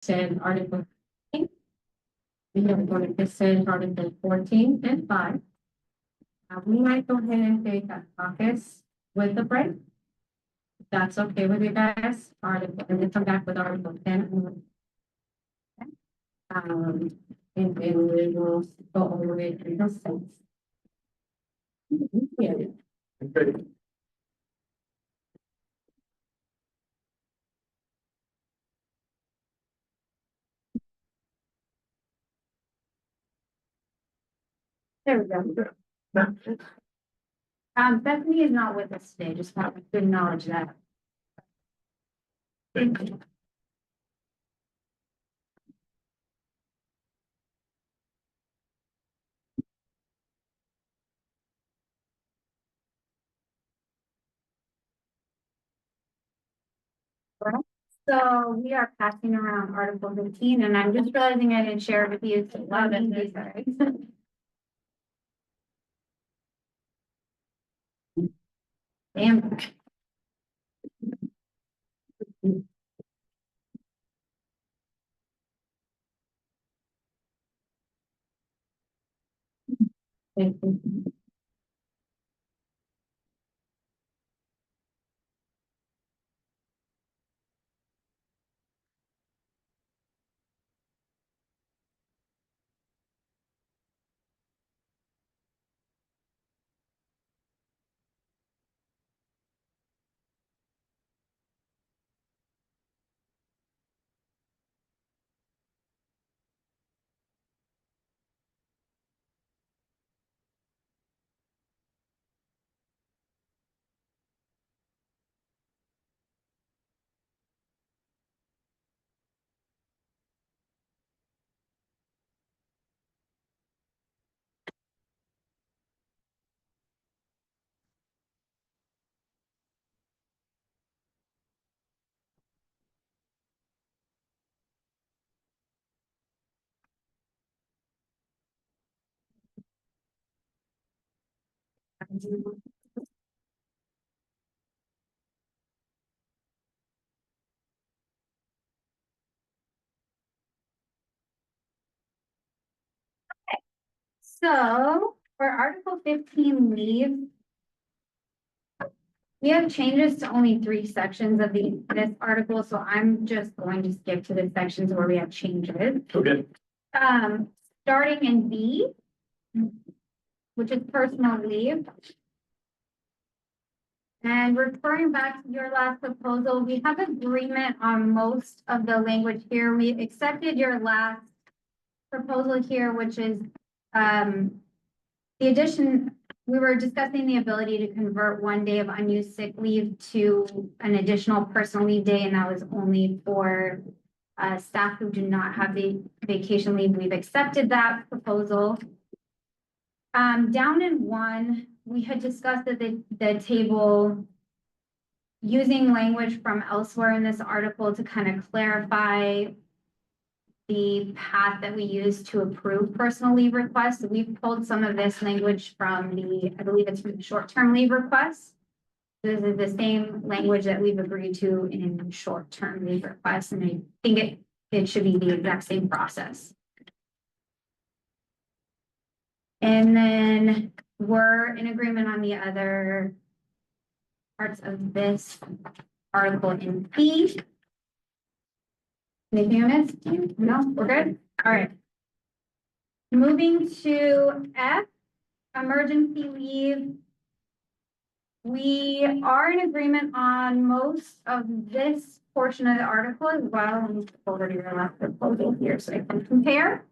consent Article 15. We have going to consent Article 14 and 5. We might go ahead and take a caucus with the break. If that's okay with you guys. Article, and then come back with Article 10. And then we will go over it in consent. Yeah. Okay. There we go. Bethany is not with us today, just want to acknowledge that. Thank you. So we are passing around Article 15, and I'm just realizing I didn't share it with you. So a lot of these, sorry. Damn. Thank you. So for Article 15 leave, we have changes to only 3 sections of this article, so I'm just going to skip to the sections where we have changes. Okay. Starting in B, which is personal leave. And referring back to your last proposal, we have agreement on most of the language here. We accepted your last proposal here, which is the addition. We were discussing the ability to convert 1 day of unused sick leave to an additional personal leave day, and that was only for staff who do not have the vacation leave. We've accepted that proposal. Down in 1, we had discussed that the table using language from elsewhere in this article to kind of clarify the path that we use to approve personal leave requests. So we've pulled some of this language from I believe it's from the short-term leave requests. This is the same language that we've agreed to in short-term leave requests, and I think it should be the exact same process. And then we're in agreement on the other parts of this article in B. Anything I missed? No, we're good? All right. Moving to F, emergency leave. We are in agreement on most of this portion of the article as well. Let me go over to your last proposal here so I can compare.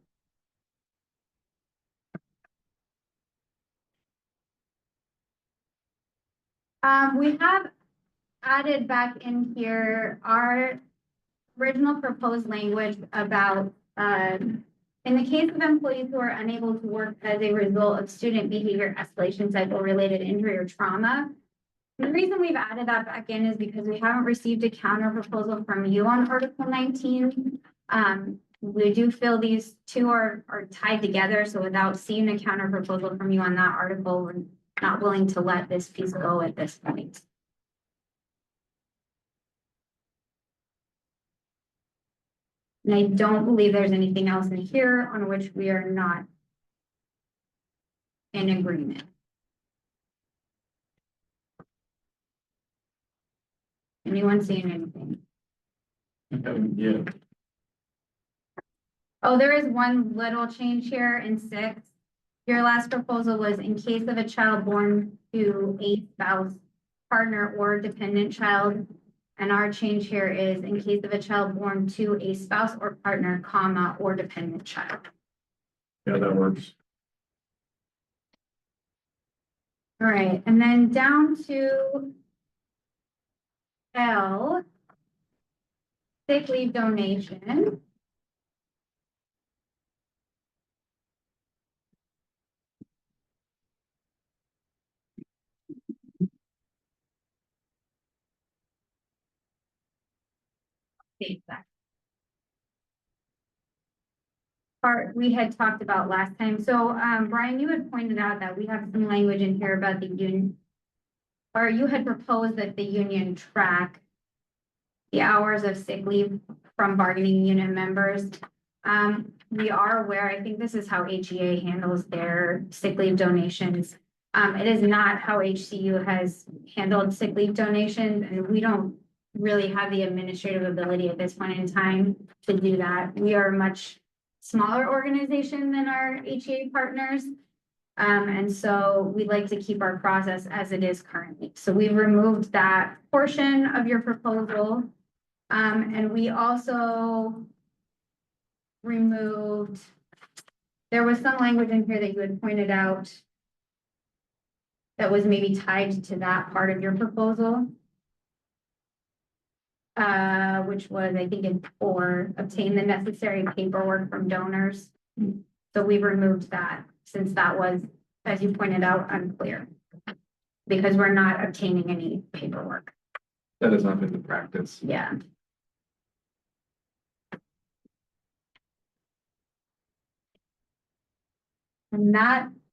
We have added back in here our original proposed language about in the case of employees who are unable to work as a result of student behavior escalation cycle related injury or trauma. The reason we've added that back in is because we haven't received a counter proposal from you on Article 19. We do feel these two are tied together. So without seeing a counter proposal from you on that article, we're not willing to let this piece go at this point. And I don't believe there's anything else in here on which we are not in agreement. Anyone seeing anything? Yeah. Oh, there is one little change here in 6. Your last proposal was in case of a child born to a spouse, partner, or dependent child. And our change here is in case of a child born to a spouse or partner, comma, or dependent child. Yeah, that works. All right, and then down to L, sick leave donation. Part we had talked about last time. So, Brian, you had pointed out that we have some language in here about the union, or you had proposed that the union track the hours of sick leave from bargaining unit members. We are aware, I think this is how HEA handles their sick leave donations. It is not how HCU has handled sick leave donations, and we don't really have the administrative ability at this point in time to do that. We are a much smaller organization than our HEA partners. And so we'd like to keep our process as it is currently. So we've removed that portion of your proposal. And we also removed, there was some language in here that you had pointed out that was maybe tied to that part of your proposal. Which was, I think, in 4, obtain the necessary paperwork from donors. So we removed that since that was, as you pointed out, unclear. Because we're not obtaining any paperwork. That has not been the practice. Yeah. And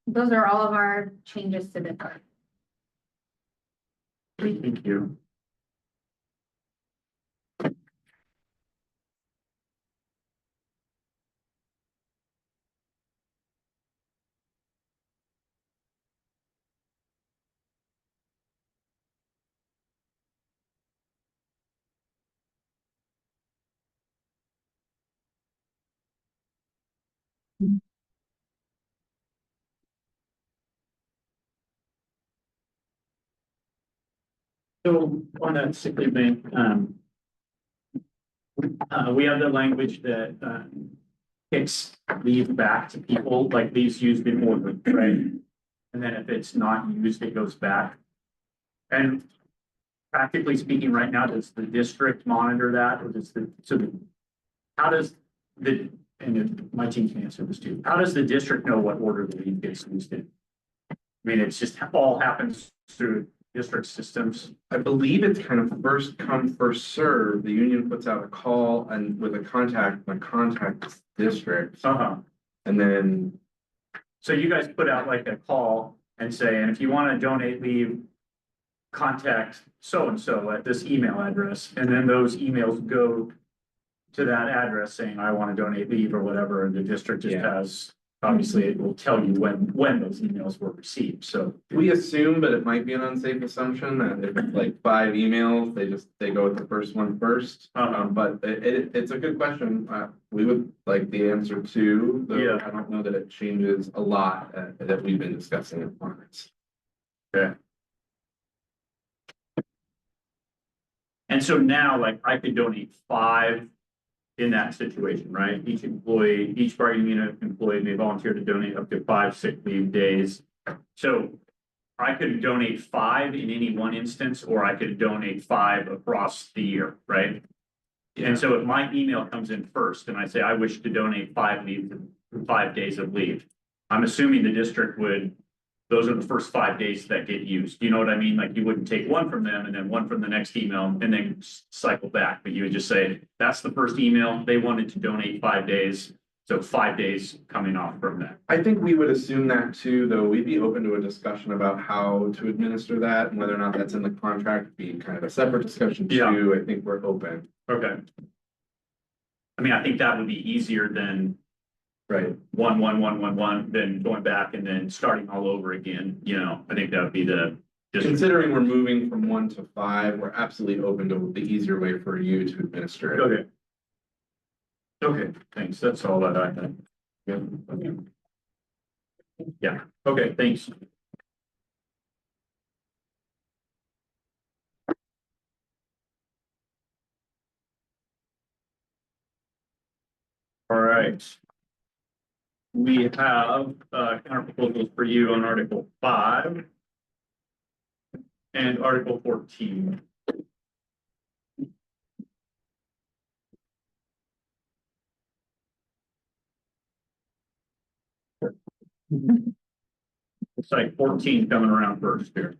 those are all of our changes to the code. Thank you. So on that sick leave thing, we have the language that kicks leave back to people, like leaves used before, right? And then if it's not used, it goes back. And practically speaking, right now, does the district monitor that, or does how does and my team can answer this too, how does the district know what order the leave gets used in? I mean, it's just all happens through district systems. I believe it's kind of first come, first serve. The union puts out a call and with a contact district. And then. So you guys put out like a call and say, and if you want to donate leave, contact so-and-so at this email address. And then those emails go to that address saying, I want to donate leave or whatever. And the district just has, obviously it will tell you when those emails were received. So we assume, but it might be an unsafe assumption that if it's like 5 emails, they go with the first one first. But it's a good question. We would like the answer to, though I don't know that it changes a lot that we've been discussing in Florence. Okay. And so now, like, I could donate 5 in that situation, right? Each employee, each bargaining unit employee may volunteer to donate up to 5 sick leave days. So I could donate 5 in any one instance, or I could donate 5 across the year, right? Yeah. And so if my email comes in first and I say, I wish to donate 5 days of leave, I'm assuming the district would, those are the first 5 days that get used. You know what I mean? Like you wouldn't take one from them and then one from the next email and then cycle back, but you would just say, that's the first email. They wanted to donate 5 days. So 5 days coming off from that. I think we would assume that too, though we'd be open to a discussion about how to administer that and whether or not that's in the contract, be kind of a separate discussion too. I think we're open. Okay. I mean, I think that would be easier than Right. one, then going back and then starting all over again, you know, I think that would be the. Considering we're moving from 1 to 5, we're absolutely open to the easier way for you to administer it. Okay. Okay, thanks, that's all that I had. Yeah, okay. Yeah, okay, thanks. All right. We have counter proposals for you on Article 5 and Article 14. It's like 14 coming around first here.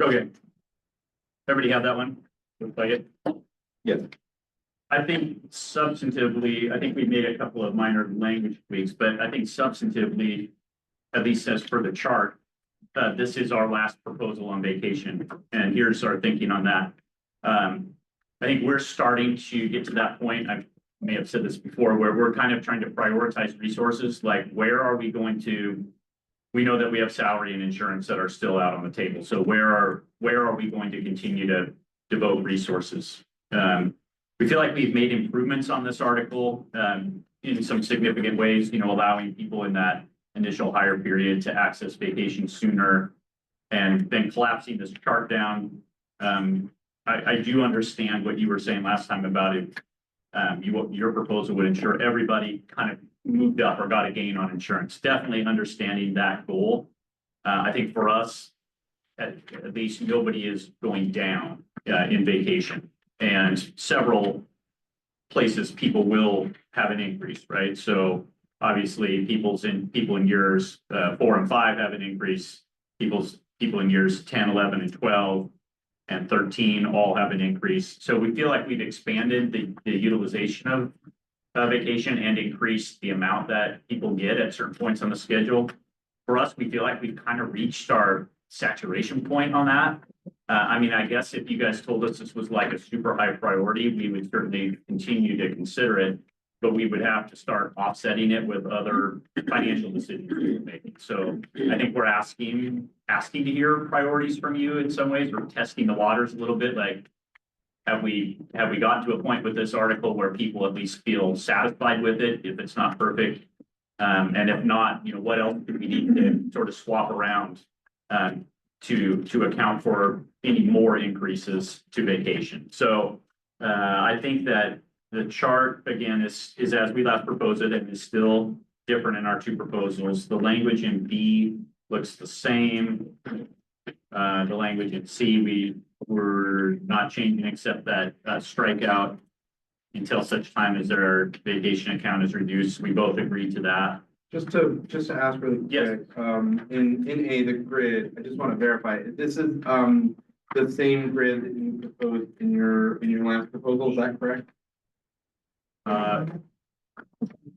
Okay. Everybody have that one? Looks like it. Yes. I think substantively, I think we made a couple of minor language tweaks, but I think substantively, at least as per the chart, this is our last proposal on vacation, and here's our thinking on that. I think we're starting to get to that point. I may have said this before, where we're kind of trying to prioritize resources, like where are we going to, we know that we have salary and insurance that are still out on the table. So where are we going to continue to devote resources? We feel like we've made improvements on this article in some significant ways, you know, allowing people in that initial hire period to access vacation sooner, and then collapsing this chart down. I do understand what you were saying last time about it. Your proposal would ensure everybody kind of moved up or got a gain on insurance. Definitely understanding that goal. I think for us, at least nobody is going down in vacation, and several places people will have an increase, right? So obviously people in years 4 and 5 have an increase. People in years 10, 11, and 12 and 13 all have an increase. So we feel like we've expanded the utilization of vacation and increased the amount that people get at certain points on the schedule. For us, we feel like we've kind of reached our saturation point on that. I mean, I guess if you guys told us this was like a super high priority, we would certainly continue to consider it, but we would have to start offsetting it with other financial decisions we're making. So I think we're asking to hear priorities from you in some ways. We're testing the waters a little bit, like, have we gotten to a point with this article where people at least feel satisfied with it, if it's not perfect? And if not, you know, what else do we need to sort of swap around to account for any more increases to vacation? So I think that the chart, again, is as we last proposed it, and is still different in our two proposals. The language in B looks the same. The language in C, we're not changing except that strikeout until such time as their vacation account is reduced. We both agree to that. Just to ask really Yes. quick, in A, the grid, I just want to verify, this is the same grid that you proposed in your last proposal, is that correct?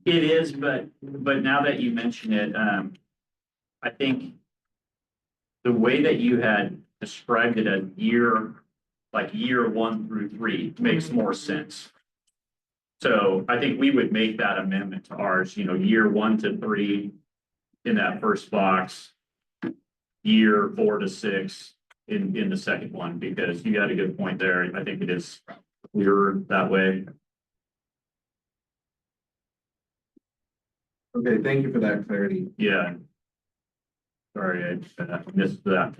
It is, but now that you mention it, I think the way that you had described it as year 1 through 3 makes more sense. So I think we would make that amendment to ours, you know, year 1 to 3 in that first box, year 4 to 6 in the second one, because you got a good point there. I think it is clearer that way. Okay, thank you for that clarity. Yeah. Sorry, I missed that.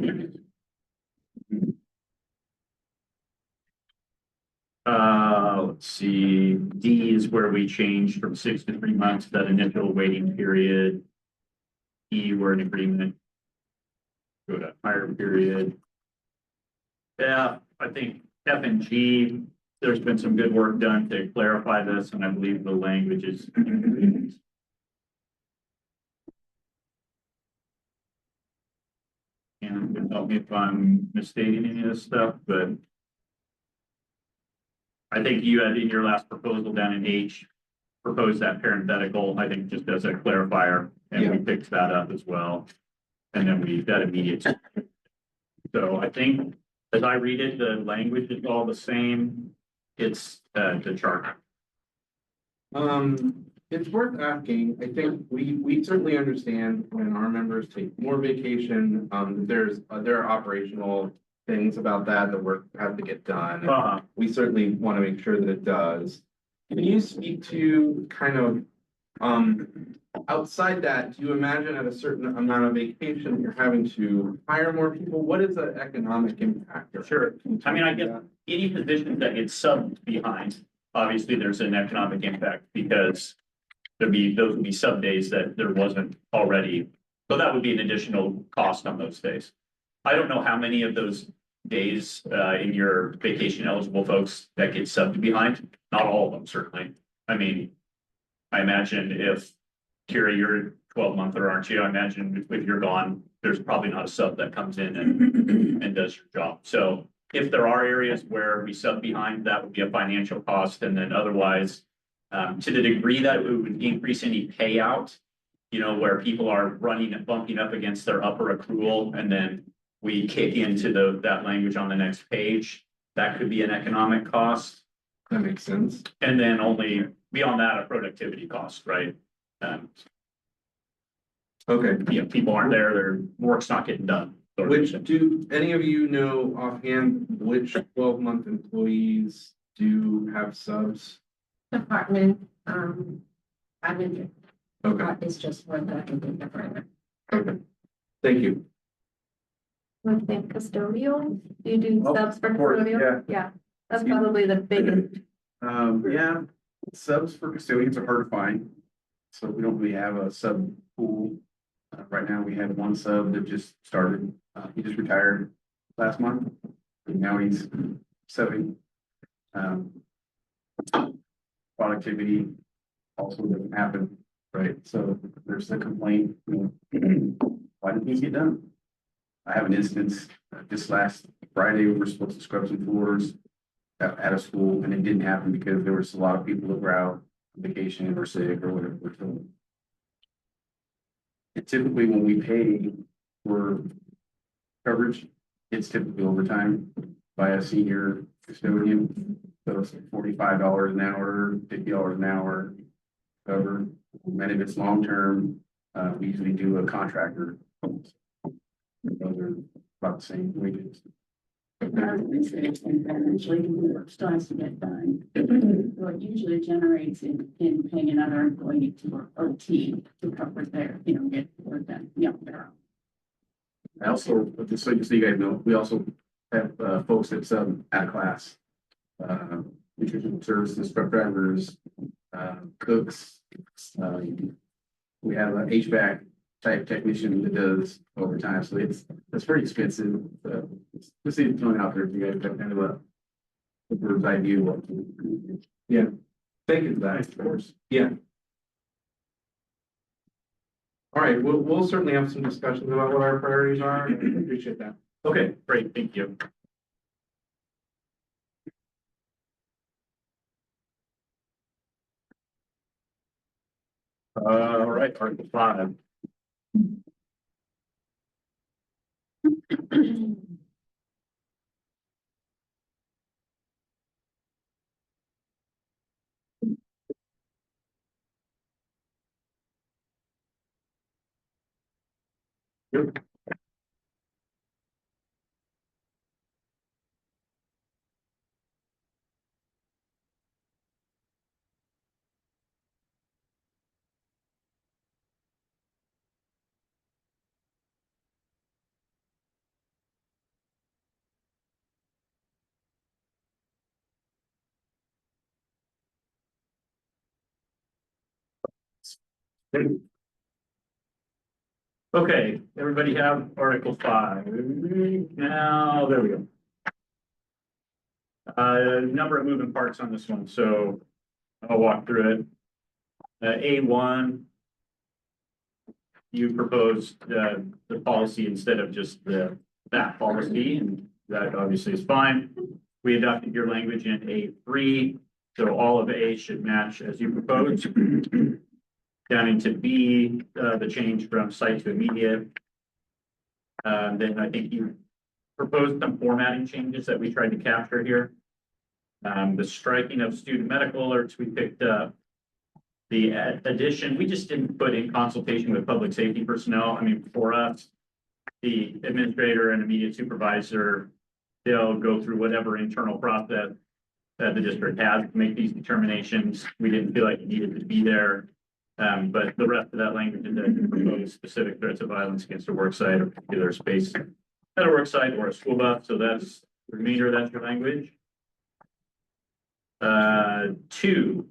Let's see, D is where we changed from 6 to 3 months, that initial waiting period. E, we're in agreement. Go to higher period. Yeah, I think F and G, there's been some good work done to clarify this, and I believe the language is. And help me if I'm misstating any of this stuff, but I think you had in your last proposal down in H, proposed that parenthetical, I think just as a clarifier, and we picked that up as well. And then we, that immediate. So I think as I read it, the language is all the same. It's the chart. It's worth asking. I think we certainly understand when our members take more vacation, there are operational things about that work have to get done. We certainly want to make sure that it does. Can you speak to kind of, outside that, do you imagine at a certain amount of vacation, you're having to hire more people? What is the economic impact? Sure. I mean, I guess any position that gets subbed behind, obviously there's an economic impact because those would be sub days that there wasn't already. So that would be an additional cost on those days. I don't know how many of those days in your vacation eligible folks that get subbed behind. Not all of them, certainly. I mean, I imagine if Kira, you're 12-monther, aren't you? I imagine if you're gone, there's probably not a sub that comes in and does your job. So if there are areas where we sub behind, that would be a financial cost. And then otherwise, to the degree that it would increase any payout, you know, where people are running and bumping up against their upper accrual, and then we kick into that language on the next page, that could be an economic cost. That makes sense. And then only beyond that, a productivity cost, right? Okay. You know, people aren't there, their work's not getting done. Which, do any of you know offhand which 12-month employees do have subs? Department, admin. Okay, It's just one that can be different. okay. Thank you. One thing, custodial, do you do Oh, subs for of course, custodial? Yeah, that's probably the biggest. Yeah, subs for custodians are hard to find. So we don't really have a sub pool. Right now, we have one sub that just started. He just retired last month. And now he's subbing. Productivity also doesn't happen, right? So there's the complaint, you know, why didn't these get done? I have an instance, just last Friday, we were supposed to scrub some floors at a school, and it didn't happen because there was a lot of people that were out on vacation or sick or whatever. And typically when we pay for coverage, it's typically overtime by a senior custodian. So it's $45 an hour, $50 an hour cover. And if it's long-term, we usually do a contractor. Those are about the same wages. Eventually, work still has to get done. What usually generates in paying another employee to work OT to cover their, get work done, their own. I also, just so you guys know, we also have folks that sub out of class. Nutrition services, truck drivers, cooks. We have an HVAC type technician that does overtime, so it's pretty expensive. Just even throwing out there if you guys have kind of a bird's eye view. Yeah. Thank you for that, of course. Yeah. All right, we'll certainly have some discussions about what our priorities are. I appreciate that. Okay, great, thank you. All right, Article 5. Yep. Okay, everybody have Article 5. Now, there we go. Number of moving parts on this one, so I'll walk through it. A1, you proposed the policy instead of just that policy, and that obviously is fine. We adopted your language in A3, so all of A should match as you proposed. Down into B, the change from site to immediate. Then I think you proposed some formatting changes that we tried to capture here. The striking of student medical alerts we picked up. The addition, we just didn't put in consultation with public safety personnel. I mean, for us, the administrator and immediate supervisor, they'll go through whatever internal process that the district has to make these determinations. We didn't feel like it needed to be there. But the rest of that language is that propose specific threats of violence against a work site or particular space at a work site or a school bus. So that's the remainder, that's your language. 2,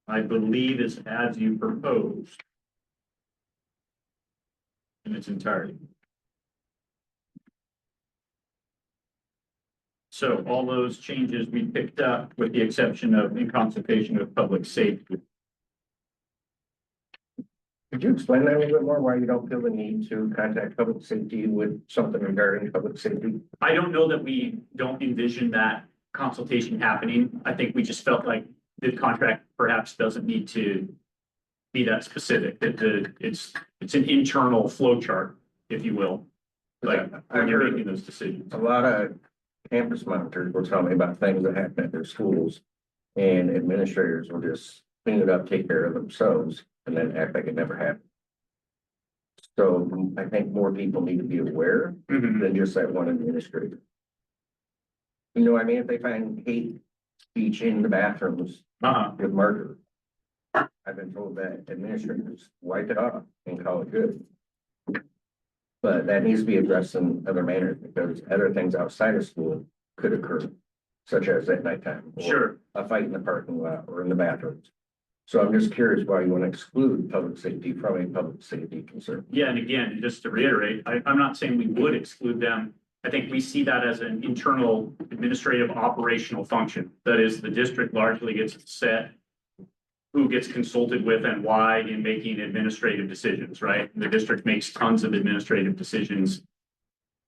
I believe is as you proposed in its entirety. So all those changes we picked up with the exception of in consultation with public safety. Could you explain that a little bit more, why you don't feel the need to contact public safety with something regarding public safety? I don't know that we don't envision that consultation happening. I think we just felt like the contract perhaps doesn't need to be that specific, that it's an internal flow chart, if you will. Like when you're making those decisions. A lot of campus monitors will tell me about things that happen at their schools, and administrators will just clean it up, take care of themselves, and then act like it never happened. So I think more people need to be aware than just that one administrator. You know what I mean? If they find hate speech in the bathrooms with murder, I've been told that administrators wipe it off and call it good. But that needs to be addressed in other manners because other things outside of school could occur, such as at nighttime. Or Sure. a fight in the parking lot or in the bathrooms. So I'm just curious why you want to exclude public safety from a public safety concern. Yeah, and again, just to reiterate, I'm not saying we would exclude them. I think we see that as an internal administrative operational function. That is, the district largely gets set who gets consulted with and why in making administrative decisions, right? The district makes tons of administrative decisions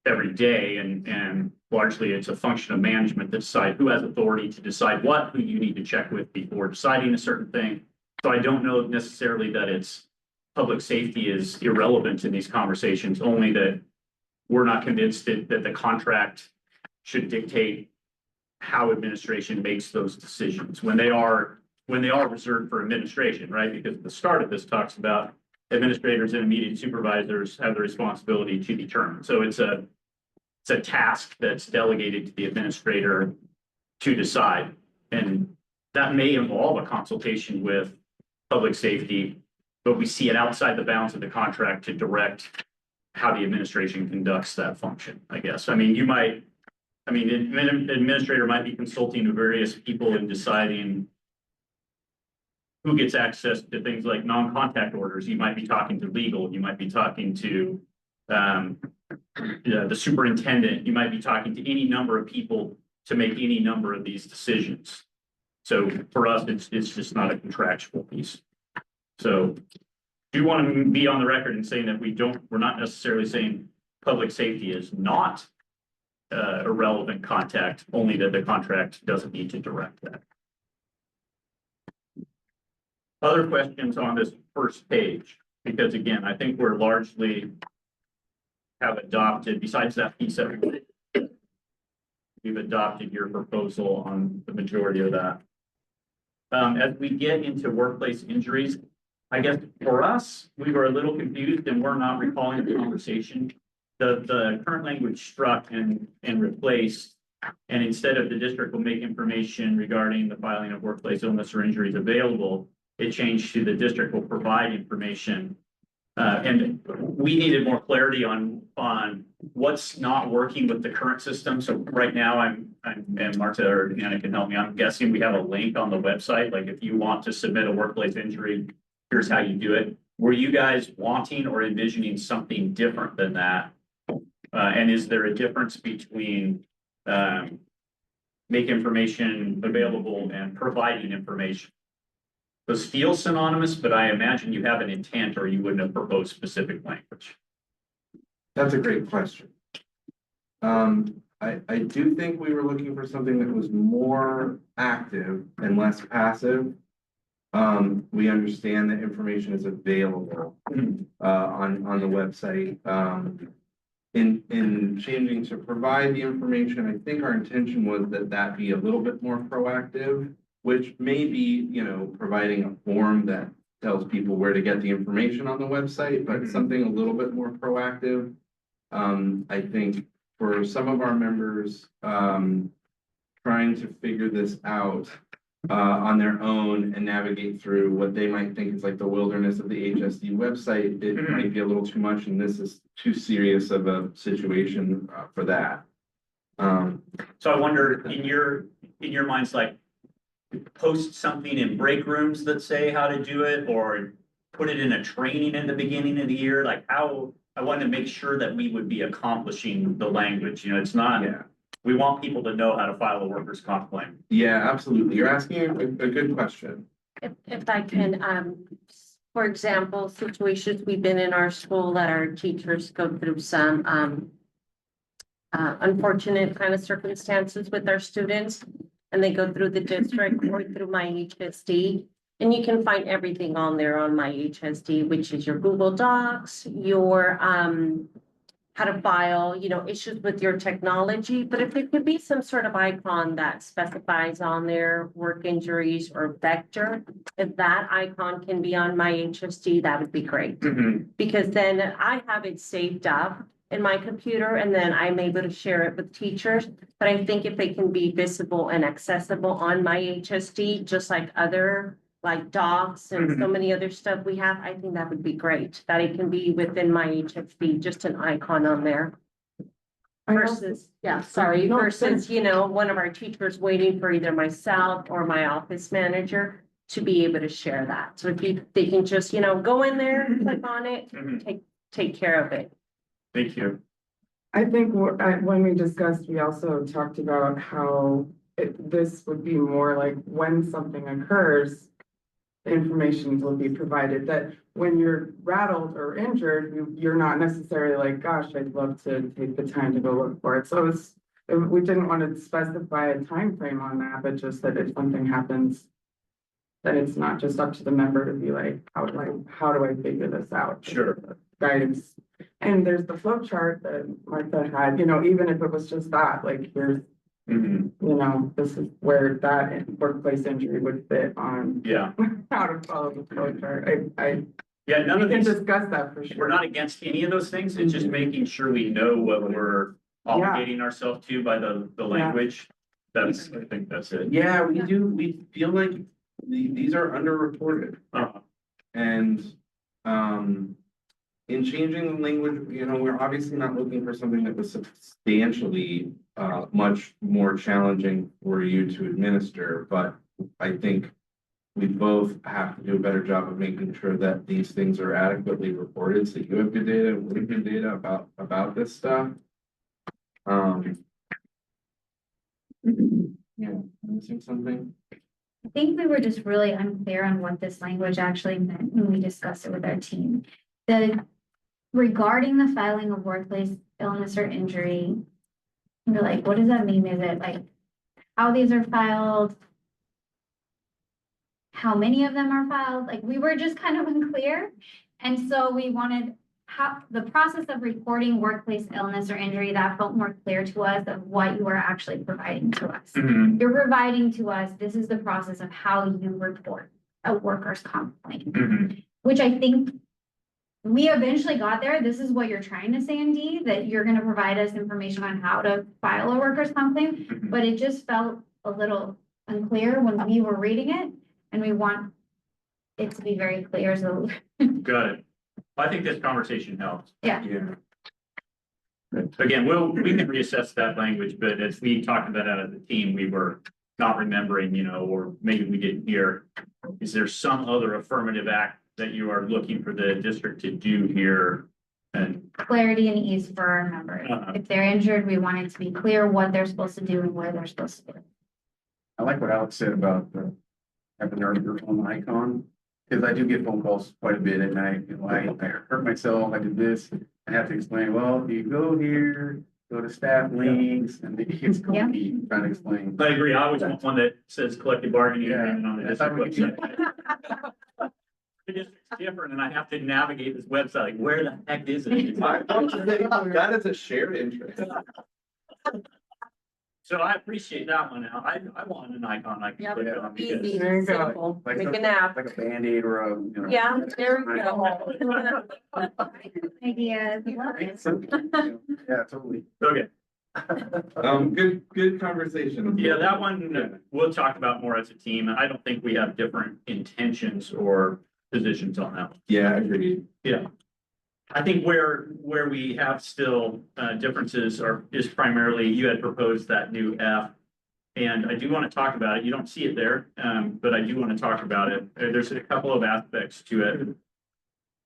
every day, and largely it's a function of management that decide who has authority to decide what, who you need to check with before deciding a certain thing. So I don't know necessarily that it's public safety is irrelevant in these conversations, only that we're not convinced that the contract should dictate how administration makes those decisions when they are reserved for administration, right? Because the start of this talks about administrators and immediate supervisors have the responsibility to determine. So it's a task that's delegated to the administrator to decide. And that may involve a consultation with public safety, but we see it outside the bounds of the contract to direct how the administration conducts that function, I guess. I mean, an administrator might be consulting to various people in deciding who gets access to things like non-contact orders. You might be talking to legal, you might be talking to the superintendent, you might be talking to any number of people to make any number of these decisions. So for us, it's just not a contractual piece. So do you want to be on the record and saying that we're not necessarily saying public safety is not irrelevant contact, only that the contract doesn't need to direct that. Other questions on this first page, because again, I think we're largely have adopted, besides that piece that we've adopted your proposal on the majority of that. As we get into workplace injuries, I guess for us, we were a little confused and we're not recalling the conversation. The current language struck and replaced, and instead of the district will make information regarding the filing of workplace illness or injuries available, it changed to the district will provide information. And we needed more clarity on what's not working with the current system. So right now and Marta or Anna can help me. I'm guessing we have a link on the website. Like if you want to submit a workplace injury here's how you do it. Were you guys wanting or envisioning something different than that? And is there a difference between, make information available and providing information? Those feel synonymous, but I imagine you have an intent or you wouldn't have proposed specific language. That's a great question. I do think we were looking for something that was more active and less passive. We understand that information is available on the website. In changing to provide the information, I think our intention was that be a little bit more proactive, which may be, you know, providing a form that tells people where to get the information on the website, but something a little bit more proactive. I think for some of our members, trying to figure this out on their own and navigate through what they might think is like the wilderness of the HSD website, it might be a little too much, and this is too serious of a situation for that. So I wonder, in your minds, like, post something in break rooms that say how to do it, or put it in a training in the beginning of the year, like how, I want to make sure that we would be accomplishing the language, you know, it's not, we want people to know how to file a workers' comp claim. Yeah, absolutely. You're asking a good question. If I can, for example, situations we've been in our school that our teachers go through some unfortunate kind of circumstances with our students, and they go through the district or through my HSD. And you can find everything on there on my HSD, which is your Google Docs, your how to file, you know, issues with your technology. But if there could be some sort of icon that specifies on there work injuries or vector, if that icon can be on my HSD, that would be great. Because then I have it saved up in my computer, and then I'm able to share it with teachers. But I think if they can be visible and accessible on my HSD, just like other like docs and so many other stuff we have, I think that would be great, that it can be within my HSD, just an icon on there. Versus, versus, you know, one of our teachers waiting for either myself or my office manager to be able to share that. So if they can just, you know, go in there, click on it, take care of it. Thank you. I think when we discussed, we also talked about how this would be more like when something occurs, information will be provided, that when you're rattled or injured, you're not necessarily like, gosh, I'd love to take the time to go look for it. So we didn't want to specify a time frame on that, but just that if something happens, that it's not just up to the member to be like, how do I figure this out? Sure. Guidance. And there's the flow chart that Martha had, you know, even if it was just that, like, here's, you know, this is where that workplace injury would fit on. How to follow the flow chart. None of we can these, discuss that for sure. we're not against any of those things. It's just making sure we know what we're obligating ourselves to by the language. I think that's it. Yeah, we feel like these are underreported. And in changing the language, you know, we're obviously not looking for something that was substantially much more challenging for you to administer, but I think we both have to do a better job of making sure that these things are adequately reported, so you have good data and we have good data about this stuff. Yeah, missing something. I think we were just really unclear on what this language actually meant when we discussed it with our team. Regarding the filing of workplace illness or injury, we're like, what does that mean? Is it like how these are filed? How many of them are filed? Like, we were just kind of unclear. And so we wanted the process of reporting workplace illness or injury, that felt more clear to us of what you are actually providing to us. You're providing to us, this is the process of how you report a workers' comp claim, which I think we eventually got there. This is what you're trying to say in D, that you're going to provide us information on how to file a workers' comp claim, but it just felt a little unclear when we were reading it, and we want it to be very clear. So got it. I think this conversation helps. Yeah. Again, we can reassess that language, but as we talked about that as a team, we were not remembering, you know, or maybe we didn't hear. Is there some other affirmative act that you are looking for the district to do here? And, Clarity and ease for our members. Uh-huh. If they're injured, we want it to be clear what they're supposed to do and where they're supposed to do it. I like what Alex said about having your own icon, because I do get phone calls quite a bit at night, you know, I hurt myself, I did this. I have to explain, well, you go here, go to staff links, and it's funky trying to explain. I agree, I always want one that says collective bargaining Yeah, agreement on the I thought district we could website. The district's different, and I have to navigate this website, like, where the heck is it? That is a shared interest. So I appreciate that one now, I want an icon I can Yep. click on because. Easy, There you go. simple, Like make some- an app. Like a Band-Aid or a, you know. Yeah, there we go. Ideas. Yeah, totally. Okay, Good conversation. yeah, that one, we'll talk about more as a team, and I don't think we have different intentions or positions on that one. Yeah, agreed. Yeah. I think where we have still differences is primarily, you had proposed that new F. And I do want to talk about it. You don't see it there, but I do want to talk about it. There's a couple of aspects to it.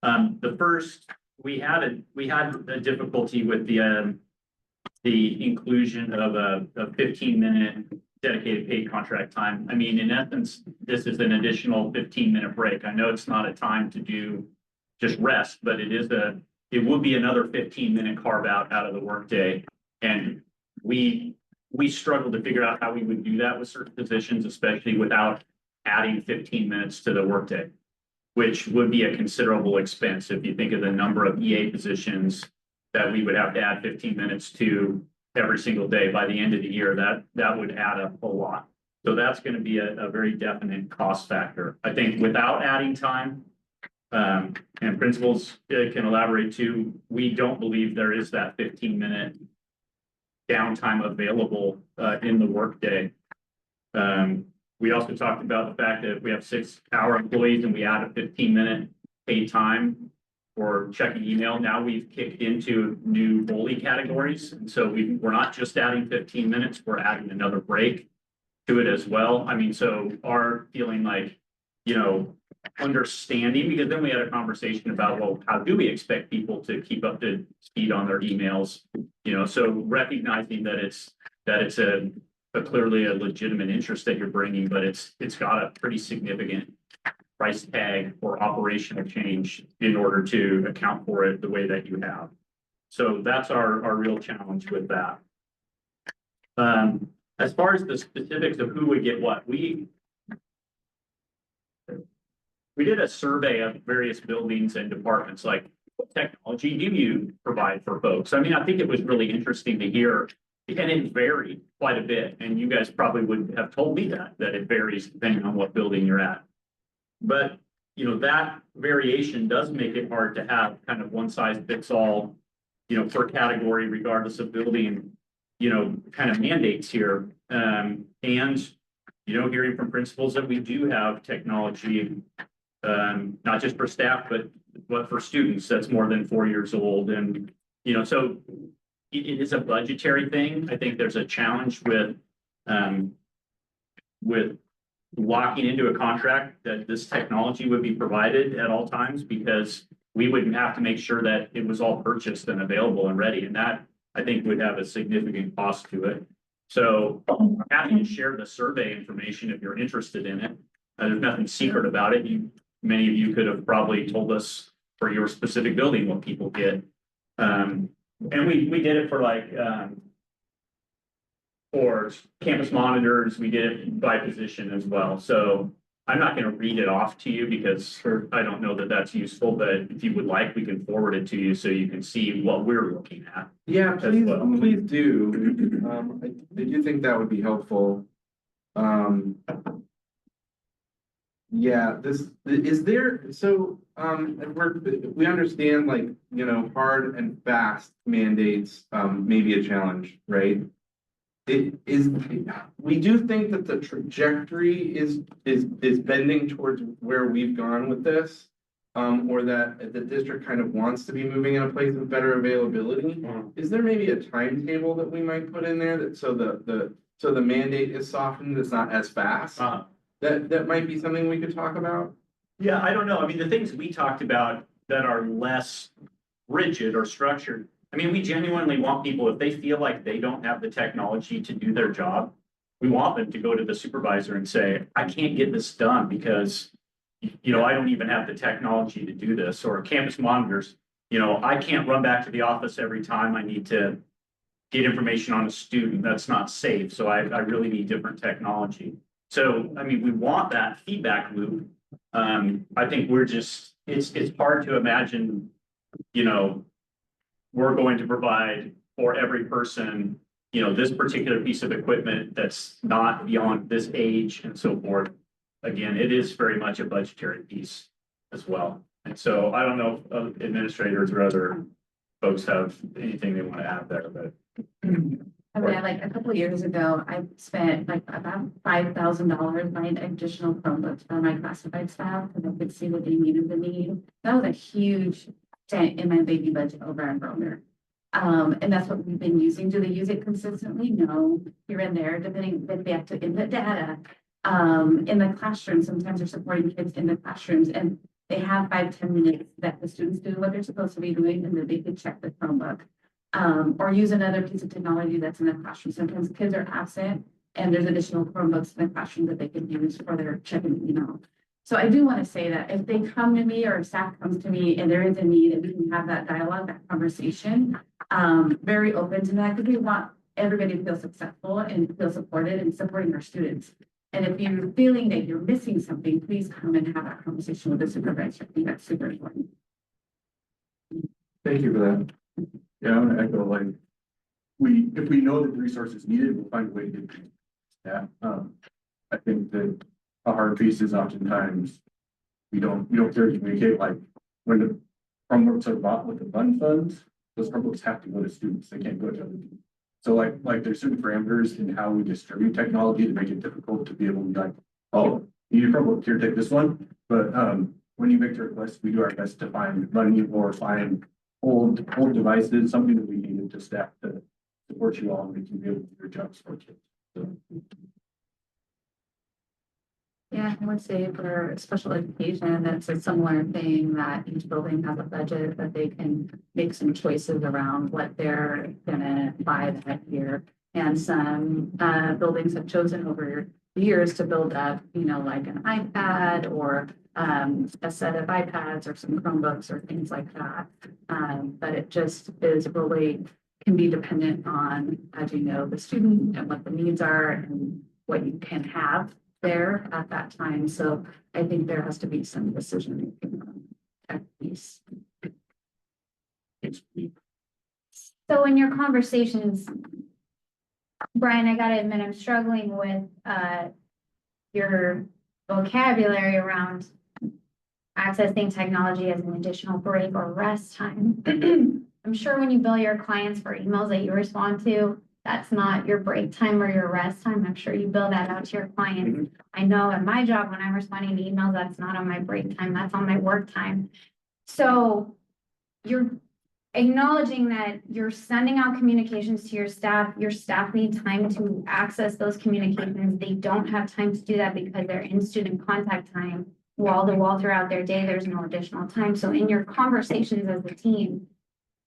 The first, we had a difficulty with the inclusion of a 15-minute dedicated paid contract time. I mean, in essence, this is an additional 15-minute break. I know it's not a time to do just rest, but it would be another 15-minute carve out of the workday. And we struggled to figure out how we would do that with certain positions, especially without adding 15 minutes to the workday, which would be a considerable expense. If you think of the number of EA positions that we would have to add 15 minutes to every single day by the end of the year, that would add up a lot. So that's going to be a very definite cost factor. I think without adding time, and principals can elaborate too, we don't believe there is that 15-minute downtime available in the workday. We also talked about the fact that if we have 6-hour employees and we add a 15-minute paid time for checking email, now we've kicked into new bully categories. And so we're not just adding 15 minutes, we're adding another break to it as well. I mean, so our feeling like, you know, understanding, because then we had a conversation about, well, how do we expect people to keep up to speed on their emails? You know, so recognizing that it's a clearly a legitimate interest that you're bringing, but it's got a pretty significant price tag for operational change in order to account for it the way that you have. So that's our real challenge with that. As far as the specifics of who would get what, we did a survey of various buildings and departments, like what technology do you provide for folks? I mean, I think it was really interesting to hear, and it varied quite a bit. And you guys probably would have told me that it varies depending on what building you're at. But, you know, that variation does make it hard to have kind of one size fits all, you know, per category, regardless of building, you know, kind of mandates here. And, you know, hearing from principals that we do have technology, not just for staff, but for students that's more than 4 years old. And, you know, so it is a budgetary thing. I think there's a challenge with locking into a contract that this technology would be provided at all times, because we would have to make sure that it was all purchased and available and ready. And that, I think, would have a significant cost to it. So I'm happy to share the survey information if you're interested in it. There's nothing secret about it. Many of you could have probably told us for your specific building what people get. And we did it for like, for campus monitors, we did it by position as well. So I'm not going to read it off to you because I don't know that that's useful, but if you would like, we can forward it to you so you can see what we're looking at. Yeah, As well. please do. I do think that would be helpful. Yeah, this is there, so, we understand, like, you know, hard and fast mandates, may be a challenge, right? We do think that the trajectory is bending towards where we've gone with this. Or that the district kind of wants to be moving in a place of better availability. Is there maybe a timetable that we might put in there that so the mandate is softened, it's not as fast? That might be something we could talk about. Yeah, I don't know. I mean, the things we talked about that are less rigid or structured. I mean, we genuinely want people, if they feel like they don't have the technology to do their job, we want them to go to the supervisor and say, I can't get this done because, I don't even have the technology to do this, or campus monitors. I can't run back to the office every time I need to get information on a student. That's not safe. So I really need different technology. So, I mean, we want that feedback loop. I think it's hard to imagine, we're going to provide for every person, this particular piece of equipment that's not beyond this age and so forth. Again, it is very much a budgetary piece as well. And so I don't know if administrators or other folks have anything they want to add there, but. I mean, like a couple of years ago, I spent like about $5,000 buying additional Chromebooks for my classified staff because I could see what they needed the need. That was a huge dent in my baby budget over and over. And that's what we've been using. Do they use it consistently? No, here and there, depending if they have to input data. In the classroom, sometimes they're supporting kids in the classrooms and they have 5-10 minutes that the students do what they're supposed to be doing and that they could check the Chromebook. Or use another piece of technology that's in the classroom. Sometimes kids are absent and there's additional Chromebooks in the classroom that they can use for their checking email. So I do want to say that if they come to me or staff comes to me and there is a need and we can have that dialogue, that conversation, very open to that because we want everybody to feel successful and feel supported and supporting our students. And if you're feeling that you're missing something, please come and have that conversation with the supervisor. I think that's super important. Thank you for that. Yeah, I'm gonna echo like, if we know that the resource is needed, we'll find a way to get it. Yeah, I think that a hard piece is oftentimes we don't care to communicate, like when the Chromebooks are bought with the funds, those Chromebooks have to go to students, they can't go to other people. So like there's certain parameters in how we distribute technology to make it difficult to be able to be like, oh, you need a Chromebook, here, take this one. But when you make the request, we do our best to find money or find old devices, something that we needed to staff to support you all and make you be able to do your jobs for kids. So. Yeah, I would say for special education, that's a similar thing that each building has a budget that they can make some choices around what they're gonna buy that year. And some buildings have chosen over the years to build up, like an iPad or a set of iPads or some Chromebooks or things like that. But it just is really can be dependent on, as you know, the student and what the needs are and what you can have there at that time. So I think there has to be some decision making on that piece. So in your conversations, Brian, I gotta admit, I'm struggling with your vocabulary around accessing technology as an additional break or rest time. I'm sure when you bill your clients for emails that you respond to, that's not your break time or your rest time. I'm sure you bill that out to your clients. I know in my job, when I'm responding to emails, that's not on my break time, that's on my work time. So you're acknowledging that you're sending out communications to your staff need time to access those communications. They don't have time to do that because they're in student contact time. Wall to wall throughout their day, there's no additional time. So in your conversations as a team,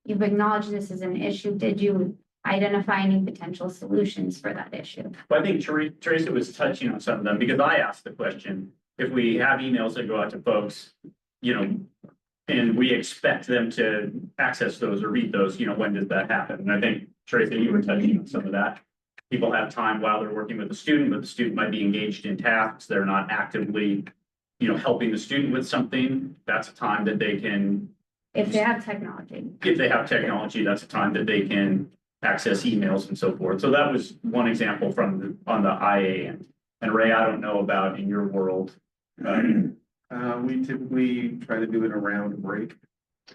you've acknowledged this is an issue. Did you identify any potential solutions for that issue? Well, I think Teresa was touching on some of them because I asked the question, if we have emails that go out to folks, and we expect them to access those or read those, when does that happen? And I think, Teresa, you were touching on some of that. People have time while they're working with the student, but the student might be engaged in tasks. They're not actively, helping the student with something. That's a time that they can. If they have technology. If they have technology, that's a time that they can access emails and so forth. So that was one example on the IA end. And Ray, I don't know about in your world. We typically try to do it around break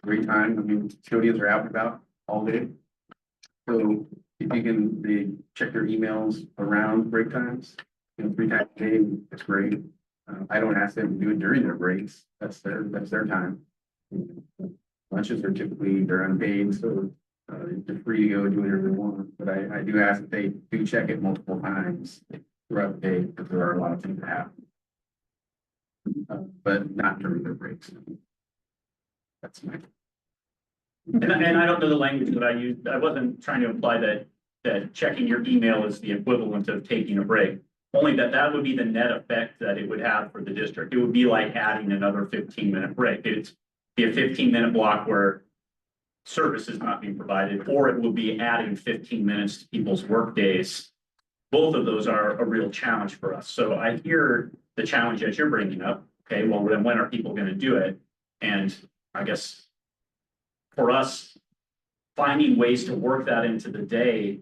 time. I mean, custodians are out and about all day. So if they check their emails around break times, 3 times a day, it's great. I don't ask them to do it during their breaks. That's their time. Lunches are typically, they're unpaid, so they're free to go do whatever they want. But I do ask that they do check it multiple times throughout the day because there are a lot of things that happen. but not during their breaks. That's my. And I don't know the language that I used. I wasn't trying to imply that checking your email is the equivalent of taking a break. Only that would be the net effect that it would have for the district. It would be like adding another 15-minute break. It's be a 15-minute block where service is not being provided, or it will be adding 15 minutes to people's work days. Both of those are a real challenge for us. So I hear the challenge as you're bringing up. Okay, well, then when are people going to do it? And I guess for us, finding ways to work that into the day,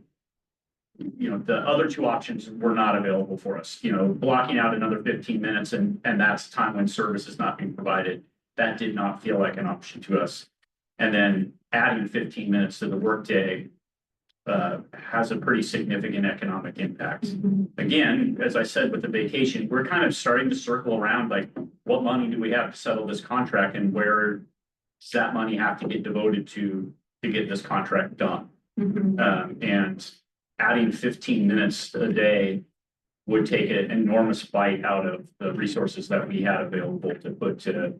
the other two options were not available for us. Blocking out another 15 minutes and that's time when service is not being provided. That did not feel like an option to us. And then adding 15 minutes to the workday has a pretty significant economic impact. Again, as I said with the vacation, we're kind of starting to circle around like, what money do we have to settle this contract and where does that money have to get devoted to get this contract done? And adding 15 minutes a day would take an enormous bite out of the resources that we had available to put to,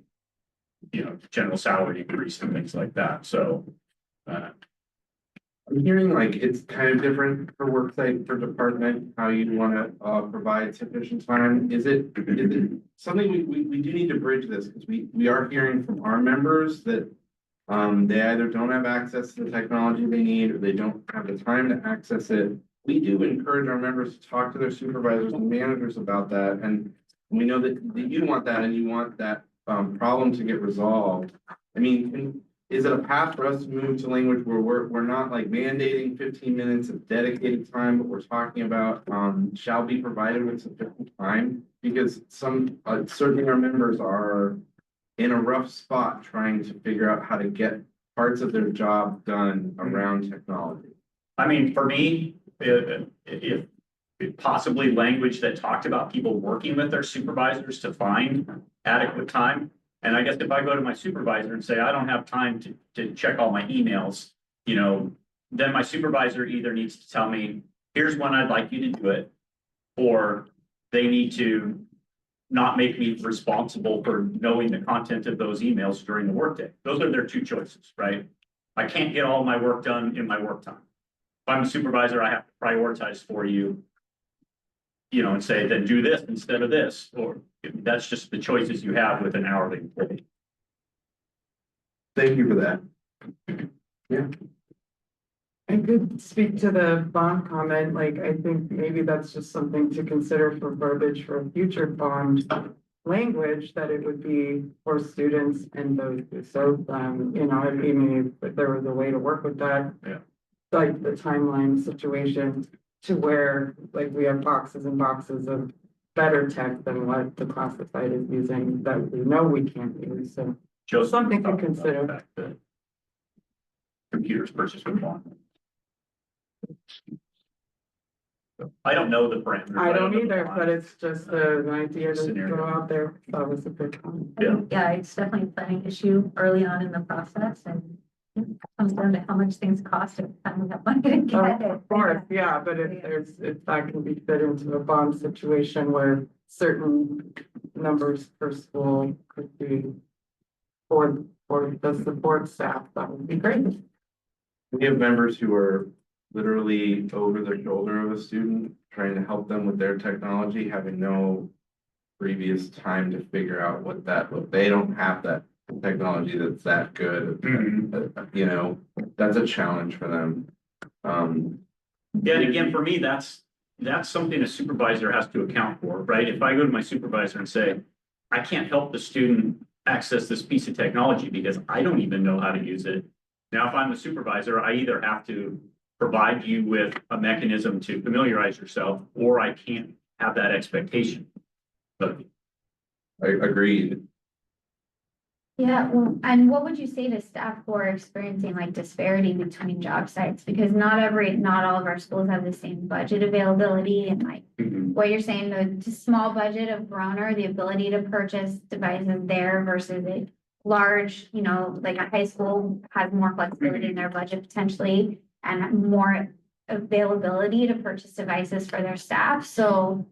general salary increase and things like that. So, I'm hearing like it's kind of different for worksite, for department, how you want to provide sufficient time. Is it something we do need to bridge this, because we are hearing from our members that they either don't have access to the technology they need or they don't have the time to access it. We do encourage our members to talk to their supervisors and managers about that, and we know that you want that and you want that problem to get resolved. I mean, is it a path for us to move to language where we're not like mandating 15 minutes of dedicated time, but we're talking about shall be provided with sufficient time? Because certainly our members are in a rough spot trying to figure out how to get parts of their job done around technology. I mean, for me, if possibly language that talked about people working with their supervisors to find adequate time. And I guess if I go to my supervisor and say, I don't have time to check all my emails, then my supervisor either needs to tell me, here's when I'd like you to do it, or they need to not make me responsible for knowing the content of those emails during the workday. Those are their two choices, right? I can't get all my work done in my work time. If I'm a supervisor, I have to prioritize for you, and say, then do this instead of this, or that's just the choices you have with an hourly employee. Thank you for that. Yeah. I could speak to the bond comment, like, I think maybe that's just something to consider for verbiage for future bond language, that it would be for students and those who serve them, I mean, if there was a way to work with that. Yeah. Like the timeline situation to where, like, we have boxes and boxes of better tech than what the classified is using that we know we can't use, so. Just Something to consider. Computers purchased with bond. I don't know the parameters. I don't know the either, bond. but it's just an idea to Scenario. throw out there. That was a good comment. Yeah. It's definitely a planning issue early on in the process, and it comes down to how much things cost every time we have money to get it. Of course, yeah, but if that can be fit into a bond situation where certain numbers per school could be for the support staff, that would be great. We have members who are literally over the shoulder of a student, trying to help them with their technology, having no previous time to figure out what that look. They don't have that technology that's that good. That's a challenge for them. Yeah, and again, for me, that's something a supervisor has to account for, right? If I go to my supervisor and say, I can't help the student access this piece of technology because I don't even know how to use it. Now, if I'm the supervisor, I either have to provide you with a mechanism to familiarize yourself, or I can't have that expectation. But I agreed. Yeah, well, and what would you say to staff who are experiencing like disparity between job sites? Because not all of our schools have the same budget availability, and like what you're saying, the small budget of Bronner, the ability to purchase devices there versus a large, like a high school has more flexibility in their budget potentially and more availability to purchase devices for their staff. So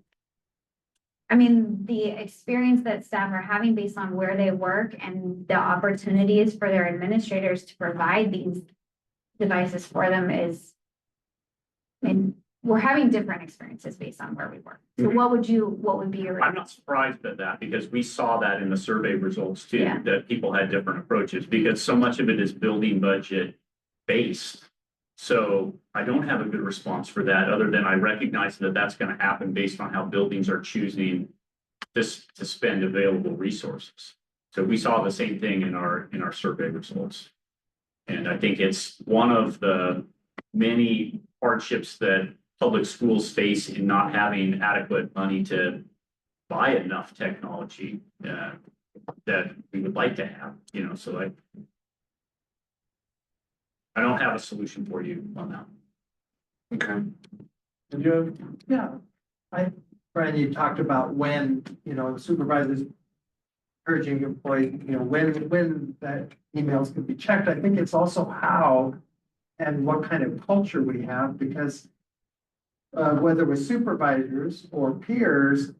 I mean, the experience that staff are having based on where they work and the opportunities for their administrators to provide these devices for them is, and we're having different experiences based on where we work. So what would be your? I'm not surprised at that because we saw that in the survey results too, Yeah. that people had different approaches because so much of it is building budget based. So I don't have a good response for that, other than I recognize that that's going to happen based on how buildings are choosing this to spend available resources. So we saw the same thing in our survey results. And I think it's one of the many hardships that public schools face in not having adequate money to buy enough technology that we would like to have, you know, so I don't have a solution for you on that. Okay. Did you have? Yeah. Brian, you talked about when, supervisors urging employees, when that emails can be checked. I think it's also how and what kind of culture we have, because whether with supervisors or peers,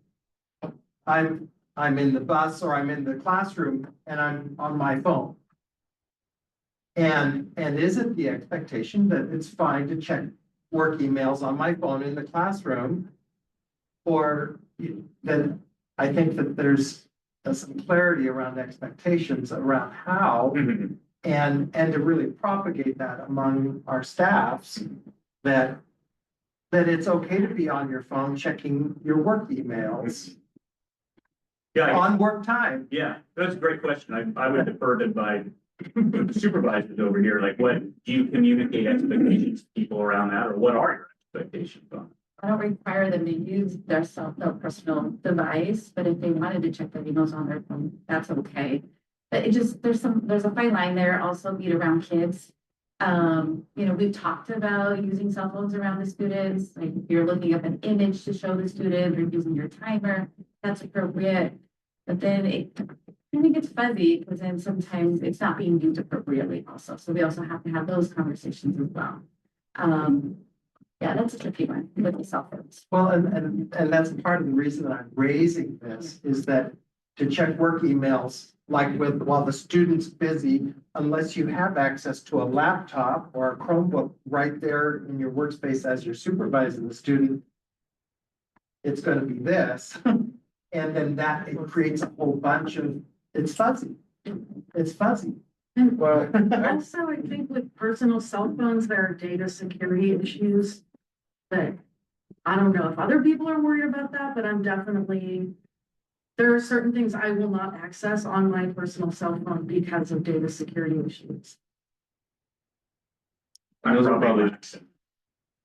I'm in the bus or I'm in the classroom and I'm on my phone. And is it the expectation that it's fine to check work emails on my phone in the classroom? Or that I think that there's some clarity around expectations around how and to really propagate that among our staffs that it's okay to be on your phone checking your work emails Yeah, on work time. yeah, that's a great question. I would defer to my supervisors over here, like what, do you communicate expectations to people around that, or what are your expectations on it? I don't require them to use their personal device, but if they wanted to check their emails on their phone, that's okay. But there's a fine line there, also being around kids. We've talked about using cell phones around the students, like if you're looking up an image to show the student or using your timer, that's appropriate. But then it gets fuzzy because then sometimes it's not being used appropriately also. So we also have to have those conversations as well. Yeah, that's a tricky one with the cell phones. Well, and that's part of the reason that I'm raising this is that to check work emails, like while the student's busy, unless you have access to a laptop or a Chromebook right there in your workspace as you're supervising the student, it's going to be this. And then it creates a whole bunch of, it's fuzzy. It's fuzzy. Well, Also, I think with personal cell phones, there are data security issues that I don't know if other people are worried about that, but there are certain things I will not access on my personal cell phone because of data security issues. Those are probably.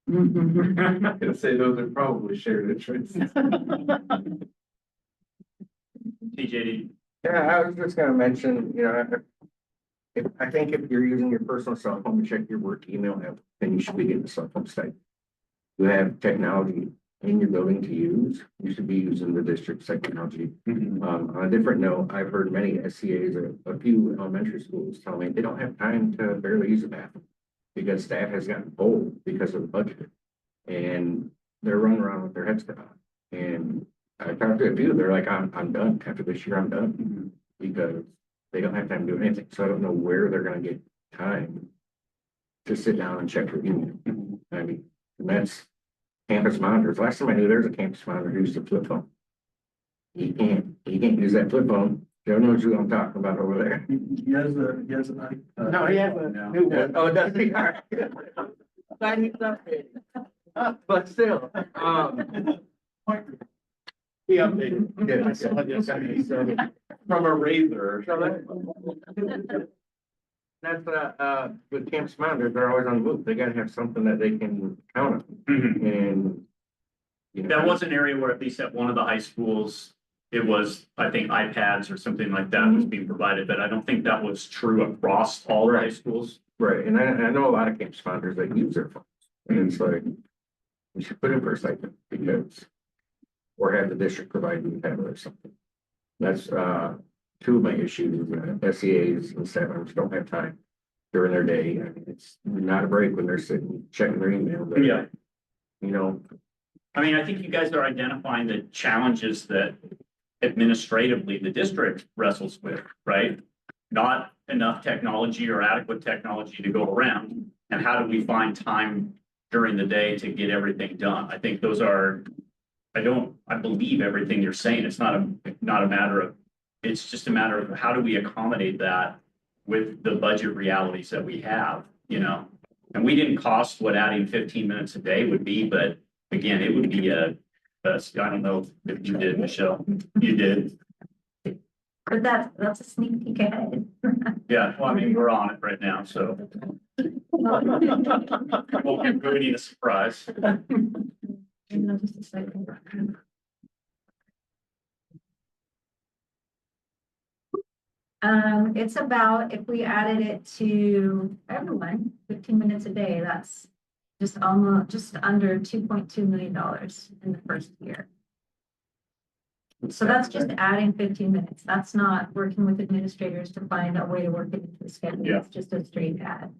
I'm not gonna say those are probably shared interests. TJD. Yeah, I was just gonna mention, I think if you're using your personal cell phone to check your work email app, then you should be getting a cell phone stipend. You have technology in your building to use, you should be using the district's technology. On a different note, I've heard many SCAs, a few elementary schools tell me they don't have time to barely use a bathroom because staff has gotten old because of the budget. And they're running around with their heads cut off. And I talked to a few, they're like, I'm done. After this year, I'm done. Because they don't have time to do anything. So I don't know where they're gonna get time to sit down and check their email. I mean, and that's campus monitors. Last time I knew there was a campus monitor who used a flip phone. He can't use that flip phone. Joe knows who I'm talking about over there. He has a No, he has a new one. Oh, does he? All right. Glad he's updated. But still, He updated. yeah, From a razor. that's with campus monitors, they're always on the move. They gotta have something that they can count on. And That was an area where at least at one of the high schools, it was, I think, iPads or something like that was being provided, but I don't think that was true across all high schools. right, and I know a lot of campus monitors that use their phones, and it's like, we should put in for a stipend because, or have the district provide you a tablet or something. That's two of my issues. SEAs and staff members don't have time during their day. I mean, it's not a break when they're sitting checking their email. But, Yeah. I mean, I think you guys are identifying the challenges that administratively the district wrestles with, right? Not enough technology or adequate technology to go around, and how do we find time during the day to get everything done? I think those are, I believe everything you're saying. It's not a matter of, it's just a matter of how do we accommodate that with the budget realities that we have, you know? And we didn't cost what adding 15 minutes a day would be, but again, it would be I don't know if you did, Michelle, you did. But that's a sneak peek ahead. Yeah, well, I mean, we're on it right now, so we'll give Rudy a surprise. Just a second. It's about, if we added it to everyone, 15 minutes a day, that's just under $2.2 million in the first year. So that's just adding 15 minutes. That's not working with administrators to find a way to work it into the schedule. Yeah. It's just a straight add.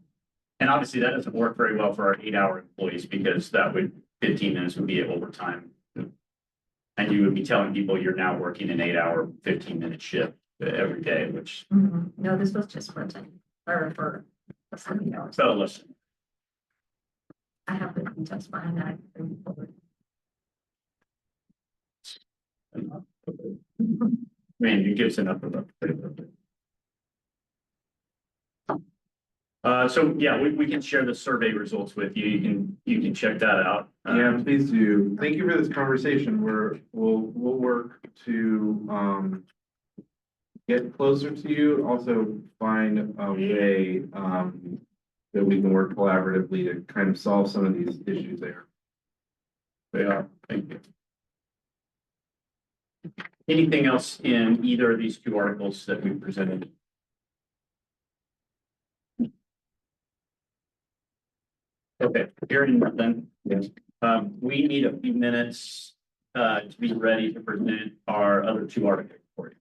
And obviously that doesn't work very well for our 8-hour employees, because that would, 15 minutes would be overtime. And you would be telling people you're now working an 8-hour, 15-minute shift every day, which, No, this was just for 10 or for 70 hours. so listen, I have the details behind that. Going forward. I mean, it gives enough of a. So yeah, we can share the survey results with you. You can check that out. Yeah, please do. Thank you for this conversation. We'll work to get closer to you, also find a way that we can work collaboratively to kind of solve some of these issues there. Yeah, thank you. Anything else in either of these two articles that we presented? Okay, hearing nothing. Yes. We need a few minutes to be ready to present our other two articles for you.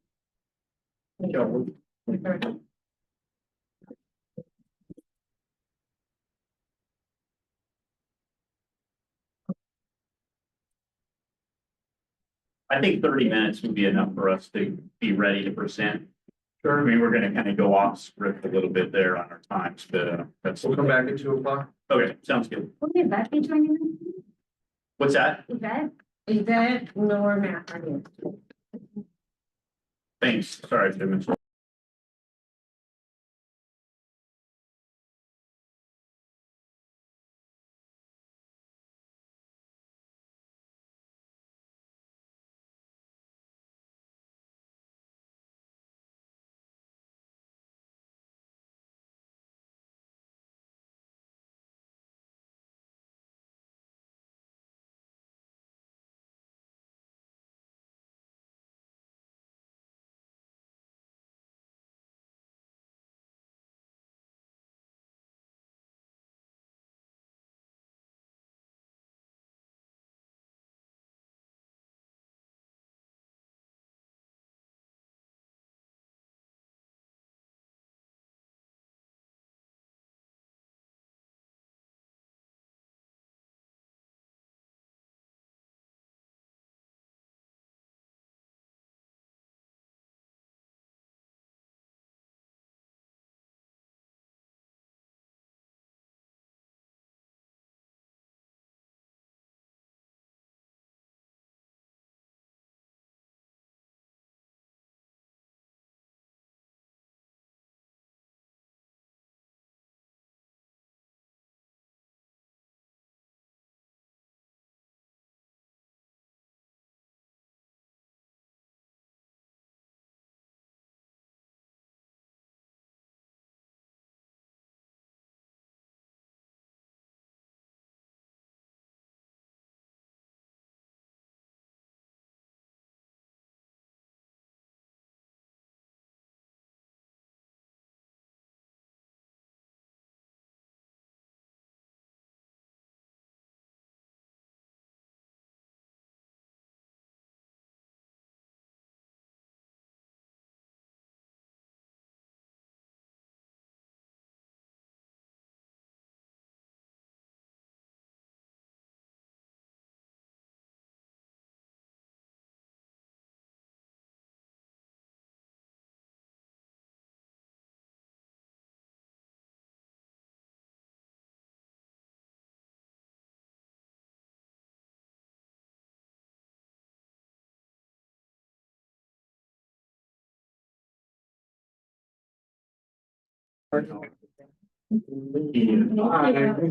I think 30 minutes would be enough for us to be ready to present. Sure. I mean, we're gonna kind of go off script a little bit there on our times, but that's. We'll come back at 2 o'clock. Okay, sounds good. Will Yvette be joining us? What's that? Yvette? Yvette nor Matt are here. Thanks. Sorry to mention.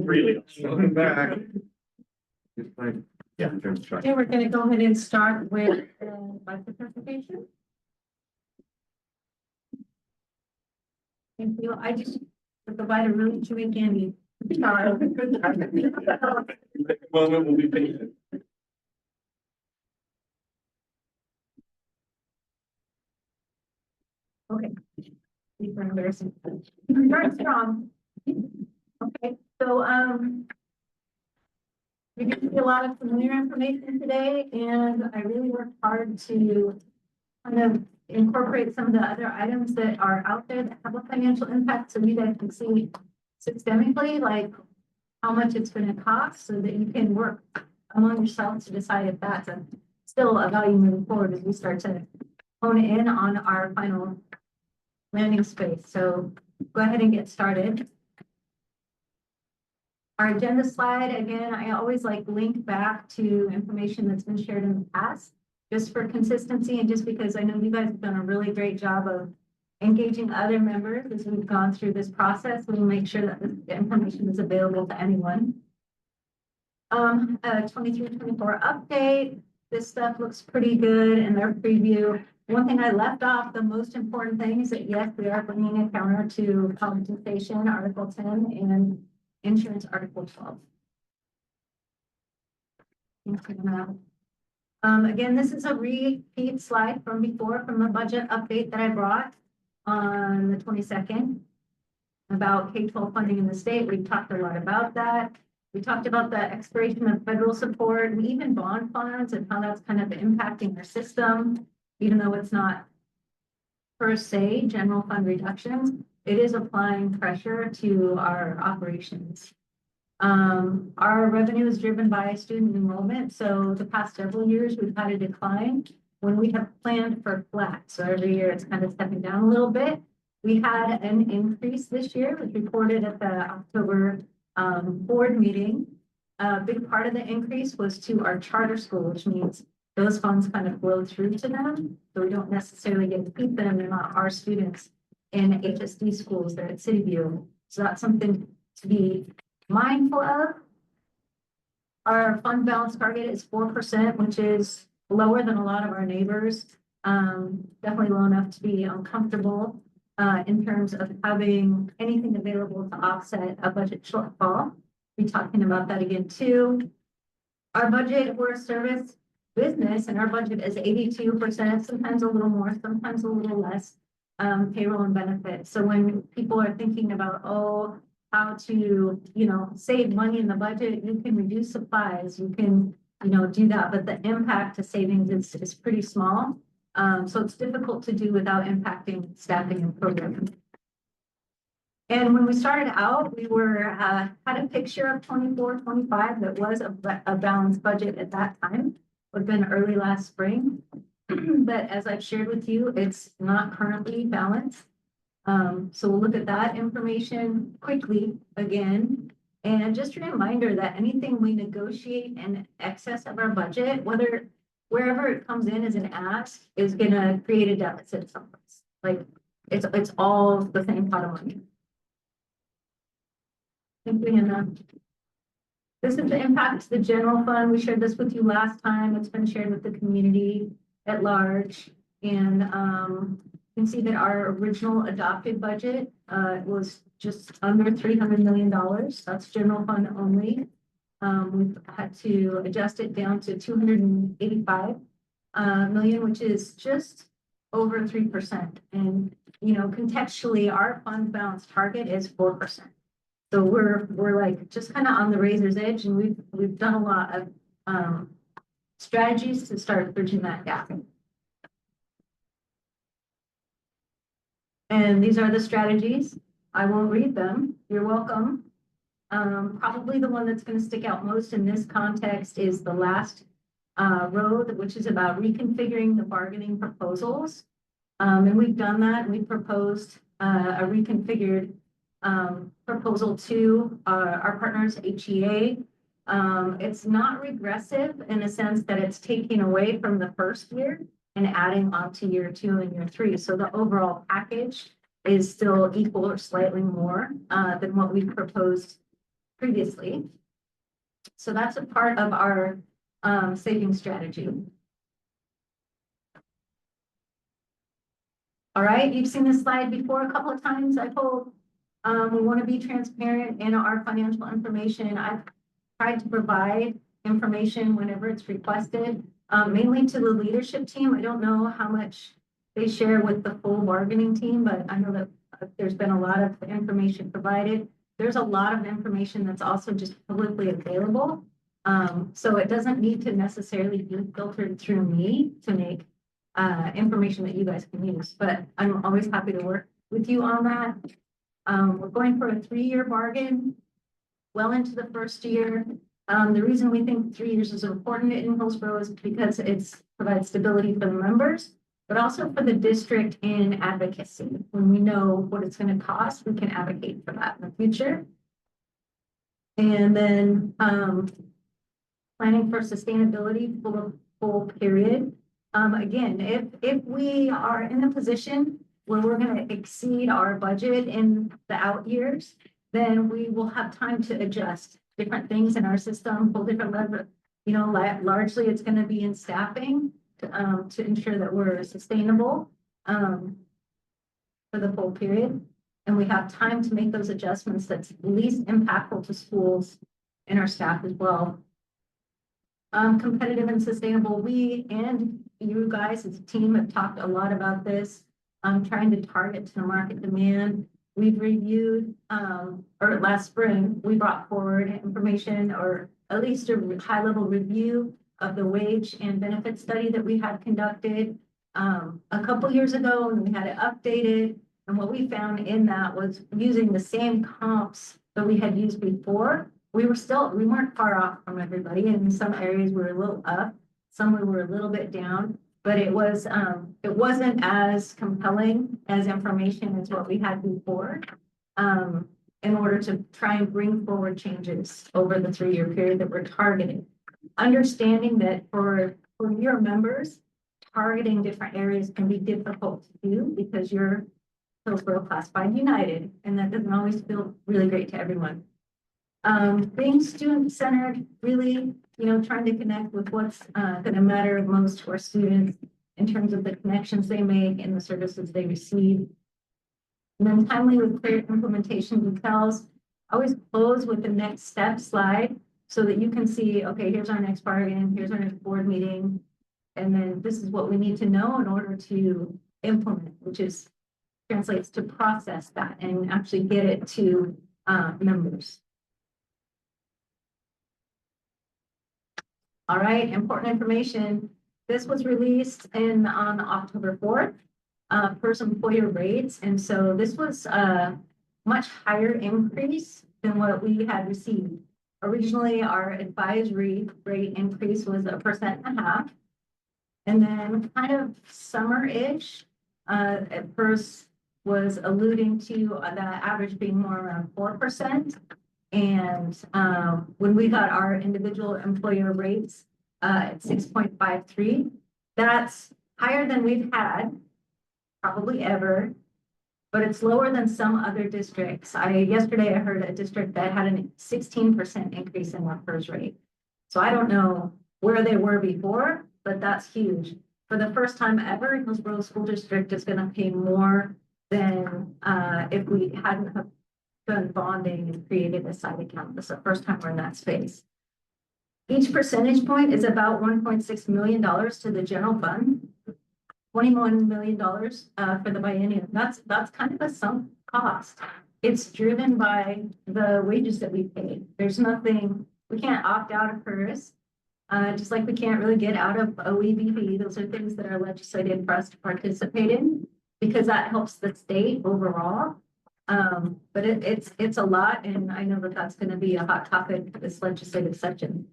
Really. Welcome back. Yeah. Okay, we're gonna go ahead and start with budget presentation. Thank you. I just provide a really chewy candy. Moment will be patient. These are embarrassing. Very strong. Okay, so, we get to see a lot of familiar information today, and I really worked hard to kind of incorporate some of the other items that are out there that have a financial impact, so you guys can see systemically, like how much it's gonna cost, so that you can work among yourselves to decide if that's still a value moving forward as we start to hone in on our final landing space. So go ahead and get started. Our agenda slide, again, I always like link back to information that's been shared in the past, just for consistency and just because I know you guys have done a really great job of engaging other members as we've gone through this process. We'll make sure that the information is available to anyone. 23-24 update. This stuff looks pretty good in their preview. One thing I left off, the most important thing is that yes, we are bringing a counter to compensation, Article 10, and insurance, Article 12. Again, this is a repeat slide from before, from the budget update that I brought on the 22nd about K-12 funding in the state. We've talked a lot about that. We talked about the expiration of federal support and even bond funds and how that's kind of impacting our system, even though it's not per se general fund reductions, it is applying pressure to our operations. Our revenue is driven by student enrollment. So the past several years, we've had a decline when we have planned for flat. So every year it's kind of stepping down a little bit. We had an increase this year, which reported at the October board meeting. A big part of the increase was to our charter school, which means those funds kind of flow through to them. So we don't necessarily get to keep them. They're not our students in HSD schools. They're at City View. So that's something to be mindful of. Our fund balance target is 4%, which is lower than a lot of our neighbors. Definitely low enough to be uncomfortable in terms of having anything available to offset a budget shortfall. We'll be talking about that again too. Our budget, we're a service business and our budget is 82%, sometimes a little more, sometimes a little less, payroll and benefits. So when people are thinking about, oh, how to, save money in the budget, you can reduce supplies, you can, do that, but the impact to savings is pretty small. So it's difficult to do without impacting staffing and programming. And when we started out, we had a picture of 24-25 that was a balanced budget at that time. Would have been early last spring. But as I've shared with you, it's not currently balanced. So we'll look at that information quickly again. And just a reminder that anything we negotiate in excess of our budget, wherever it comes in as an ask, is gonna create a deficit someplace. Like it's all the same pot of money. Thank you, Hannah. This is the impact to the general fund. We shared this with you last time. It's been shared with the community at large. And you can see that our original adopted budget was just under $300 million. That's general fund only. We've had to adjust it down to 285 million, which is just over 3%. And contextually, our fund balance target is 4%. So we're like just kind of on the razor's edge, and we've done a lot of strategies to start bridging that gap. And these are the strategies. I won't read them. You're welcome. Probably the one that's going to stick out most in this context is the last row, which is about reconfiguring the bargaining proposals. And we've done that. We proposed a reconfigured proposal to our partners, HEA. It's not regressive in a sense that it's taking away from the first year and adding on to year 2 and year 3. So the overall package is still equal or slightly more than what we proposed previously. So that's a part of our saving strategy. All right, you've seen this slide before a couple of times, I hope. We want to be transparent in our financial information. I've tried to provide information whenever it's requested, mainly to the leadership team. I don't know how much they share with the full bargaining team, but I know that there's been a lot of information provided. There's a lot of information that's also just publicly available. So it doesn't need to necessarily be filtered through me to make information that you guys can use, but I'm always happy to work with you on that. We're going for a 3-year bargain, well into the first year. The reason we think 3 years is important in Hillsborough is because it provides stability for the members, but also for the district in advocacy. When we know what it's going to cost, we can advocate for that in the future. And then planning for sustainability for full period. Again, if we are in a position where we're going to exceed our budget in the out years, then we will have time to adjust different things in our system, pull different levers. You know, largely it's going to be in staffing to ensure that we're sustainable for the full period. And we have time to make those adjustments that's least impactful to schools and our staff as well. Competitive and sustainable, we and you guys as a team have talked a lot about this. Trying to target to the market demand. We've reviewed, or last spring, we brought forward information or at least a high level review of the wage and benefit study that we had conducted a couple years ago, and we had it updated. And what we found in that was using the same comps that we had used before. We weren't far off from everybody. In some areas we were a little up, some we were a little bit down, but it wasn't as compelling as information as what we had before. In order to try and bring forward changes over the 3-year period that we're targeting. Understanding that for your members, targeting different areas can be difficult to do because you're Hillsborough Classified United, and that doesn't always feel really great to everyone. Being student-centered, really, trying to connect with what's going to matter most to our students in terms of the connections they make and the services they receive. And then timely with clear implementation details. Always close with the next step slide so that you can see, okay, here's our next bargain, here's our next board meeting, and then this is what we need to know in order to implement, which translates to process that and actually get it to members. All right, important information. This was released on October 4th, per some employer rates. And so this was a much higher increase than what we had received. Originally, our advisory rate increase was 1.5%. And then kind of summer-ish, at first was alluding to the average being more around 4%. And when we got our individual employer rates at 6.53, that's higher than we've had probably ever, but it's lower than some other districts. Yesterday I heard a district that had a 16% increase in their PERS rate. So I don't know where they were before, but that's huge. For the first time ever, Hillsborough School District is going to pay more than if we hadn't have done bonding and created a side account. This is the first time we're in that space. Each percentage point is about $1.6 million to the general fund, $21 million for the biennium. That's kind of a sunk cost. It's driven by the wages that we pay. There's nothing, we can't opt out of PERS, just like we can't really get out of OEBB. Those are things that are legislated for us to participate in because that helps the state overall. But it's a lot, and I know that that's going to be a hot topic for this legislative session.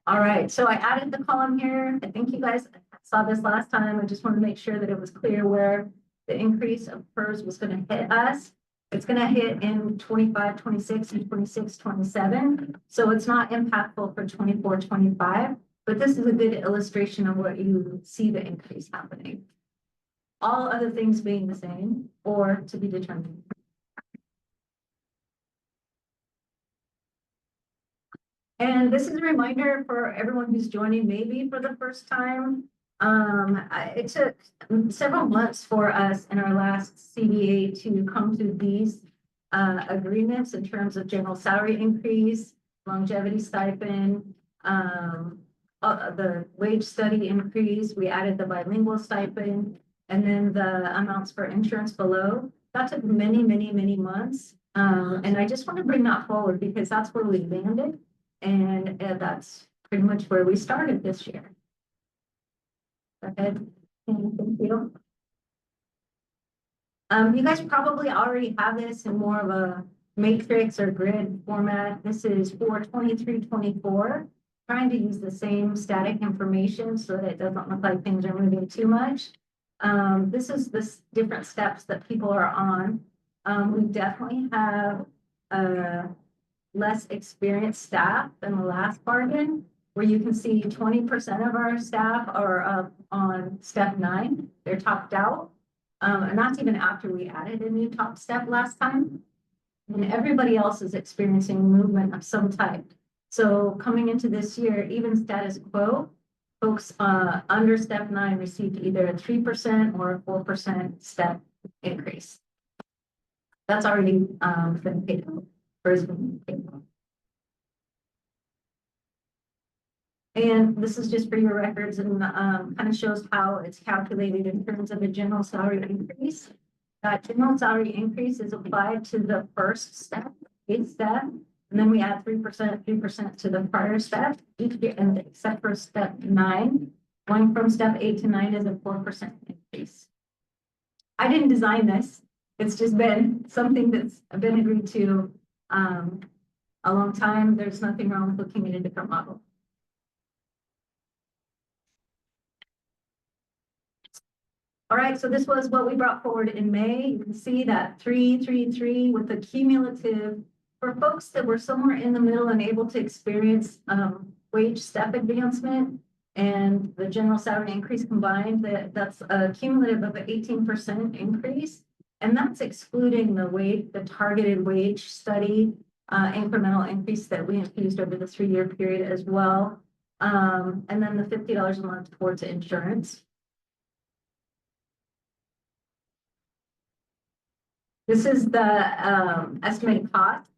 All right, so I added the column here. I think you guys saw this last time. I just want to make sure that it was clear where the increase of PERS was going to hit us. It's going to hit in 25, 26, and 26, 27. So it's not impactful for 24, 25, but this is a good illustration of what you see the increase happening. all other things being the same or to be determined. And this is a reminder for everyone who's joining maybe for the first time. It took several months for us in our last CBA to come to these agreements in terms of general salary increase, longevity stipend, the wage study increase. We added the bilingual stipend, and then the amounts for insurance below. That took many, many, many months. And I just want to bring that forward because that's where we landed. And that's pretty much where we started this year. Go ahead. Thank you. You guys probably already have this in more of a matrix or grid format. This is for 23-24, trying to use the same static information so that it doesn't look like things are moving too much. This is the different steps that people are on. We definitely have less experienced staff than the last bargain, where you can see 20% of our staff are up on step 9. They're topped out. And that's even after we added a new top step last time. And everybody else is experiencing movement of some type. So coming into this year, even status quo, folks under step 9 received either a 3% or a 4% step increase. That's already been paid out. And this is just for your records and kind of shows how it's calculated in terms of a general salary increase. That general salary increase is applied to the first step, 8th step, and then we add 3% to the prior step each year, and except for step 9, going from step 8 to 9 is a 4% increase. I didn't design this. It's just been something that's been agreed to a long time. There's nothing wrong with looking at a different model. All right, so this was what we brought forward in May. You can see that 3, 3, 3 with the cumulative for folks that were somewhere in the middle and able to experience wage step advancement and the general salary increase combined. That's a cumulative of an 18% increase. And that's excluding the targeted wage study incremental increase that we infused over the 3-year period as well. And then the $50 a month towards insurance. This is the estimated cost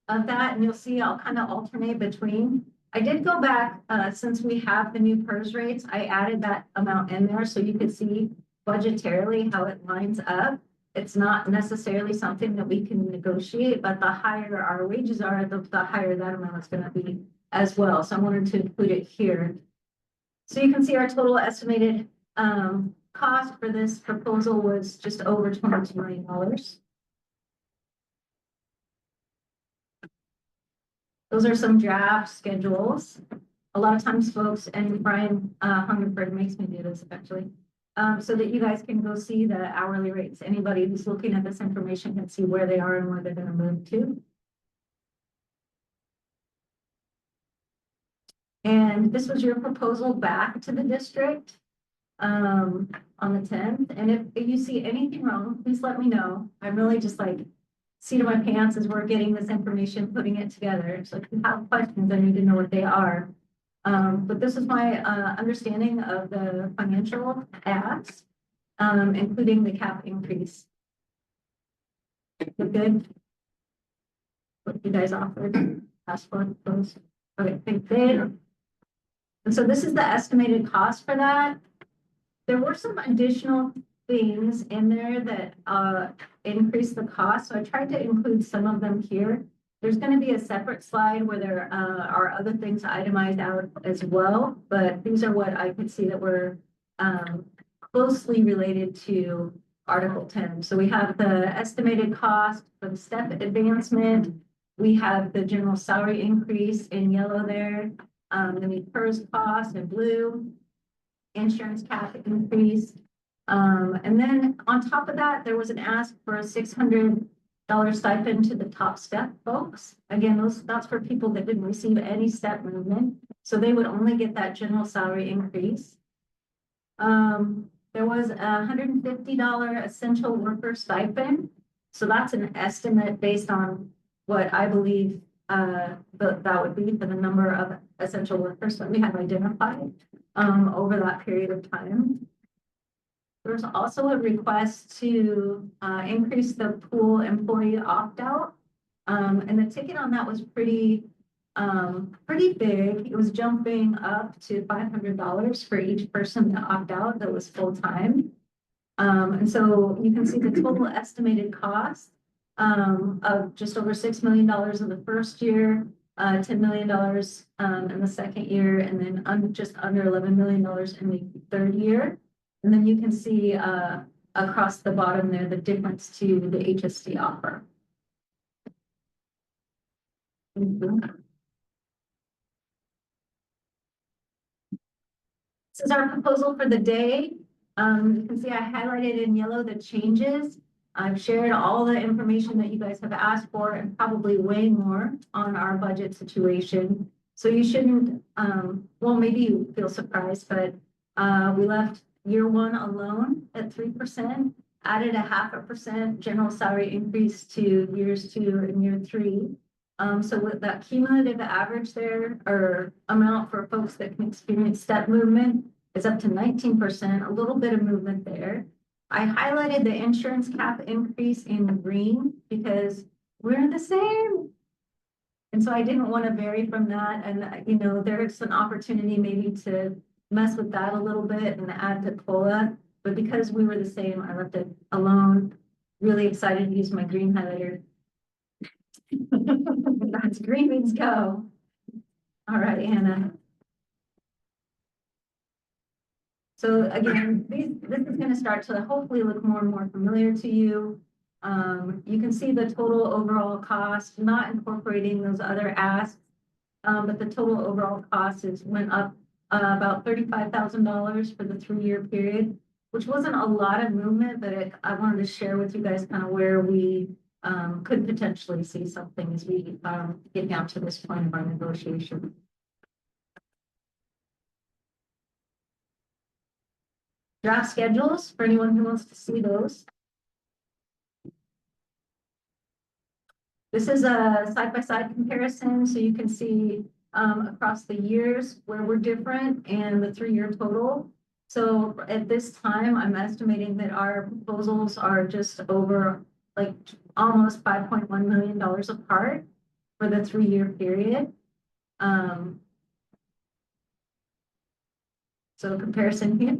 of that, and you'll see I'll kind of alternate between. I did go back since we have the new PERS rates, I added that amount in there so you could see budgetarily how it lines up. It's not necessarily something that we can negotiate, but the higher our wages are, the higher that amount is going to be as well. So I wanted to include it here. So you can see our total estimated cost for this proposal was just over $22 million. Those are some draft schedules. A lot of times folks, and Brian Hungerford makes me do this actually, so that you guys can go see the hourly rates. Anybody who's looking at this information can see where they are and where they're going to move to. And this was your proposal back to the district on the 10th. And if you see anything wrong, please let me know. I'm really just like seat of my pants as we're getting this information, putting it together. So if you have questions, I need to know what they are. But this is my understanding of the financial asks, including the cap increase. Good. What you guys offered, ask for those. Okay, thank you. And so this is the estimated cost for that. There were some additional things in there that increase the cost. So I tried to include some of them here. There's going to be a separate slide where there are other things itemized out as well, but these are what I could see that were closely related to Article 10. So we have the estimated cost for the step advancement. We have the general salary increase in yellow there. Then we PERS cost in blue, insurance cap increase. And then on top of that, there was an ask for a $600 stipend to the top step folks. Again, that's for people that didn't receive any step movement. So they would only get that general salary increase. there was $150 essential worker stipend. So that's an estimate based on what I believe that would be for the number of essential workers that we have identified over that period of time. There's also a request to increase the pool employee opt-out. And the ticket on that was pretty big. It was jumping up to $500 for each person to opt out that was full-time. And so you can see the total estimated cost of just over $6 million in the first year, $10 million in the second year, and then just under $11 million in the third year. And then you can see across the bottom there the difference to the HSD offer. This is our proposal for the day. You can see I highlighted in yellow the changes. I've shared all the information that you guys have asked for and probably way more on our budget situation. So you shouldn't, well, maybe you feel surprised, but we left year one alone at 3%, added a 0.5% general salary increase to years 2 and year 3. So with that cumulative average there, or amount for folks that can experience step movement, is up to 19%, a little bit of movement there. I highlighted the insurance cap increase in green because we're the same. And so I didn't want to vary from that. And, you know, there's an opportunity maybe to mess with that a little bit and add to COLA. But because we were the same, I left it alone. Really excited to use my green highlighter. That's green means go. All right, Anna. So again, this is going to start to hopefully look more and more familiar to you. You can see the total overall cost, not incorporating those other asks, but the total overall cost went up about $35,000 for the 3-year period, which wasn't a lot of movement, but I wanted to share with you guys kind of where we could potentially see something as we get down to this point of our negotiation. Draft schedules for anyone who wants to see those. This is a side-by-side comparison, so you can see across the years where we're different and the 3-year total. So at this time, I'm estimating that our proposals are just over like almost $5.1 million apart for the 3-year period. So comparison here.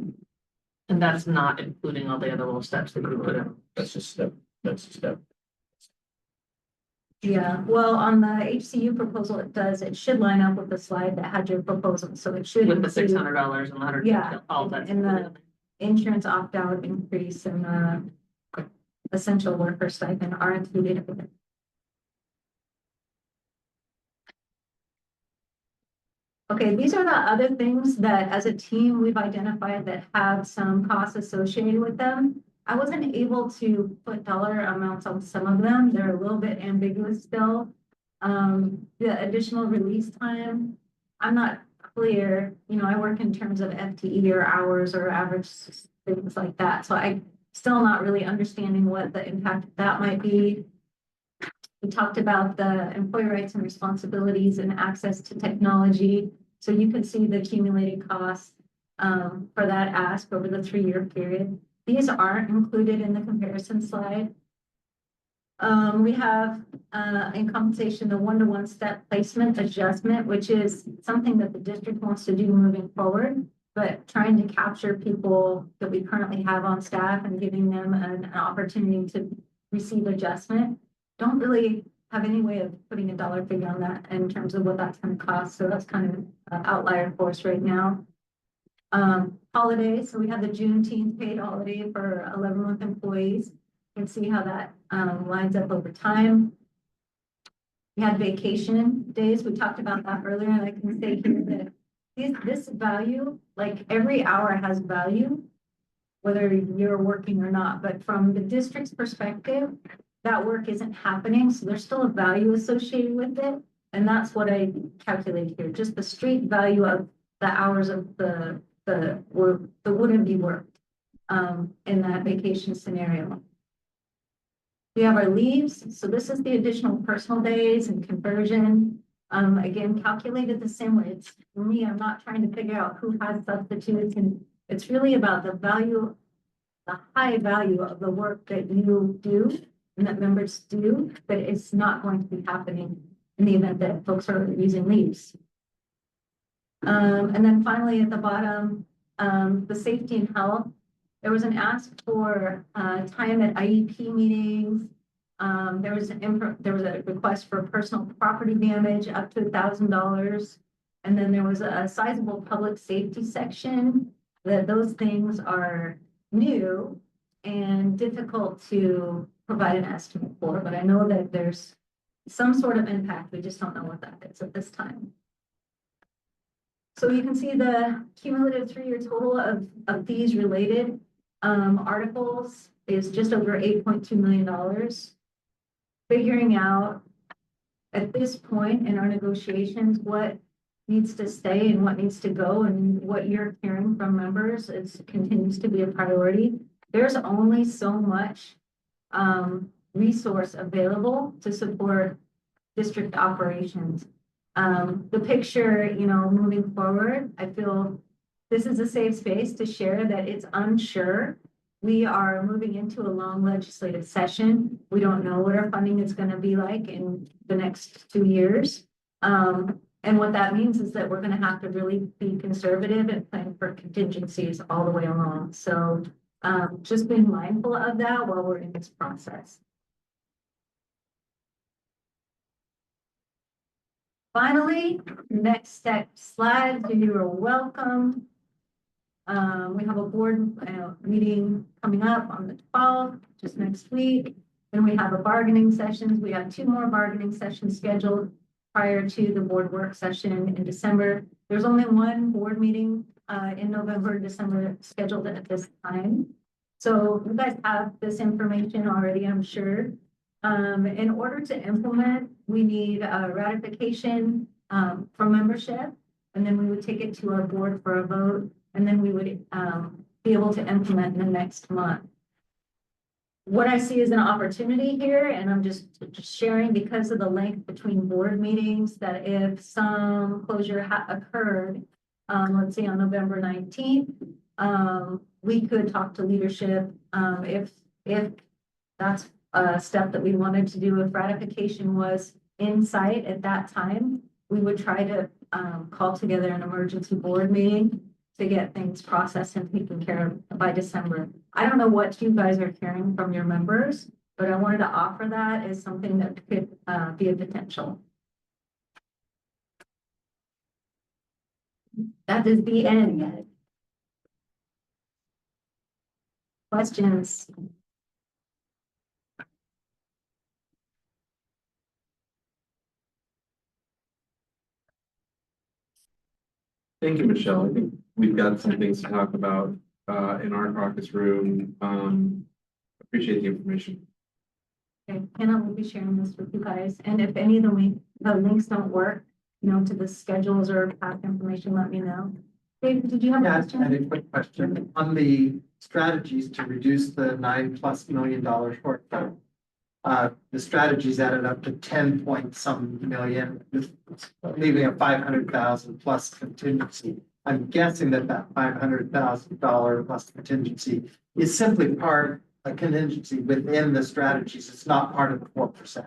And that's not including all the other little steps that you put in. That's a step, that's a step. Yeah, well, on the HCU proposal, it should line up with the slide that had your proposal, so it should. With the include- $600 and the 100. Yeah, All that's and the included. insurance opt-out increase and the essential worker stipend are included with it. Okay, these are the other things that as a team we've identified that have some costs associated with them. I wasn't able to put dollar amounts on some of them. They're a little bit ambiguous still. The additional release time, I'm not clear. You know, I work in terms of FTE or hours or average things like that. So I still not really understanding what the impact of that might be. We talked about the employee rights and responsibilities and access to technology. So you can see the accumulated costs for that ask over the 3-year period. These aren't included in the comparison slide. We have in compensation the 1-to-1 step placement adjustment, which is something that the district wants to do moving forward, but trying to capture people that we currently have on staff and giving them an opportunity to receive adjustment. Don't really have any way of putting a dollar figure on that in terms of what that's going to cost. So that's kind of an outlier for us right now. Holidays, so we have the Juneteenth paid holiday for 11-month employees. You can see how that lines up over time. We had vacation days. We talked about that earlier, and I can say here that this value, like every hour has value, whether you're working or not. But from the district's perspective, that work isn't happening, so there's still a value associated with it. And that's what I calculated here, just the straight value of the hours of the work that wouldn't be worked. in that vacation scenario. We have our leaves, so this is the additional personal days and conversion. Again, calculated the same way. It's, for me, I'm not trying to figure out who has substitutes, and it's really about the value, the high value of the work that you do and that members do, but it's not going to be happening in the event that folks are using leaves. And then finally at the bottom, the safety and health. There was an ask for time at IEP meetings. There was a request for personal property damage up to $1,000. And then there was a sizable public safety section that those things are new and difficult to provide an estimate for, but I know that there's some sort of impact. We just don't know what that is at this time. So you can see the cumulative 3-year total of these related articles is just over $8.2 million. Figuring out at this point in our negotiations what needs to stay and what needs to go, and what you're hearing from members continues to be a priority. There's only so much resource available to support district operations. The picture, you know, moving forward, I feel this is a safe space to share that it's unsure. We are moving into a long legislative session. We don't know what our funding is going to be like in the next 2 years. And what that means is that we're going to have to really be conservative and plan for contingencies all the way along. So just being mindful of that while we're in this process. Finally, next step slide, you are welcome. We have a board meeting coming up on the 12th, just next week. Then we have a bargaining sessions. We have 2 more bargaining sessions scheduled prior to the board work session in December. There's only 1 board meeting in November, December scheduled at this time. So you guys have this information already, I'm sure. In order to implement, we need a ratification from membership, and then we would take it to our board for a vote, and then we would be able to implement in the next month. What I see as an opportunity here, and I'm just sharing because of the length between board meetings, that if some closure occurred, let's say on November 19th, we could talk to leadership if that's a step that we wanted to do. If ratification was in sight at that time, we would try to call together an emergency board meeting to get things processed and taken care of by December. I don't know what you guys are hearing from your members, but I wanted to offer that as something that could be a potential. That is the end. Questions? Thank you, Michelle. I think we've got some things to talk about in our caucus room. Appreciate the information. Okay, and I will be sharing this with you guys. And if any of the links don't work, you know, to the schedules or past information, let me know. Dave, did you have a Yeah, I question? had a quick question on the strategies to reduce the $9+ million shortfall. The strategies added up to 10 point some million, leaving a 500,000 plus contingency. I'm guessing that $500,000 plus contingency is simply a contingency within the strategies. It's not part of the 4%,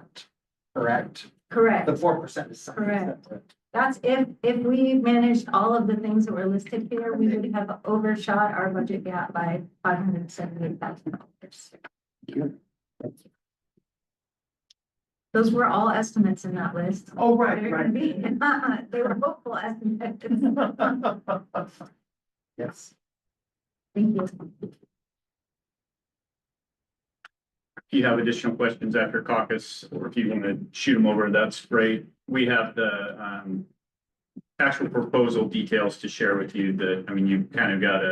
correct? Correct. The 4% is something Correct. separate. That's if we managed all of the things that were listed here, we would have overshot our budget gap by $578,000. Those were all estimates in that list. Oh, right, They're right. gonna be, they were hopeful estimates. Yes. Thank you. If you have additional questions after caucus, or if you want to shoot them over, that's great. We have the actual proposal details to share with you that, I mean, you've kind of got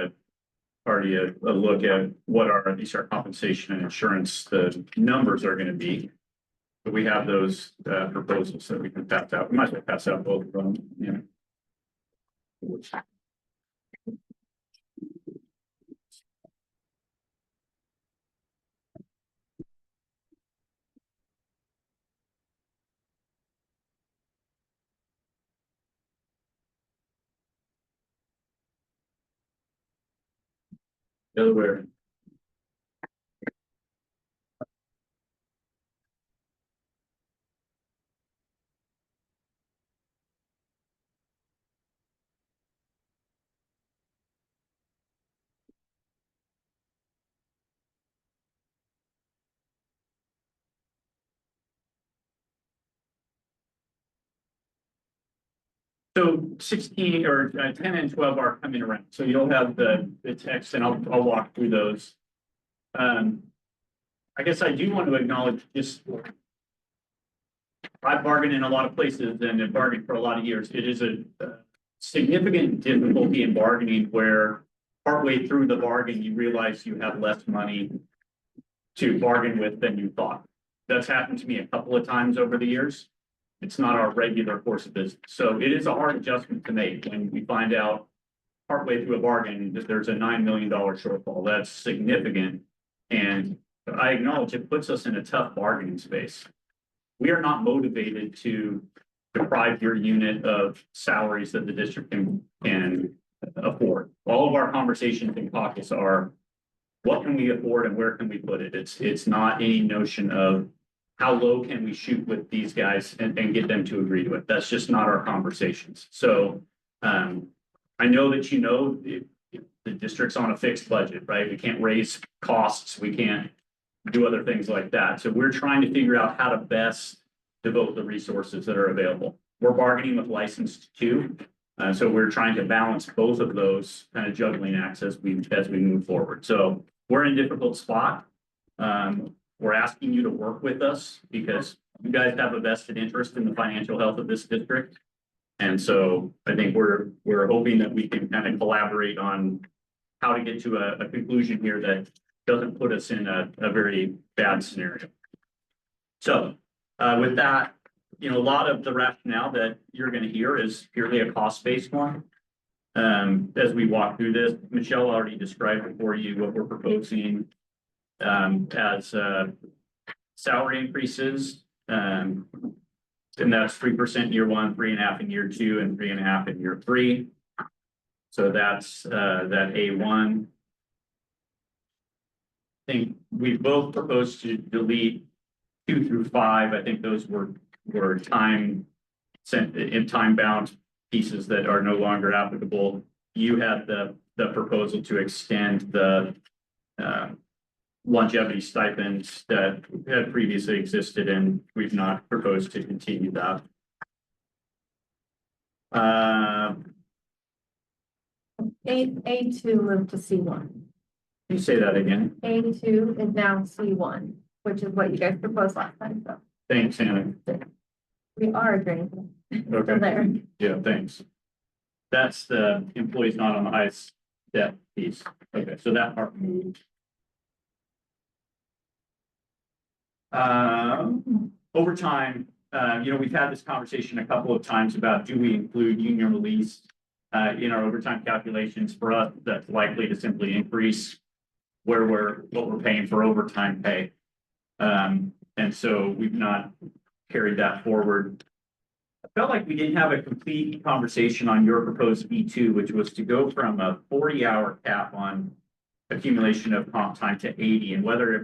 already a look at what at least our compensation and insurance, the numbers are going to be. But we have those proposals that we can pass out. We might as well pass out both of them, you know. Delaware. So 16 or 10 and 12 are coming around. So you'll have the text and I'll walk through those. I guess I do want to acknowledge just I've bargained in a lot of places and have bargained for a lot of years. It is a significant difficulty in bargaining where partway through the bargain, you realize you have less money to bargain with than you thought. That's happened to me a couple of times over the years. It's not our regular course of business. So it is a hard adjustment to make when we find out partway through a bargain that there's a $9 million shortfall. That's significant. And I acknowledge it puts us in a tough bargaining space. We are not motivated to deprive your unit of salaries that the district can afford. All of our conversations in caucus are, what can we afford and where can we put it? It's not any notion of how low can we shoot with these guys and get them to agree to it. That's just not our conversations. So I know that the district's on a fixed budget, right? We can't raise costs. We can't do other things like that. So we're trying to figure out how to best devote the resources that are available. We're bargaining with licensed too. So we're trying to balance both of those kind of juggling acts as we move forward. So we're in a difficult spot. We're asking you to work with us because you guys have a vested interest in the financial health of this district. And so I think we're hoping that we can kind of collaborate on how to get to a conclusion here that doesn't put us in a very bad scenario. So with that, a lot of the rationale that you're going to hear is purely a cost-based one. As we walk through this, Michelle already described for you what we're proposing as salary increases. And that's 3% year one, 3.5% in year two, and 3.5% in year three. So that's that A1. I think we both proposed to delete 2 through 5. I think those were time bound pieces that are no longer applicable. You had the proposal to extend the longevity stipends that had previously existed, and we've not proposed to continue that. A2 moved to C1. Can you say that again? A2 is now C1, which is what you guys proposed last time, so Thanks, Hannah. we are agreeing. Okay. There. Yeah, thanks. That's the employees not on the highest step piece. Okay, so that part moved. Overtime, we've had this conversation a couple of times about do we include union release in our overtime calculations. For us, that's likely to simply increase what we're paying for overtime pay. And so we've not carried that forward. I felt like we didn't have a complete conversation on your proposed E2, which was to go from a 40-hour cap on accumulation of comp time to 80, and whether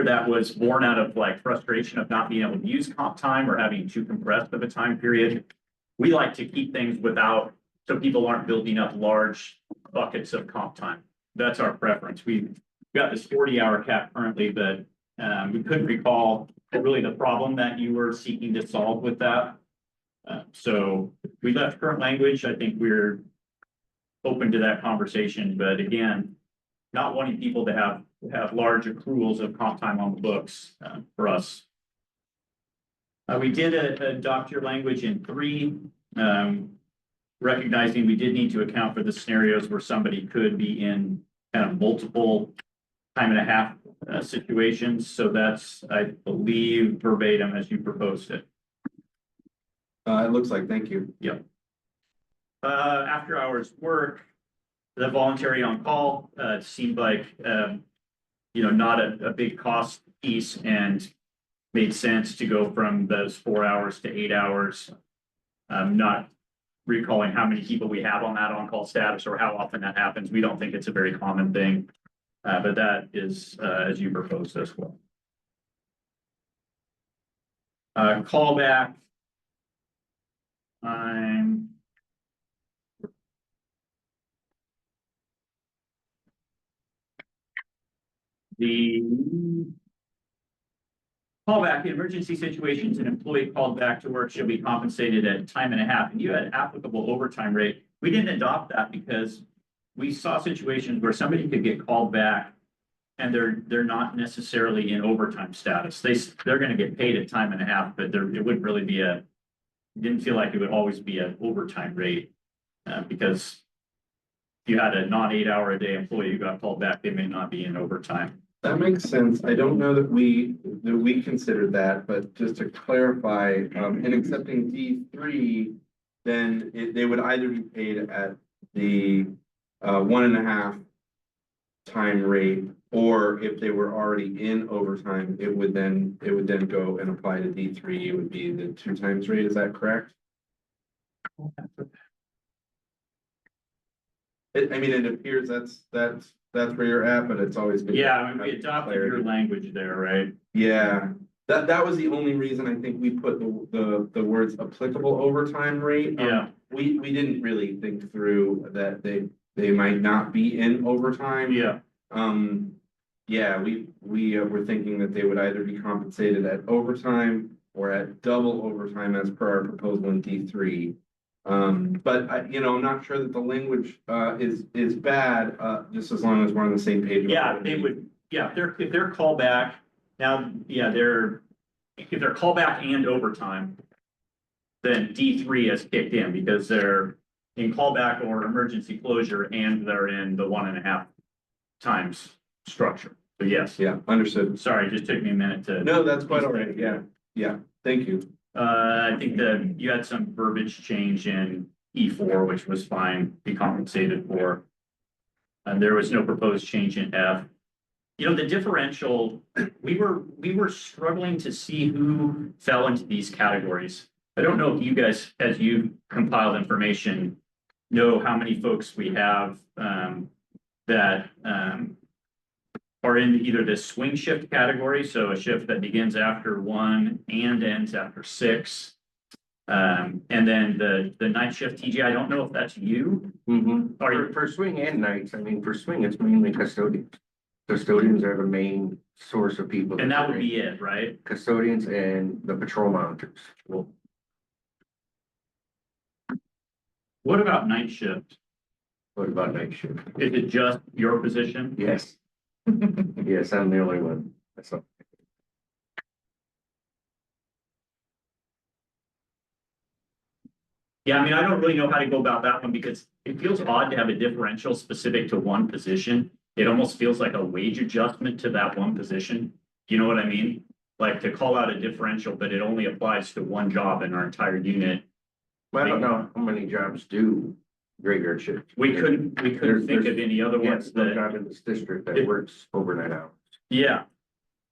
that was born out of like frustration of not being able to use comp time or having too compressed of a time period. We like to keep things so people aren't building up large buckets of comp time. That's our preference. We've got this 40-hour cap currently, but we couldn't recall really the problem that you were seeking to solve with that. So we left current language. I think we're open to that conversation, but again, not wanting people to have large accruals of comp time on the books for us. We did adopt your language in 3, recognizing we did need to account for the scenarios where somebody could be in kind of multiple time and a half situations. So that's, I believe, verbatim as you proposed it. It looks like, thank you. Yep. After hours work, the voluntary on call seemed like not a big cost piece, and made sense to go from those 4 hours to 8 hours. Not recalling how many people we have on that on-call status or how often that happens. We don't think it's a very common thing. But that is, as you proposed as well. Callback. The callback in emergency situations, an employee called back to work should be compensated at time and a half, and you had applicable overtime rate. We didn't adopt that because we saw situations where somebody could get called back and they're not necessarily in overtime status. They're gonna get paid at time and a half, but it wouldn't really be didn't feel like it would always be an overtime rate. Because if you had a non-8 hour a day employee who got called back, they may not be in overtime. That makes sense. I don't know that we considered that, but just to clarify, in accepting D3, then they would either be paid at the 1.5 time rate, or if they were already in overtime, it would then go and apply to D3. It would be the 2 times rate. Is that correct? It appears that's where you're at, but it's always been. Yeah, I mean, we adopted your language there, right? Yeah, that was the only reason I think we put the words applicable overtime rate. Yeah. We didn't really think through that they might not be in overtime. Yeah. Yeah, we were thinking that they would either be compensated at overtime or at double overtime as per our proposal in D3. But I'm not sure that the language is bad, just as long as we're on the same page. Yeah, they would, yeah, if they're callback, now, yeah, if they're callback and overtime, then D3 has kicked in because they're in callback or emergency closure and they're in the 1.5 times structure. So yes. Yeah, understood. Sorry, it just took me a minute to. No, that's quite all right. Yeah, thank you. I think that you had some verbiage change in E4, which was fine, be compensated for. And there was no proposed change in F. The differential, we were struggling to see who fell into these categories. I don't know if you guys, as you compiled information, know how many folks we have that are in either the swing shift category, so a shift that begins after 1 and ends after 6. And then the night shift TG, I don't know if that's you. For swing and nights, for swing, it's mainly custodians. Custodians are the main source of people. And that would be it, right? Custodians and the patrol monitors. What about night shift? What about night shift? Is it just your position? Yes. Yes, I'm the only one. That's all. Yeah, I don't really know how to go about that one because it feels odd to have a differential specific to one position. It almost feels like a wage adjustment to that one position. You know what I mean? Like to call out a differential, but it only applies to one job in our entire unit. Well, I don't know how many jobs do graveyard shift. We couldn't think of any other ones no that. job in this district that works overnight hours. Yeah,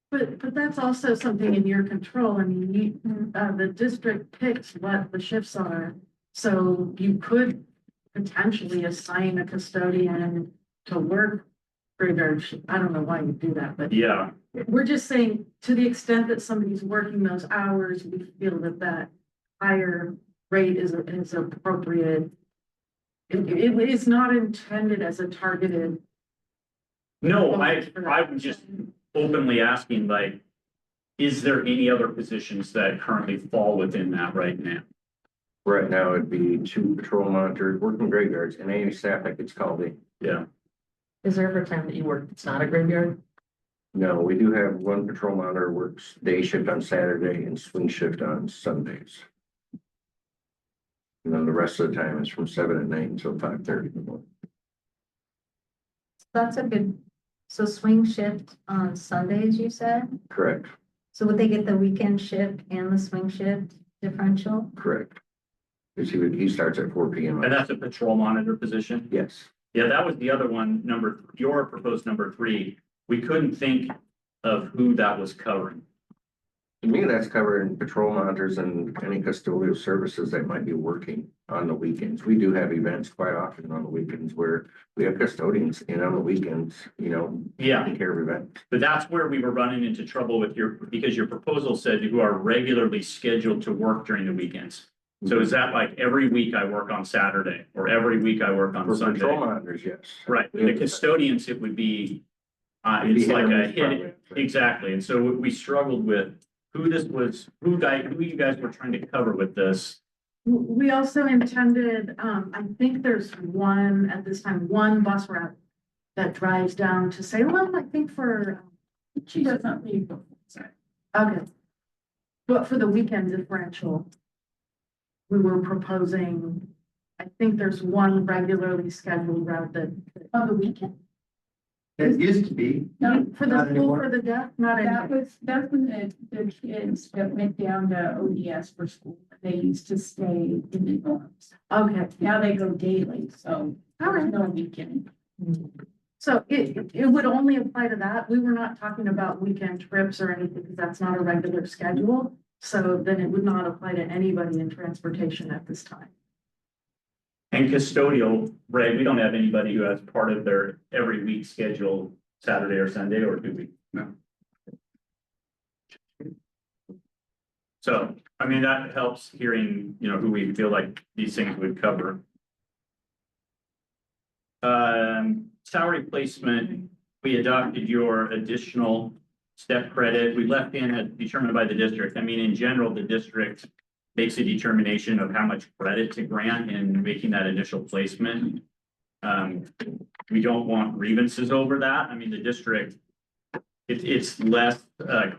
But that's also something in your control. The district picks what the shifts are. So you could potentially assign a custodian to work graveyard shift. I don't know why you do that, but yeah. we're just saying to the extent that somebody's working those hours, we feel that higher rate is appropriate. It is not intended as a targeted. No, I'm just openly asking, like, is there any other positions that currently fall within that right now? Right now, it'd be 2 patrol monitors, working graveyards, and any staff that gets called in. Yeah. Is there ever time that you work that's not a graveyard? No, we do have 1 patrol monitor works day shift on Saturday and swing shift on Sundays. And then the rest of the time is from 7 at night until 5:30 in the morning. That's a good, so swing shift on Sundays, you said? Correct, So would they get the weekend shift and the swing shift differential? correct. Because he starts at 4 p.m. And that's a patrol monitor position? Yes, Yeah, that was the other one, your proposed number 3. We couldn't think of who that was covering. To me, that's covering patrol monitors and any custodial services that might be working on the weekends. We do have events quite often on the weekends where we have custodians in on the weekends, you know, Yeah, taking care of events. but that's where we were running into trouble with because your proposal said who are regularly scheduled to work during the weekends. So is that like every week I work on Saturday or every week I work on For Sunday? patrol monitors, yes. Right, the custodians, it would be, It'd be it's like a hit or miss hit, probably. exactly, and so we struggled with who you guys were trying to cover with this. We also intended, I think there's one, at this time, one bus route that drives down to Salem, I think for, She does not leave before, sorry. okay. But for the weekend differential, we were proposing, I think there's one regularly scheduled route that, On the weekend? It used to be. No, for the Not school anymore. for the deaf, not anymore. that's when the kids that went down to ODS for school, they used to stay in the dorms. Okay, Now they go daily, so all there's right. no weekend. So it would only apply to that. We were not talking about weekend trips or anything, because that's not a regular schedule. So then it would not apply to anybody in transportation at this time. And custodial, Ray, we don't have anybody who has part of their every week schedule Saturday or Sunday, or do we? No. So, I mean, that helps hearing, you know, who we feel like these things would cover. Salary placement, we adopted your additional step credit. We left in as determined by the district. I mean, in general, the district makes a determination of how much credit to grant in making that initial placement. We don't want grievances over that. I mean, the district, it's less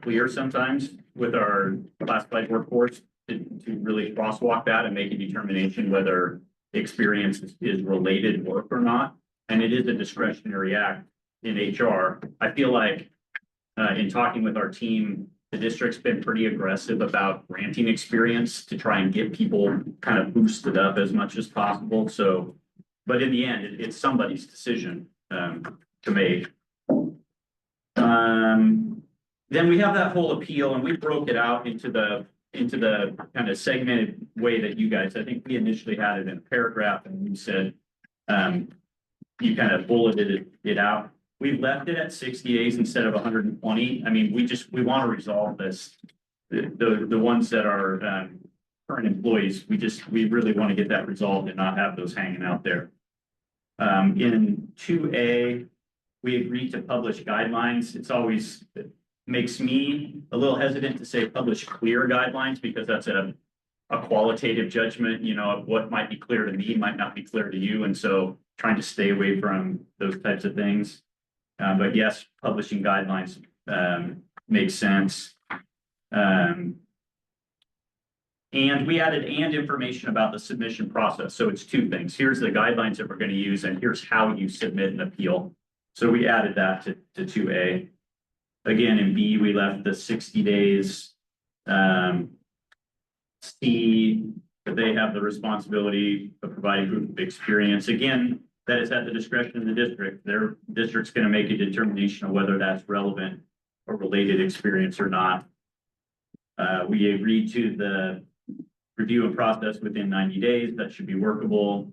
clear sometimes with our classified workforce to really crosswalk that and make a determination whether experience is related work or not. And it is a discretionary act in HR. I feel like in talking with our team, the district's been pretty aggressive about granting experience to try and get people kind of boosted up as much as possible. So, but in the end, it's somebody's decision to make. Then we have that whole appeal, and we broke it out into the kind of segmented way that you guys, I think we initially had it in a paragraph, and you said you kind of bulleted it out. We've left it at 60 days instead of 120. I mean, we want to resolve this. The ones that are current employees, we really want to get that resolved and not have those hanging out there. In 2A, we agreed to publish guidelines. It makes me a little hesitant to say publish clear guidelines, because that's a qualitative judgment, you know, of what might be clear to me might not be clear to you. And so trying to stay away from those types of things. But yes, publishing guidelines makes sense. And we added information about the submission process. So it's two things. Here's the guidelines that we're going to use, and here's how you submit an appeal. So we added that to 2A. Again, in B, we left the 60 days. C, that they have the responsibility of providing proof of experience. Again, that is at the discretion of the district. Their district's going to make a determination of whether that's relevant or related experience or not. We agreed to the review and process within 90 days. That should be workable.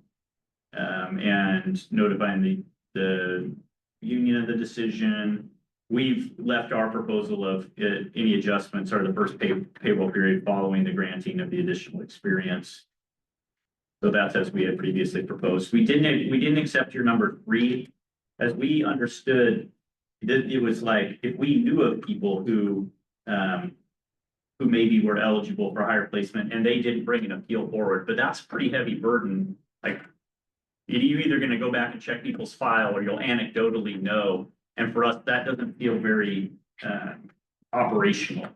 And notifying the union of the decision. We've left our proposal of any adjustments are the first payroll period following the granting of the additional experience. So that's as we had previously proposed. We didn't accept your number 3. As we understood, it was like if we knew of people who maybe were eligible for higher placement and they didn't bring an appeal forward, but that's a pretty heavy burden. Like you're either going to go back and check people's file or you'll anecdotally know. And for us, that doesn't feel very operational.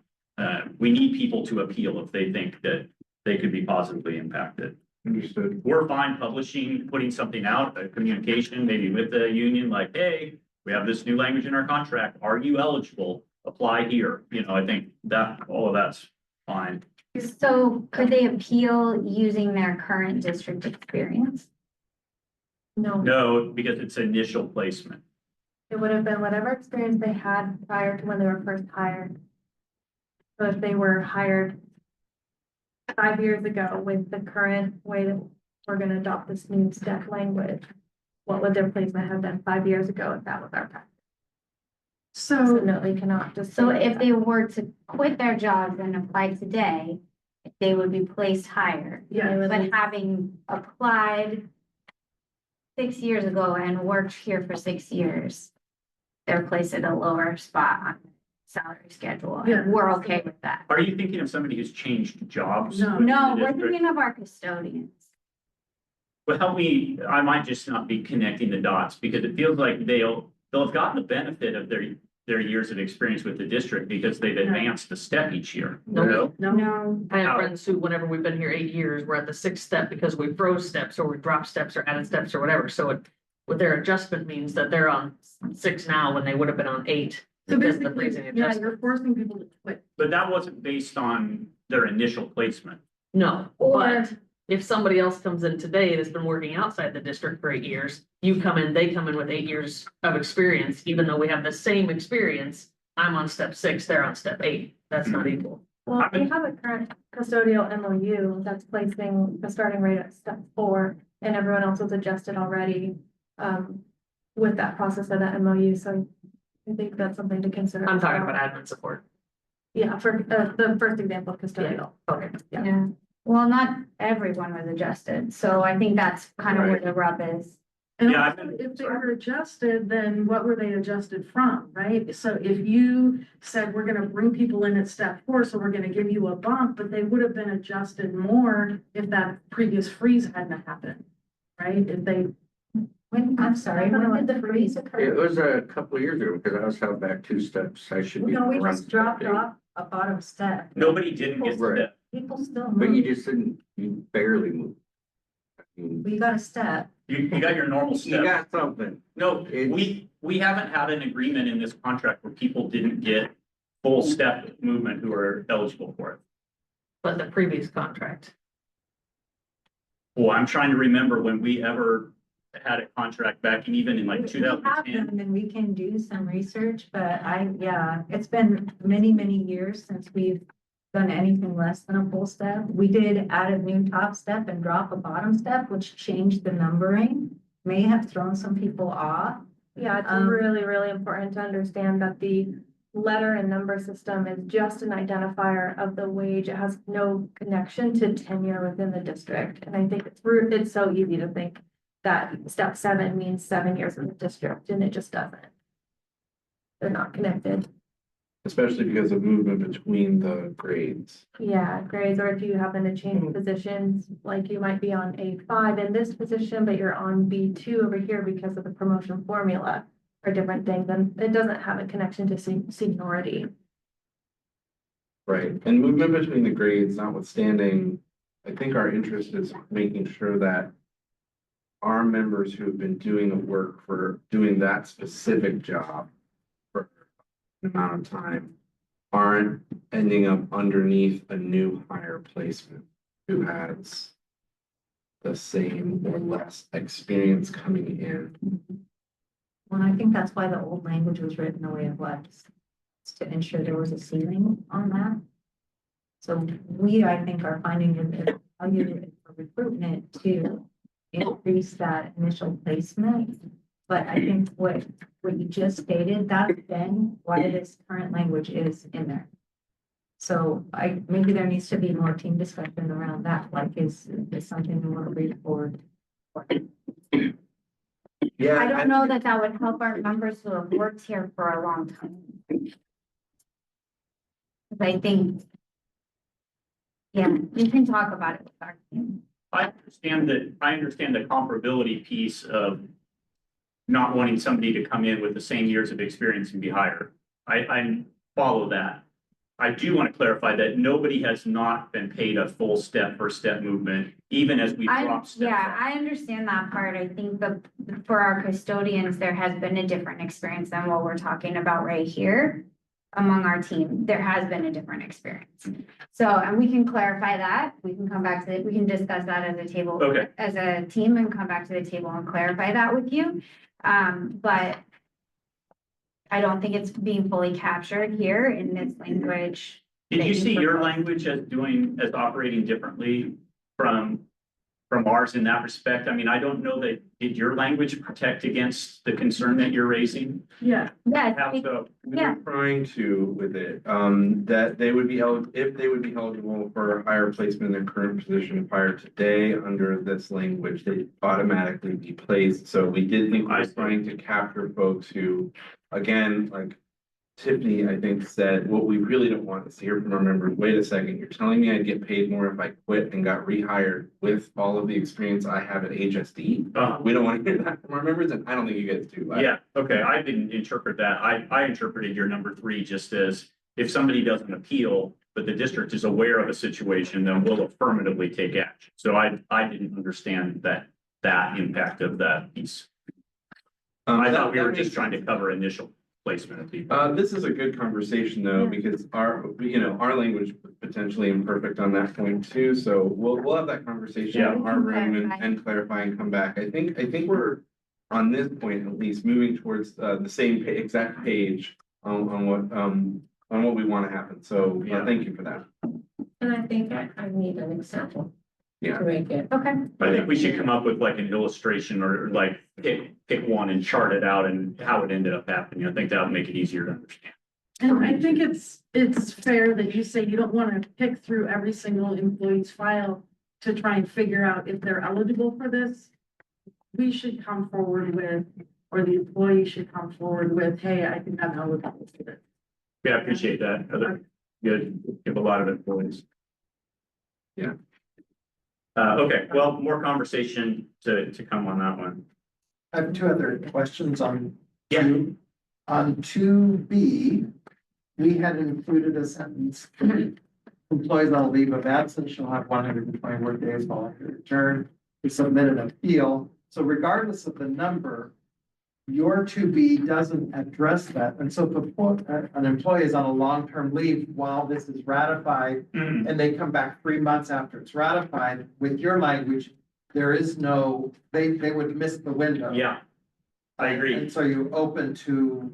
We need people to appeal if they think that they could be positively impacted. Understood. We're fine publishing, putting something out, a communication, maybe with the union, like, hey, we have this new language in our contract. Are you eligible? Apply here. You know, I think that all of that's fine. So could they appeal using their current district experience? No, because it's initial placement. It would have been whatever experience they had prior to when they were first hired. So if they were hired 5 years ago with the current way that we're gonna adopt this new step language, what would their placement have been 5 years ago if that was our practice? So So, no, they cannot just. So say if that. they were to quit their jobs and apply today, they would be placed higher. yeah, But having applied 6 years ago and worked here for 6 years, they're placed at a lower spot on the salary schedule. Yeah. And we're okay with that. Are you thinking of somebody who's changed jobs? No. within No, the we're district? thinking of our custodians. But help me, I might just not be connecting the dots, because it feels like they'll have gotten the benefit of their years of experience with the district because they've advanced a step each year. No, no, No, I have How? friends who, whenever we've been here 8 years, we're at the 6th step because we froze steps or we dropped steps or added steps or whatever. So it, with their adjustment means that they're on 6 now when they would have been on 8. so because of the basically, freezing yeah, adjustment. you're forcing people to quit. But that wasn't based on their initial placement. No, Or- but if somebody else comes in today that's been working outside the district for 8 years, you come in, they come in with 8 years of experience, even though we have the same experience. I'm on step 6, they're on step 8. That's not equal. Well, we have a current custodial MOU that's placing the starting rate at step 4, and everyone else was adjusted already with that process of that MOU, so I think that's something to consider. I'm as talking well. about admin support. Yeah, for the first example of custodial. Okay. Yeah. yeah. Well, not everyone was adjusted, so I think that's kind of where the rub is. And Yeah, also, if they were adjusted, then what were they adjusted from, right? So if you said, we're gonna bring people in at step 4, so we're gonna give you a bump, but they would have been adjusted more if that previous freeze hadn't happened, right? If they, I'm sorry, when did the freeze It occur? was a couple of years ago, because I was held back 2 steps, I should be. No, we around just dropped step 8. off a bottom step. Nobody didn't get the Right. step. People still But you move. just didn't, you barely moved. I mean, We got a step. You got your normal you step. got something. No, It's- we haven't had an agreement in this contract where people didn't get full step movement who are eligible for it. But the previous contract. Well, I'm trying to remember when we ever had a contract back in even in like two We thousand have ten. them and we can do some research, but yeah, it's been many, many years since we've done anything less than a full step. We did add a new top step and drop a bottom step, which changed the numbering, may have thrown some people off. Yeah, it's Um, really, really important to understand that the letter and number system is just an identifier of the wage. It has no connection to tenure within the district. And I think it's so easy to think that step 7 means 7 years in the district, and it just doesn't. They're not connected. Especially because of movement between the grades. Yeah, grades, or if you happen to change positions, like you might be on A5 in this position, but you're on B2 over here because of the promotion formula or different things, then it doesn't have a connection to seniority. Right, and movement between the grades notwithstanding, I think our interest is making sure that our members who have been doing the work for doing that specific job for an amount of time aren't ending up underneath a new hire placement who has the same or less experience coming in. Well, I think that's why the old language was written the way it was, to ensure there was a ceiling on that. So we, I think, are finding it value for recruitment to increase that initial placement. But I think what you just stated, that's been why this current language is in there. So maybe there needs to be more team discussion around that, like is something we want to read forward. Yeah. I don't know that that would help our members who have worked here for a long time. 'Cause I think, yeah, we can talk about it with our team. I understand the comparability piece of not wanting somebody to come in with the same years of experience and be hired. I follow that. I do want to clarify that nobody has not been paid a full step for step movement, even as we drop steps. Yeah, I understand that part. I think for our custodians, there has been a different experience than what we're talking about right here. Among our team, there has been a different experience. So, and we can clarify that. We can come back to it. We can discuss that as a table. Okay. As a team and come back to the table and clarify that with you. But I don't think it's being fully captured here in this language Did you Thank you see for your both. language as operating differently from ours in that respect? I mean, I don't know that, did your language protect against the concern that you're raising? Yeah, Yes, How so? We Yeah. were trying to with it, that they would be if they would be eligible for a higher placement in their current position prior to today under this language, they'd automatically be placed. So we did think we I were see. trying to capture folks who, again, like Tiffany, I think, said, what we really don't want is to hear from our members, wait a second, you're telling me I'd get paid more if I quit and got rehired with all of the experience I have at HSD? We don't want to hear that from our members, and I don't think you guys do. Yeah, okay, I didn't interpret that. I interpreted your number 3 just as if somebody doesn't appeal, but the district is aware of a situation, then we'll affirmatively take action. So I didn't understand that impact of that piece. I thought we were just trying to cover initial placement of people. This is a good conversation though, because our language was potentially imperfect on that point too. So we'll have that conversation Yeah. in our room Clarify. and clarify and come back. I think we're on this point at least moving towards the same exact page on what we want to happen. So Yeah. thank you for that. And I think I need an example. Yeah. To make it. okay. I think we should come up with like an illustration or like pick one and chart it out and how it ended up happening. I think that would make it easier to understand. and I think it's fair that you say you don't want to pick through every single employee's file to try and figure out if they're eligible for this. We should come forward with, or the employee should come forward with, hey, I think I'm eligible for this. Yeah, I appreciate that. Good, give a lot of employees. Yeah. Okay, well, more conversation to come on that one. I have 2 other questions on. Yeah. On 2B, we had included a sentence. Employees on leave of absence shall have 120 work days following their return to submit an appeal. So regardless of the number, your 2B doesn't address that. And so if an employee is on a long-term leave while this is ratified, and they come back 3 months after it's ratified, with your language, there is no, they would miss the window. Yeah, I agree. And so you're open to,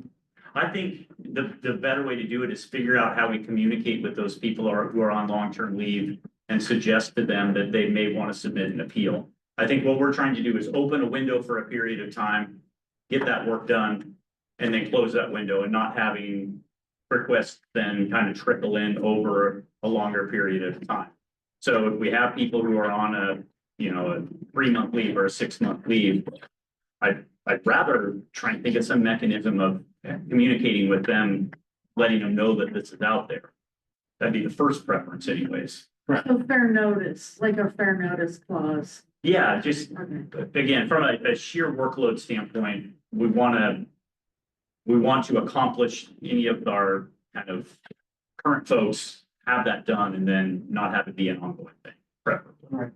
I think the better way to do it is figure out how we communicate with those people who are on long-term leave and suggest to them that they may want to submit an appeal. I think what we're trying to do is open a window for a period of time, get that work done, and then close that window and not having requests then kind of trickle in over a longer period of time. So if we have people who are on a 3-month leave or a 6-month leave, I'd rather try and think of some mechanism of communicating with them, letting them know that this is out there. That'd be the first preference anyways. So fair notice, like a fair notice clause. Yeah, just Okay. again, from a sheer workload standpoint, we want to accomplish any of our kind of current folks, have that done and then not have it be an ongoing thing, preferably.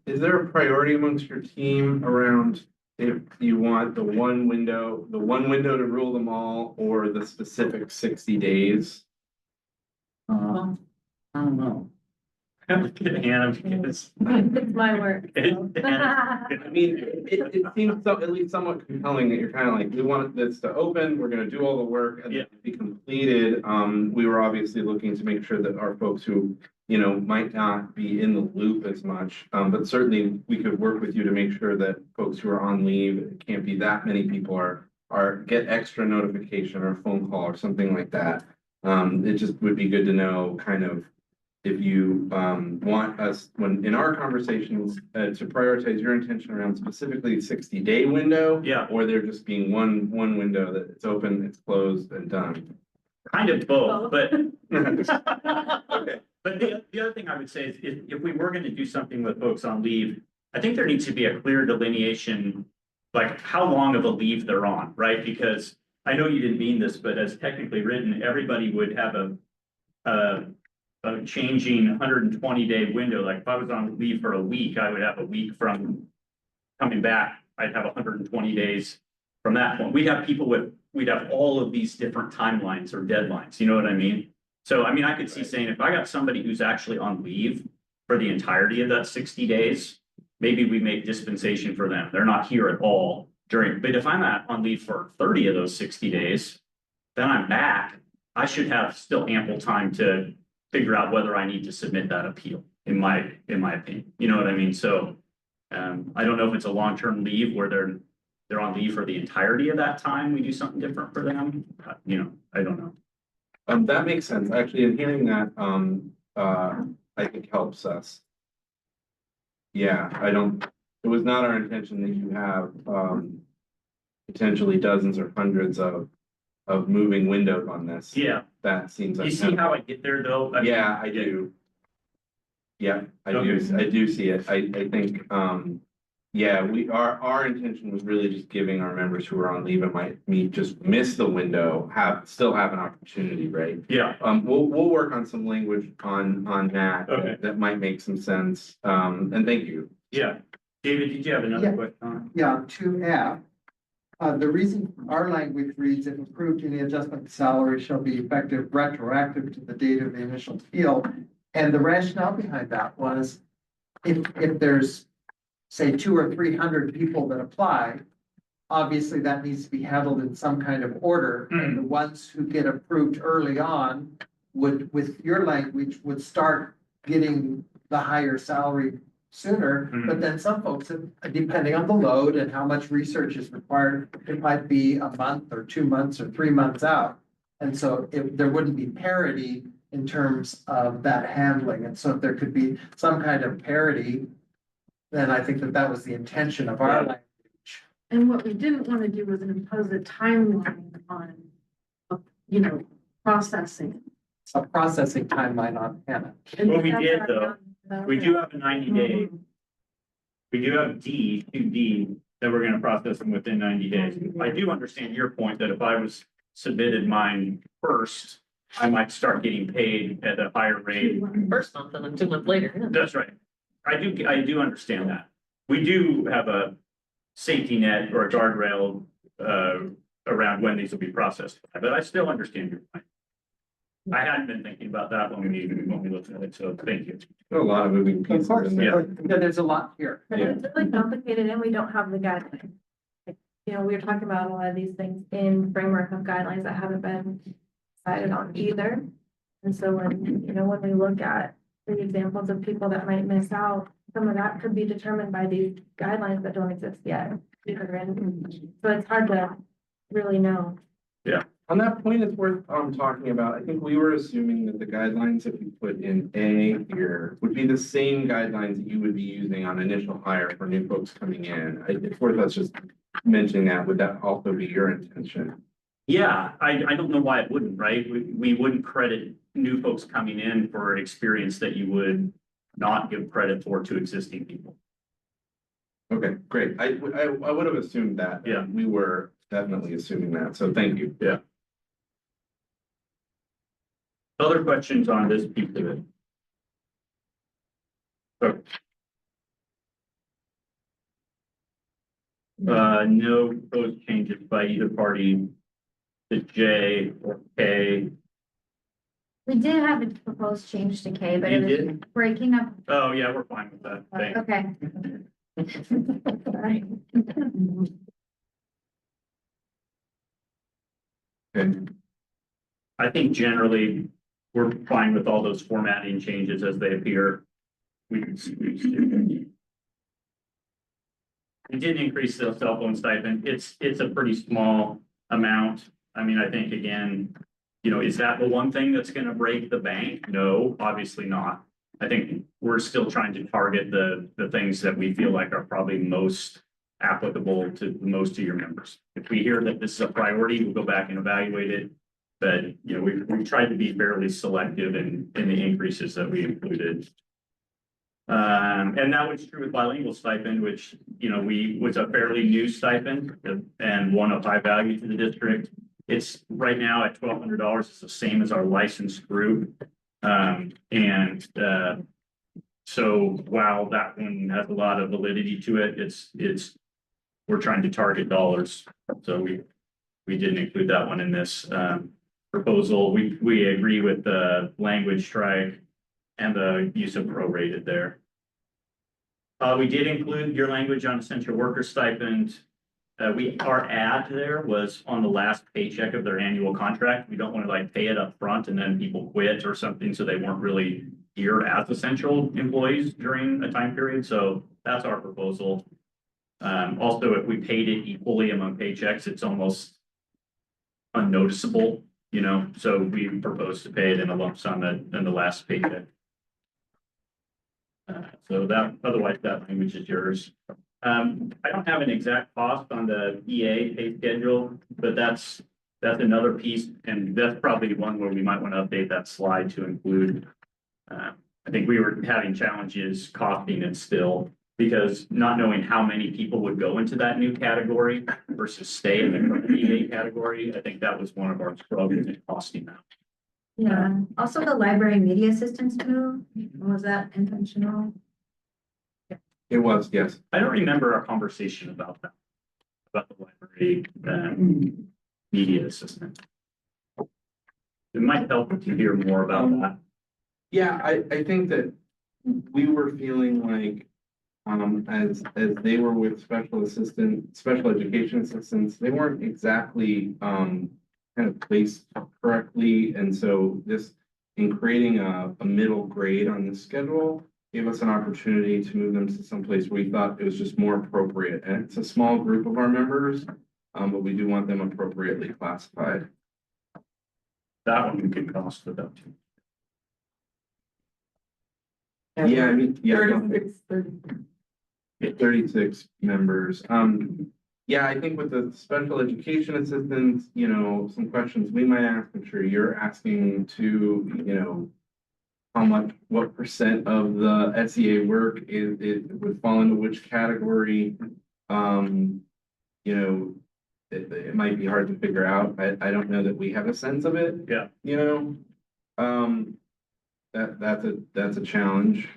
Is there a priority amongst your team around if you want the one window to rule them all or the specific 60 days? I don't know. Hannah, because It's my work. so. I mean, it seems so, at least somewhat compelling that you're kind of like, we want this to open, we're gonna do all the work and then be completed. We were obviously looking to make sure that our folks who, might not be in the loop as much. But certainly we could work with you to make sure that folks who are on leave, it can't be that many people are get extra notification or a phone call or something like that. It just would be good to know kind of if you want us, when in our conversations, to prioritize your intention around specifically 60-day window. Yeah. Or there just being one window that it's open, it's closed and done. kind of both, but Okay. But the other thing I would say is if we were gonna do something with folks on leave, I think there needs to be a clear delineation, like how long of a leave they're on, right? Because I know you didn't mean this, but as technically written, everybody would have a changing 120-day window. Like if I was on leave for a week, I would have a week from coming back. I'd have 120 days from that point. We'd have all of these different timelines or deadlines. You know what I mean? So, I mean, I could see saying if I got somebody who's actually on leave for the entirety of that 60 days, maybe we make dispensation for them. They're not here at all but if I'm on leave for 30 of those 60 days, then I'm back. I should have still ample time to figure out whether I need to submit that appeal, in my opinion, you know what I mean? So, I don't know if it's a long-term leave where they're on leave for the entirety of that time, we do something different for them, you know, I don't know. That makes sense, actually, and hearing that, I think helps us. Yeah, it was not our intention that you have, potentially dozens or hundreds of moving windows on this. Yeah, That seems. you see how I get there though? I mean, Yeah, I do. Yeah, I Okay. do see it. I think, yeah, our intention was really just giving our members who are on leave and just miss the window, still have an opportunity, right? Yeah, We'll work on some language on that. Okay. That might make some sense. And thank you. yeah. David, did you have another Yeah. question? Yeah, 2F. The reason our language reads, if approved, any adjustment to salary shall be effective retroactive to the date of the initial appeal. And the rationale behind that was if there's, say, 200 or 300 people that apply, obviously that needs to be handled in some kind of order. And the ones who get approved early on would, with your language, would start getting the higher salary sooner. But then some folks, depending on the load and how much research is required, it might be a month or 2 months or 3 months out. And so if there wouldn't be parity in terms of that handling. And so if there could be some kind of parity, then I think that was the intention of our language. And what we didn't want to do was impose a timeline on, you know, processing. A processing timeline on Hannah. Well, we did though. We do have a 90-day. We do have 2D, that we're gonna process them within 90 days. I do understand your point that if I was submitted mine first, I might start getting paid at a higher rate. First month and then 2 months later. Yeah. That's right. I do understand that. We do have a safety net or a guardrail, around when these will be processed, but I still understand your point. I hadn't been thinking about that when we looked at it, so thank you. A lot of moving pieces in there. Yeah, there's a lot here. But it's really complicated and we don't have the guidelines. Like, you know, we were talking about a lot of these things in framework of guidelines that haven't been decided on either. And so when we look at the examples of people that might miss out, some of that could be determined by these guidelines that don't exist yet. So it's hard to really know. On that point, it's worth talking about. I think we were assuming that the guidelines that we put in A here would be the same guidelines that you would be using on initial hire for new folks coming in. It's worth us just mentioning that. Would that also be your intention? Yeah, I don't know why it wouldn't, right? We wouldn't credit new folks coming in for experience that you would not give credit for to existing people. Okay, great. I would have assumed that. Yeah. We were definitely assuming that. So thank you. Yeah. Other questions on this piece of it? Okay. No proposed changes by either party to J or K. We did have a proposed change to K, but You it was did? breaking up. Oh, yeah, we're fine with that. Thanks. Okay. Sorry. Okay. I think generally, we're fine with all those formatting changes as they appear. We did increase the cell phone stipend. It's a pretty small amount. I mean, I think again, is that the one thing that's gonna break the bank? No, obviously not. I think we're still trying to target the things that we feel like are probably most applicable to most of your members. If we hear that this is a priority, we'll go back and evaluate it. But, we've tried to be fairly selective in the increases that we included. And that was true with bilingual stipend, which, was a fairly new stipend and one of high value to the district. It's right now at $1,200. It's the same as our licensed group. So while that one has a lot of validity to it, we're trying to target dollars. So we didn't include that one in this proposal. We agree with the language strike and the use of prorated there. We did include your language on essential worker stipend. our ad there was on the last paycheck of their annual contract. We don't want to like pay it up front and then people quit or something, so they weren't really here as essential employees during a time period. So that's our proposal. Also, if we paid it equally among paychecks, it's almost unnoticeable, you know, so we propose to pay it in a lump sum in the last paycheck. So that, otherwise that language is yours. I don't have an exact cost on the EA pay schedule, but that's another piece, and that's probably one where we might want to update that slide to include. I think we were having challenges costing it still, because not knowing how many people would go into that new category versus stay in the current EA category, I think that was one of our struggles in costing that. Yeah, also the library media assistance move, was that intentional? It was, yes. I don't remember our conversation about that, about the library media assistant. It might help to hear more about that. Yeah, I think that we were feeling like, as they were with special education assistants, they weren't exactly, kind of placed correctly. And so this, in creating a middle grade on this schedule, gave us an opportunity to move them to someplace where we thought it was just more appropriate. And it's a small group of our members, but we do want them appropriately classified. That one we could cost about too. Yeah, I mean, yeah. 36. 36 members. Yeah, I think with the special education assistants, you know, some questions we might ask, I'm sure you're asking to, you know, what percent of the SEA work it would fall into which category? You know, it might be hard to figure out. I don't know that we have a sense of it. Yeah. You know, that's a challenge.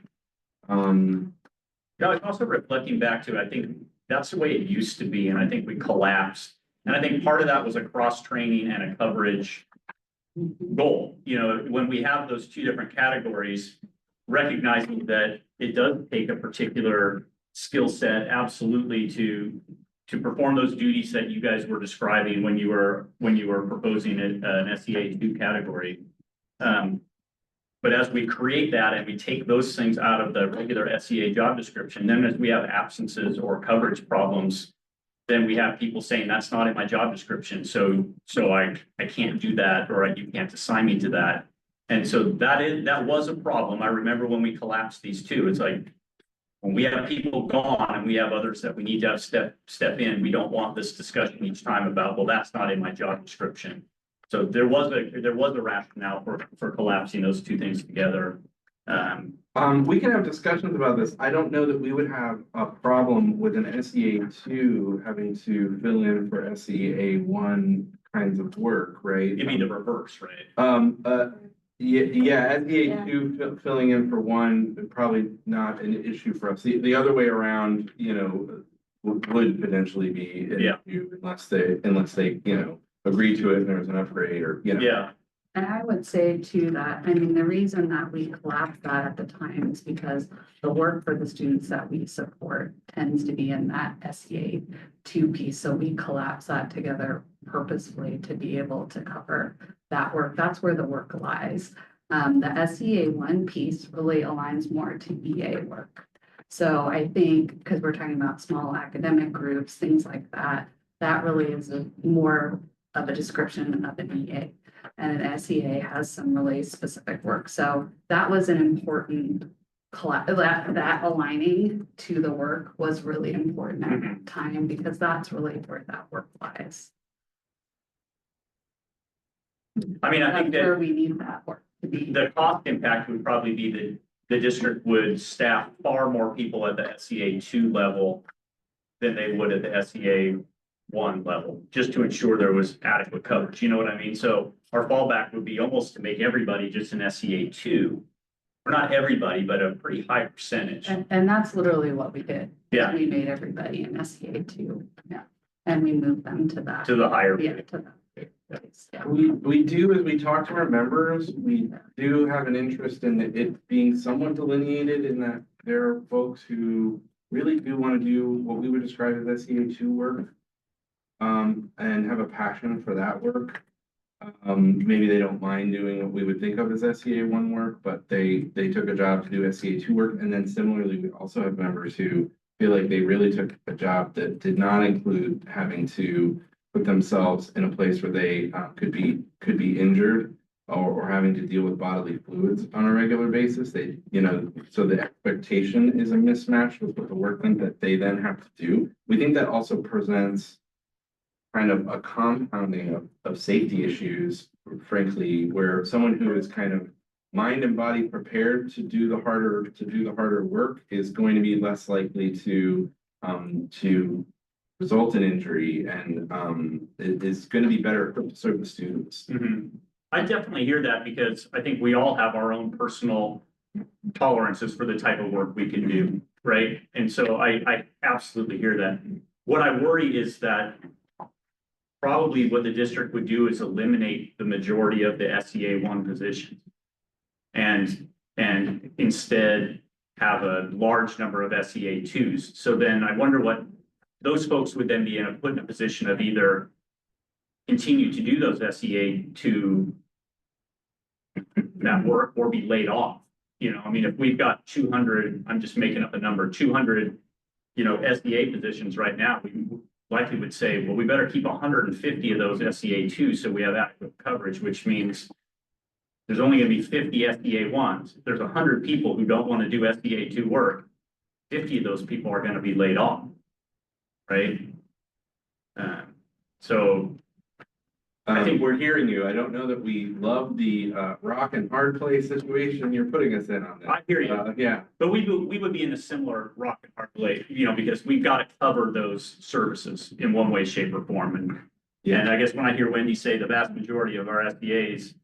Yeah, it's also reflecting back to, I think that's the way it used to be, and I think we collapsed. And I think part of that was a cross training and a coverage goal. You know, when we have those two different categories, recognizing that it does take a particular skill set absolutely to perform those duties that you guys were describing when you were proposing an SEA 2 category. But as we create that and we take those things out of the regular SEA job description, then as we have absences or coverage problems, then we have people saying that's not in my job description. So I can't do that, or you can't assign me to that. And so that was a problem. I remember when we collapsed these two, it's like, when we have people gone and we have others that we need to have step in, we don't want this discussion each time about, well, that's not in my job description. So there was a rationale for collapsing those two things together. We can have discussions about this. I don't know that we would have a problem with an SEA 2 having to fill in for SEA 1 kinds of work, right? You mean the reverse, right? Yeah, SEA 2 filling in for 1, probably not an issue for us. The other way around, you know, would potentially be an issue unless they, you know, agree to it and there's an upgrade, or, you know. Yeah. And I would say too that, I mean, the reason that we collapsed that at the time is because the work for the students that we support tends to be in that SEA 2 piece. So we collapse that together purposefully to be able to cover that work. That's where the work lies. The SEA 1 piece really aligns more to EA work. So I think, because we're talking about small academic groups, things like that, that really is more of a description of an EA. And an SEA has some really specific work. So that was an important that aligning to the work was really important at that time, because that's really where that work lies. I mean, I think That's where that we need that work to be. the cost impact would probably be that the district would staff far more people at the SEA 2 level than they would at the SEA 1 level, just to ensure there was adequate coverage. You know what I mean? So our fallback would be almost to make everybody just an SEA 2. Or not everybody, but a pretty high percentage. And that's literally what we did. Yeah. We made everybody an SEA 2. Yeah. And we moved them to that. To the higher. Yeah, to that. Yeah. We do, as we talk to our members, we do have an interest in it being somewhat delineated in that there are folks who really do want to do what we would describe as SEA 2 work. and have a passion for that work. Maybe they don't mind doing what we would think of as SEA one work, but they took a job to do SEA two work. And then similarly, we also have members who feel like they really took a job that did not include having to put themselves in a place where they could be injured or having to deal with bodily fluids on a regular basis. They, so the expectation is a mismatch with the work that they then have to do. We think that also presents kind of a compounding of safety issues, frankly, where someone who is kind of mind and body prepared to do the harder work is going to be less likely to result in injury, and it is going to be better equipped to serve the students. I definitely hear that because I think we all have our own personal tolerances for the type of work we can do, right? And so I absolutely hear that. What I worry is that probably what the district would do is eliminate the majority of the SEA one positions. And instead have a large number of SEA twos. So then I wonder what those folks would then be put in a position of either continue to do those SEA two that work or be laid off. I mean, if we've got 200, I'm just making up a number, 200, SEA positions right now, we likely would say, well, we better keep 150 of those SEA twos so we have adequate coverage, which means there's only going to be 50 SEA ones. If there's 100 people who don't want to do SEA two work, 50 of those people are going to be laid off, right? So I think we're hearing you. I don't know that we love the rock and hard place situation you're putting us in on that. I hear you. Yeah. But we would be in a similar rock and hard place, because we've got to cover those services in one way, shape, or form. And I guess when I hear Wendy say the vast majority of our SBAs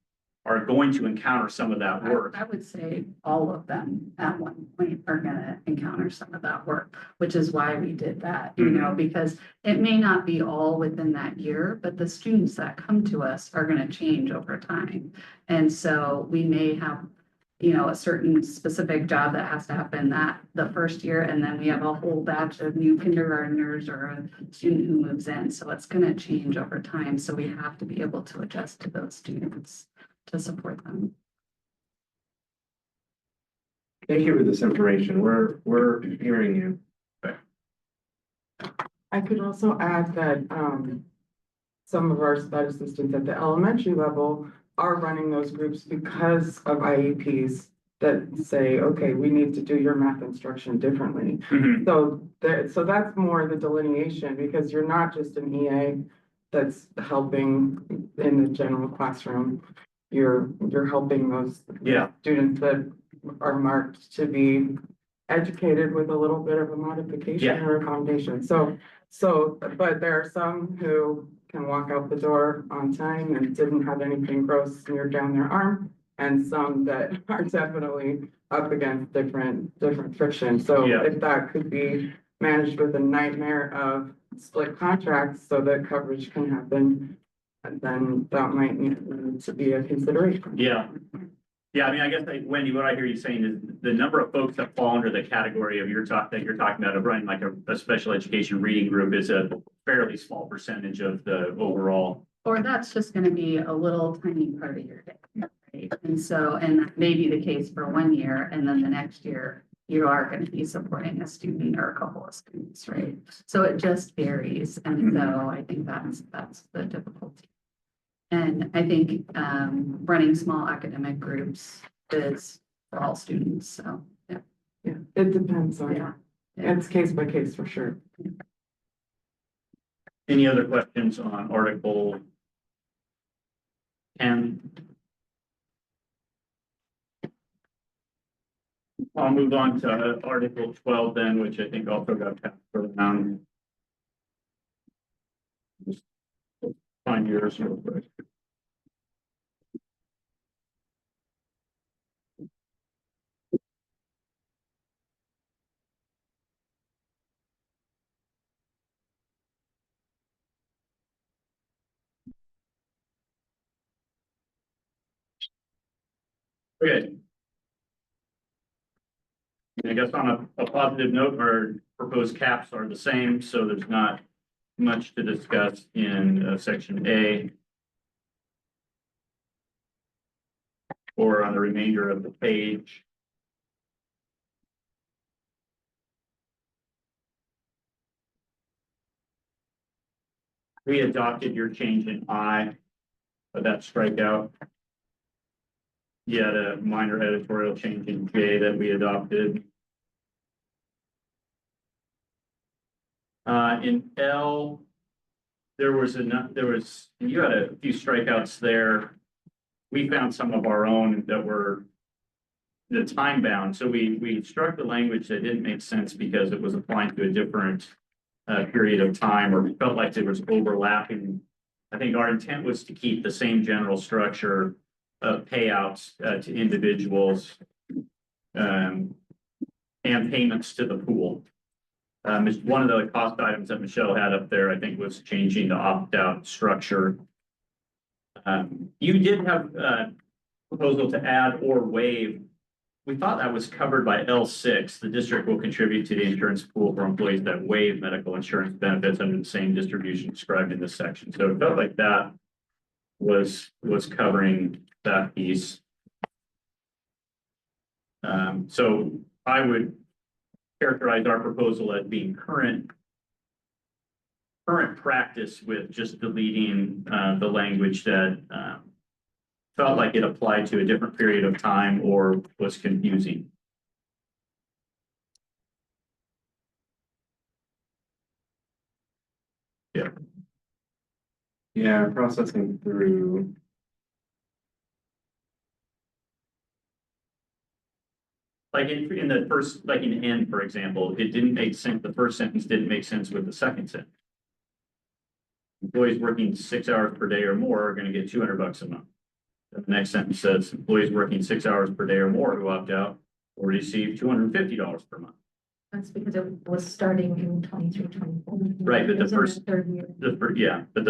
are going to encounter some of that work. I would say all of them at one point are gonna encounter some of that work, which is why we did that, because it may not be all within that year, but the students that come to us are gonna change over time. And so we may have, a certain specific job that has to happen the first year, and then we have a whole batch of new kindergartners or a student who moves in. So it's gonna change over time. So we have to be able to adjust to those students to support them. Thank you for this information. We're hearing you. I could also add that some of our SPED assistants at the elementary level are running those groups because of IEPs that say, okay, we need to do your math instruction differently. So that's more the delineation, because you're not just an EA that's helping in the general classroom. You're helping those students that are marked to be educated with a little bit of a modification or accommodation. But there are some who can walk out the door on time and didn't have anything gross smeared down their arm, and some that are definitely up against different friction. So if that could be managed with a nightmare of split contracts so that coverage can happen, then that might need to be a consideration. Yeah, I mean, I guess, Wendy, what I hear you saying is the number of folks that fall under the category of that you're talking about of running like a special education reading group is a fairly small percentage of the overall. Or that's just gonna be a little tiny part of your day, right? And that may be the case for 1 year, and then the next year, you are gonna be supporting a student or a couple of students, right? So it just varies, and so I think that's the difficulty. And I think running small academic groups is for all students, so, yeah. Yeah, it depends on, it's case by case for sure. Any other questions on Article 10? I'll move on to Article 12 then, which I think also got passed further down. Just find yours real quick. Okay. I guess on a positive note, our proposed caps are the same, so there's not much to discuss in section A. Or on the remainder of the page. We adopted your change in I, but that strikeout. You had a minor editorial change in J that we adopted. In L, you had a few strikeouts there. We found some of our own that were the time bound. So we struck the language that didn't make sense because it was applying to a different period of time, or we felt like there was overlapping. I think our intent was to keep the same general structure of payouts to individuals and payments to the pool. One of the cost items that Michelle had up there, I think, was changing the opt-out structure. You did have a proposal to add or waive. We thought that was covered by L6. The district will contribute to the insurance pool for employees that waive medical insurance benefits under the same distribution described in this section. So it felt like that was covering that piece. So I would characterize our proposal as being current practice with just deleting the language that felt like it applied to a different period of time or was confusing. Yeah. Yeah, processing through. Like in the first, like in N, for example, it didn't make sense. The first sentence didn't make sense with the second sentence. Employees working 6 hours per day or more are going to get $200 a month. The next sentence says employees working 6 hours per day or more who opt out will receive $250 per month. That's because it was starting in 23-24. Right, but It was the in first, third year. yeah, but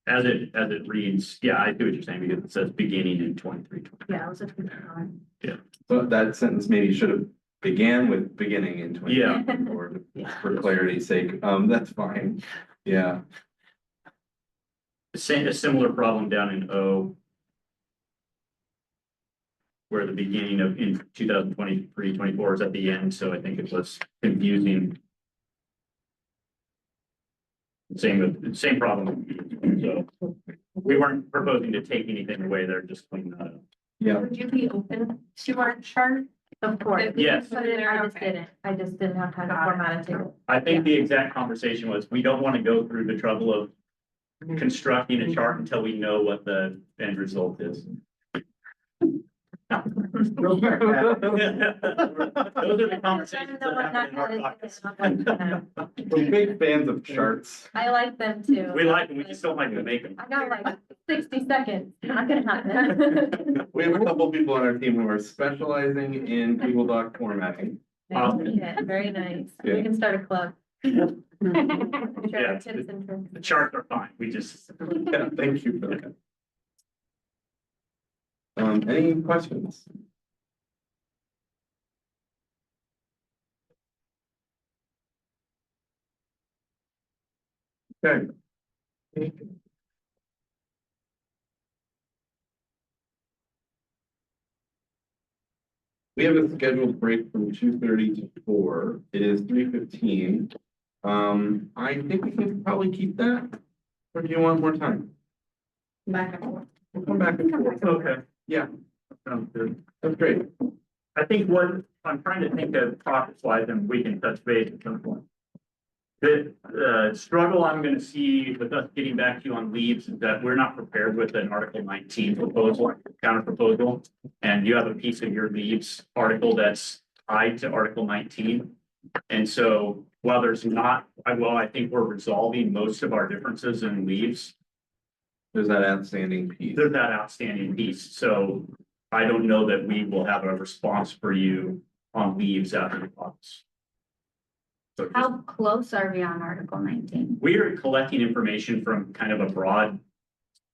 as it reads, yeah, I see what you're saying because it says beginning in 23. Yeah, it was a 25. So that sentence maybe should have began with beginning in 20. Yeah. Or for clarity's sake, that's fine. Yeah. A similar problem down in O, where the beginning of in 2023-24 is at the end, so I think it was confusing. Same problem. So we weren't proposing to take anything away there, just clean that up. Yeah. Would you be open to our chart? Of course. Yes. Put it in, I just didn't have time to format it too. I think the exact conversation was, we don't want to go through the trouble of constructing a chart until we know what the end result is. Those are the conversations that happen in our office. We're big fans of charts. I like them too. We like them, we just don't like to make them. I got like 60 seconds, not gonna happen. We have a couple people on our team who are specializing in Google Doc formatting. Yeah, very nice. Yeah. We can start a club. Yeah. Tips and tricks. The charts are fine, we just. Yeah, thank you for that. Any questions? Okay. We have a scheduled break from 2:30 to 4. It is 3:15. I think we can probably keep that, or do you want more time? Back and forth. We'll come back and forth. Okay. Yeah, Sounds good. that's great. I think what I'm trying to think of process wise, and we can touch base at some point. The struggle I'm gonna see with us getting back to you on leaves is that we're not prepared with an Article 19 proposal, counter proposal. And you have a piece of your leaves article that's tied to Article 19. And so while there's not, I think we're resolving most of our differences in leaves. There's that outstanding piece. There's that outstanding piece, so I don't know that we will have a response for you on leaves after the caucus. So just- How close are we on Article 19? we are collecting information from kind of a broad,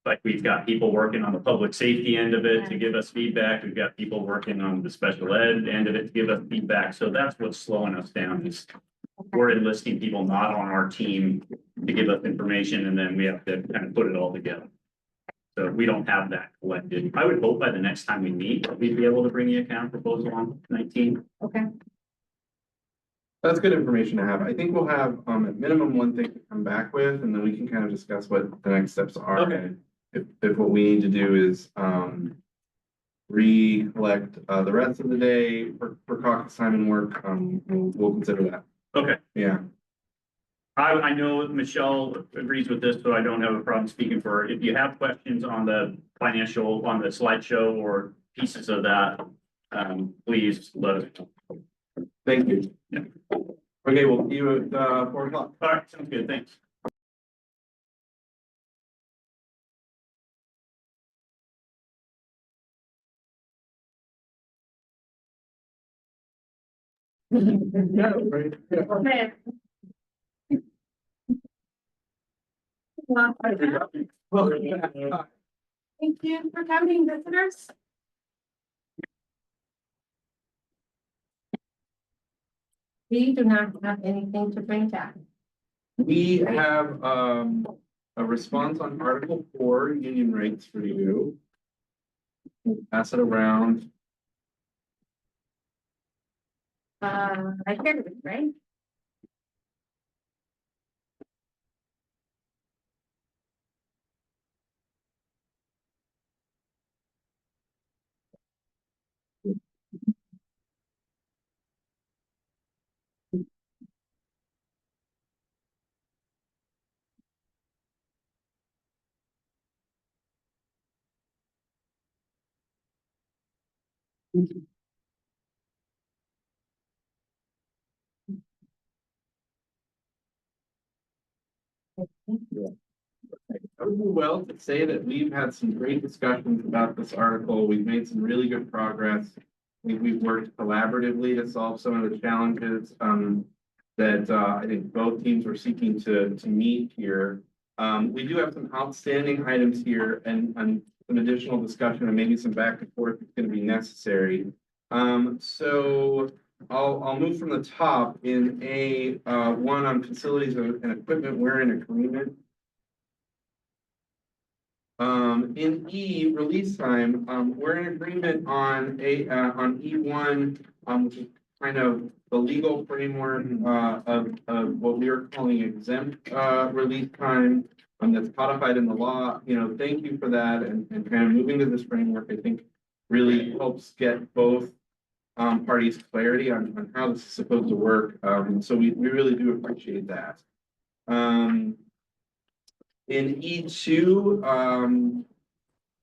like we've got people working on the public safety end of it to give us feedback. We've got people working on the special ed end of it to give us feedback. So that's what's slowing us down is we're enlisting people not on our team to give us information, and then we have to kind of put it all together. So we don't have that collected. I would hope by the next time we meet, we'd be able to bring the account proposal on 19. Okay. That's good information to have. I think we'll have, at minimum, one thing to come back with, and then we can kind of discuss what the next steps are. Okay. If what we need to do is, recollect, the rest of the day for caucus time and work, we'll consider that. Okay. Yeah. I know Michelle agrees with this, so I don't have a problem speaking for her. If you have questions on the financial, on the slideshow or pieces of that, please let us know. Thank you. Yeah. Okay, we'll see you at, 4:00. All right, sounds good. Thanks. Okay. Thank you for coming, visitors. We do not have anything to bring back. We have, a response on Article 4, union rates for you. Pass it around. I heard it, right? I would do well to say that we've had some great discussions about this article. We've made some really good progress. We've worked collaboratively to solve some of the challenges that I think both teams were seeking to meet here. We do have some outstanding items here and some additional discussion and maybe some back and forth that's going to be necessary. So I'll move from the top in one on facilities and equipment. We're in agreement. In E, release time, we're in agreement on E1, which is kind of the legal framework of what we are calling exempt release time, that's codified in the law. You know, thank you for that, and kind of moving to this framework, I think, really helps get both parties clarity on how this is supposed to work. So we really do appreciate that. In E2,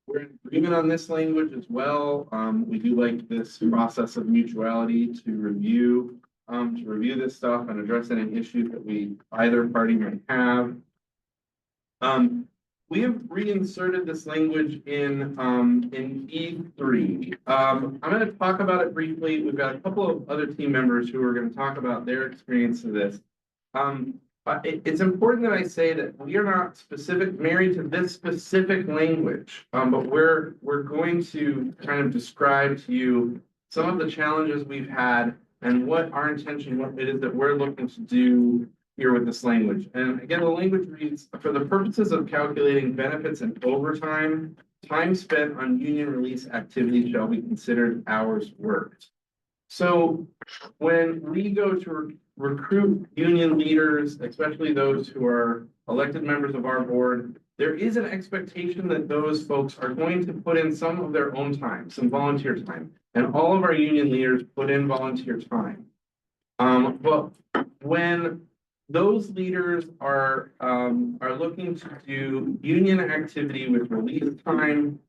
we're in agreement on this language as well. We do like this process of mutuality to review this stuff and address any issues that either party might have. We have reinserted this language in E3. I'm going to talk about it briefly. We've got a couple of other team members who are going to talk about their experience of this. It's important that I say that we are not married to this specific language, but we're going to kind of describe to you some of the challenges we've had and what our intention, what it is that we're looking to do here with this language. And again, the language reads, for the purposes of calculating benefits and overtime, time spent on union release activity shall be considered hours worked. So when we go to recruit union leaders, especially those who are elected members of our board, there is an expectation that those folks are going to put in some of their own time, some volunteer time, and all of our union leaders put in volunteer time. But when those leaders are looking to do union activity with release time,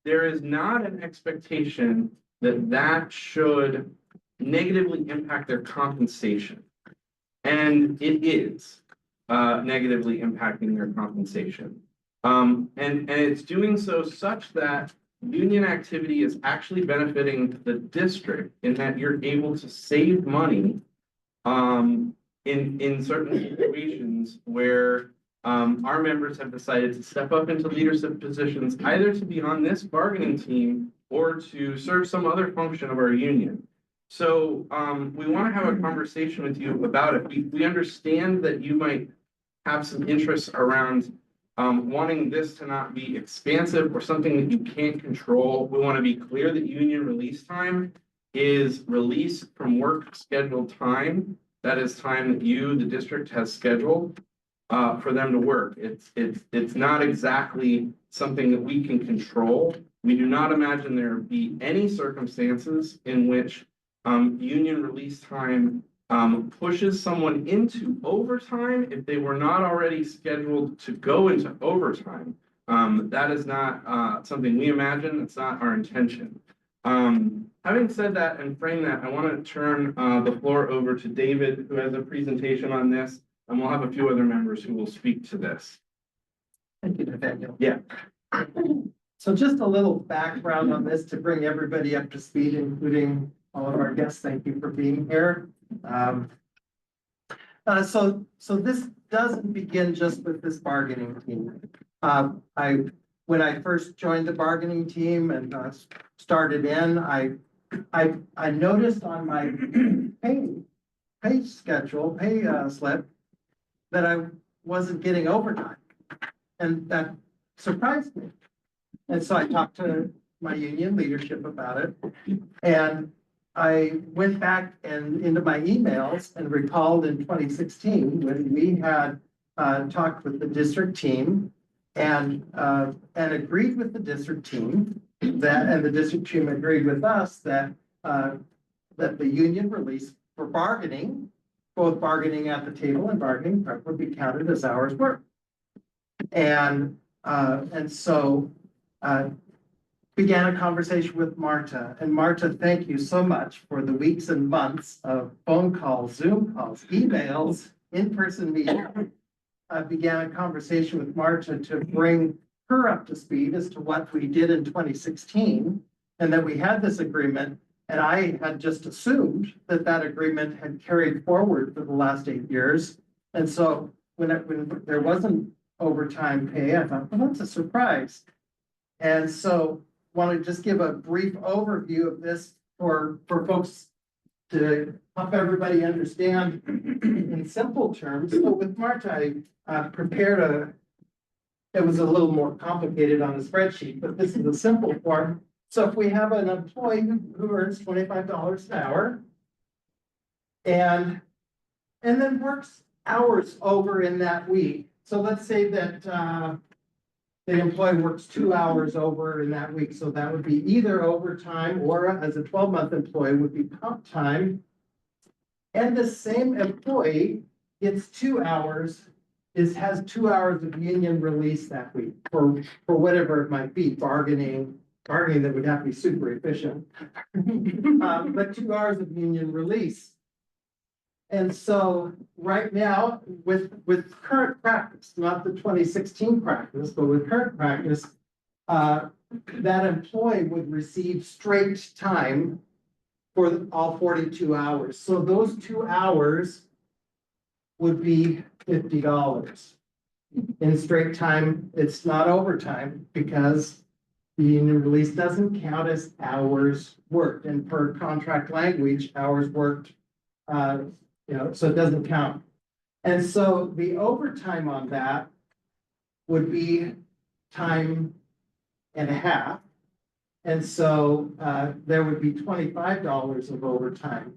there is not an expectation that should negatively impact their compensation. And it is negatively impacting their compensation. And it's doing so such that union activity is actually benefiting the district in that you're able to save money in certain situations where our members have decided to step up into leadership positions, either to be on this bargaining team or to serve some other function of our union. So, we want to have a conversation with you about it. We understand that you might have some interests around wanting this to not be expansive or something that you can't control. We want to be clear that union release time is release from work scheduled time. That is time that you, the district, has scheduled for them to work. It's not exactly something that we can control. We do not imagine there be any circumstances in which union release time pushes someone into overtime if they were not already scheduled to go into overtime. That is not something we imagine. It's not our intention. Having said that and framed that, I want to turn the floor over to David, who has a presentation on this, and we'll have a few other members who will speak to this. Thank you, Nathaniel. Yeah. So just a little background on this to bring everybody up to speed, including all of our guests. Thank you for being here. So this doesn't begin just with this bargaining team. When I first joined the bargaining team and started in, I noticed on my pay schedule, slip, that I wasn't getting overtime. And that surprised me. And so I talked to my union leadership about it. And I went back and into my emails and recalled in 2016 when we had talked with the district team and agreed with the district team that, and the district team agreed with us that that the union release for bargaining, both bargaining at the table and bargaining prep, would be counted as hours worked. And so began a conversation with Marta. And Marta, thank you so much for the weeks and months of phone calls, Zoom calls, emails, in-person meetings. I began a conversation with Marta to bring her up to speed as to what we did in 2016, and that we had this agreement. And I had just assumed that that agreement had carried forward for the last 8 years. And so when there wasn't overtime pay, I thought, well, that's a surprise. And so want to just give a brief overview of this for folks to help everybody understand in simple terms. So with Marta, I prepared it was a little more complicated on a spreadsheet, but this is a simple form. So if we have an employee who earns $25 an hour and then works hours over in that week. So let's say that the employee works 2 hours over in that week. So that would be either overtime or as a 12-month employee would be comp time. And the same employee gets 2 hours, has 2 hours of union release that week for whatever it might be, bargaining that would have to be super efficient. But 2 hours of union release. And so right now, with current practice, not the 2016 practice, but with current practice, that employee would receive straight time for all 42 hours. So those 2 hours would be $50. In straight time, it's not overtime because the union release doesn't count as hours worked. And per contract language, hours worked, so it doesn't count. And so the overtime on that would be time and a half. And so there would be $25 of overtime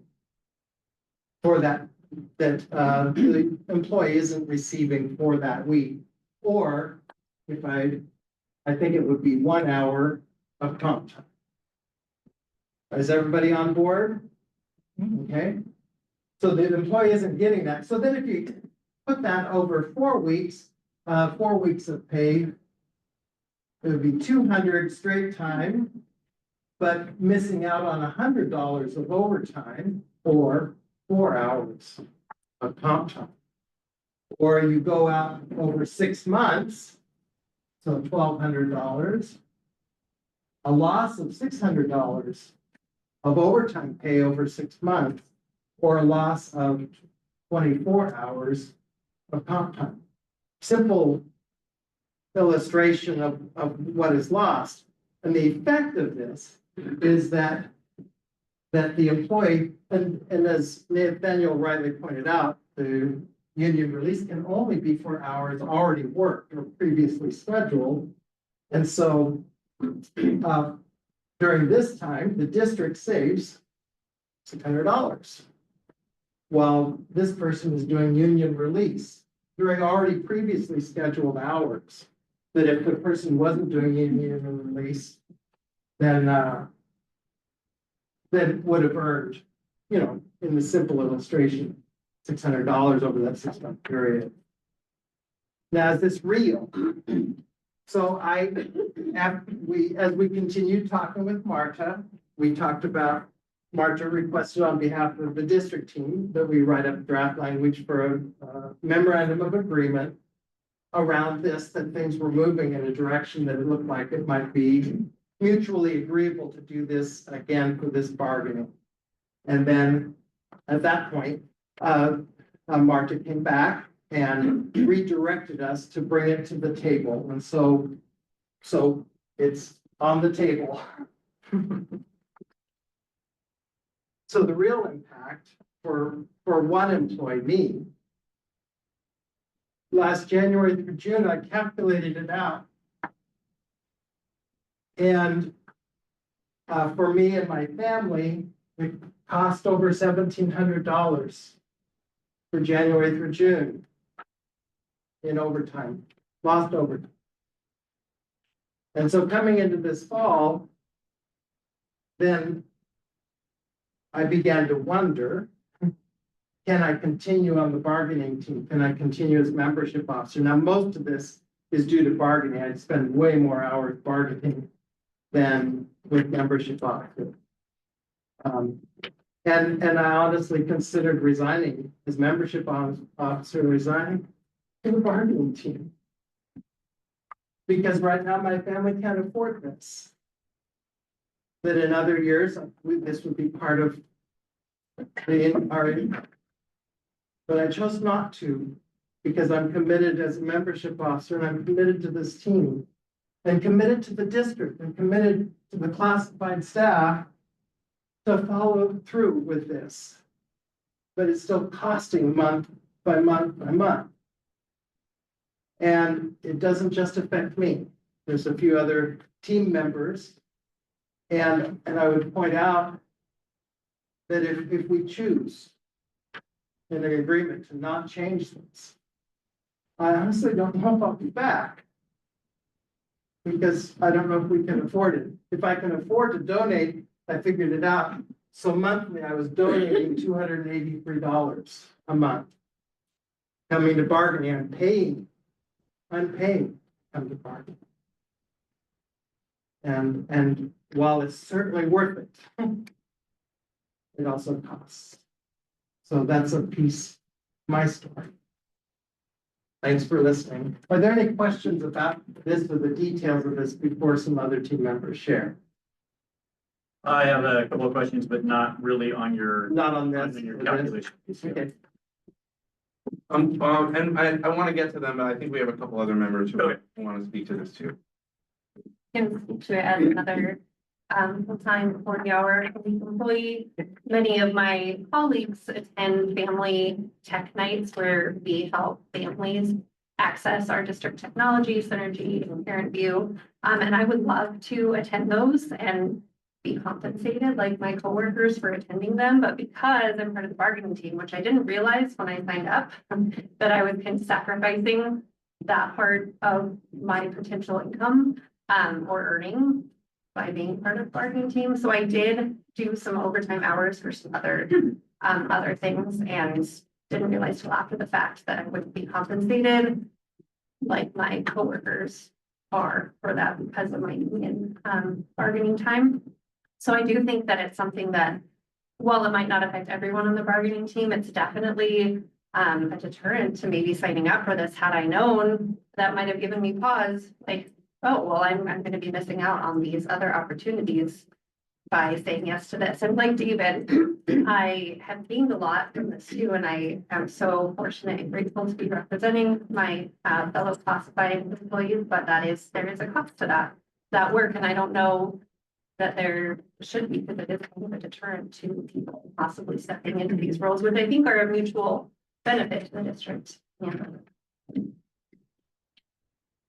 for that the employee isn't receiving for that week. Or if I think it would be 1 hour of comp time. Is everybody on board? Okay. So the employee isn't getting that. So then if you put that over 4 weeks, 4 weeks of pay, it would be 200 straight time, but missing out on $100 of overtime or 4 hours of comp time. Or you go out over 6 months, so $1,200, a loss of $600 of overtime pay over 6 months, or a loss of 24 hours of comp time. Simple illustration of what is lost. And the effect of this is that that the employee, and as Nathaniel rightly pointed out, the union release can only be for hours already worked or previously scheduled. And so during this time, the district saves $600. While this person is doing union release during already previously scheduled hours. That if the person wasn't doing union release, then would have earned, you know, in the simple illustration, $600 over that 6-month period. Now, is this real? So as we continued talking with Marta, we talked about, Marta requested on behalf of the district team that we write up draft language for a memorandum of agreement around this, that things were moving in a direction that it looked like it might be mutually agreeable to do this again for this bargaining. And then at that point, Marta came back and redirected us to bring it to the table. And so it's on the table. So the real impact for one employee, me, last January through June, I calculated it out. And for me and my family, it cost over $1,700 for January through June in overtime, lost overtime. And so coming into this fall, then I began to wonder, can I continue on the bargaining team? Can I continue as membership officer? Now, most of this is due to bargaining. I spend way more hours bargaining than with membership officer. And I honestly considered resigning as membership officer, resigning to the bargaining team. Because right now my family can't afford this. That in other years, this would be part of our income. But I chose not to, because I'm committed as a membership officer, and I'm committed to this team, and committed to the district, and committed to the classified staff to follow through with this. But it's still costing month by month by month. And it doesn't just affect me. There's a few other team members. And I would point out that if we choose in an agreement to not change this, I honestly don't know if I'll be back. Because I don't know if we can afford it. If I can afford to donate, I figured it out. So monthly, I was donating $283 a month. Coming to bargaining, I'm paying come to bargaining. And while it's certainly worth it, it also costs. So that's a piece of my story. Thanks for listening. Are there any questions about this or the details of this before some other team members share? I have a couple of questions, but not really on your. Not on this. On your calculation. Okay. And I want to get to them, but I think we have a couple other members who want to speak to this too. Can speak to it as another full-time 40-hour employee. Many of my colleagues attend family tech nights where we help families access our district technology, Synergy, and Parent View. And I would love to attend those and be compensated like my coworkers for attending them. But because I'm part of the bargaining team, which I didn't realize when I signed up, that I was kind of sacrificing that part of my potential income or earning by being part of the bargaining team. So I did do some overtime hours for some other things and didn't realize till after the fact that I wouldn't be compensated like my coworkers are for that because of my union bargaining time. So I do think that it's something that, while it might not affect everyone on the bargaining team, it's definitely a deterrent to maybe signing up for this. Had I known, that might have given me pause, like, oh, well, I'm going to be missing out on these other opportunities by saying yes to this. And like David, I have gained a lot from this too, and I am so fortunate and grateful to be representing my fellow classified employees, but there is a cost to that work, and I don't know that there should be, because it is kind of a deterrent to people possibly stepping into these roles, which I think are a mutual benefit to the district. Yeah.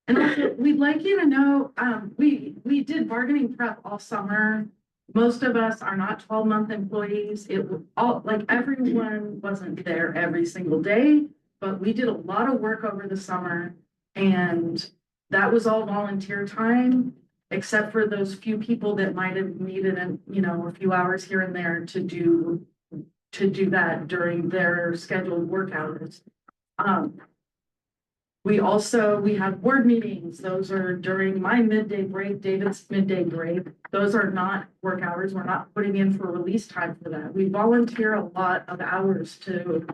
And also, we'd like you to know, we did bargaining prep all summer. Most of us are not 12-month employees. It was all, like, everyone wasn't there every single day, but we did a lot of work over the summer. And that was all volunteer time, except for those few people that might have needed, a few hours here and there to do that during their scheduled work hours. We had board meetings. Those are during my midday break, David's midday break. Those are not work hours. We're not putting in for release time for that. We volunteer a lot of hours to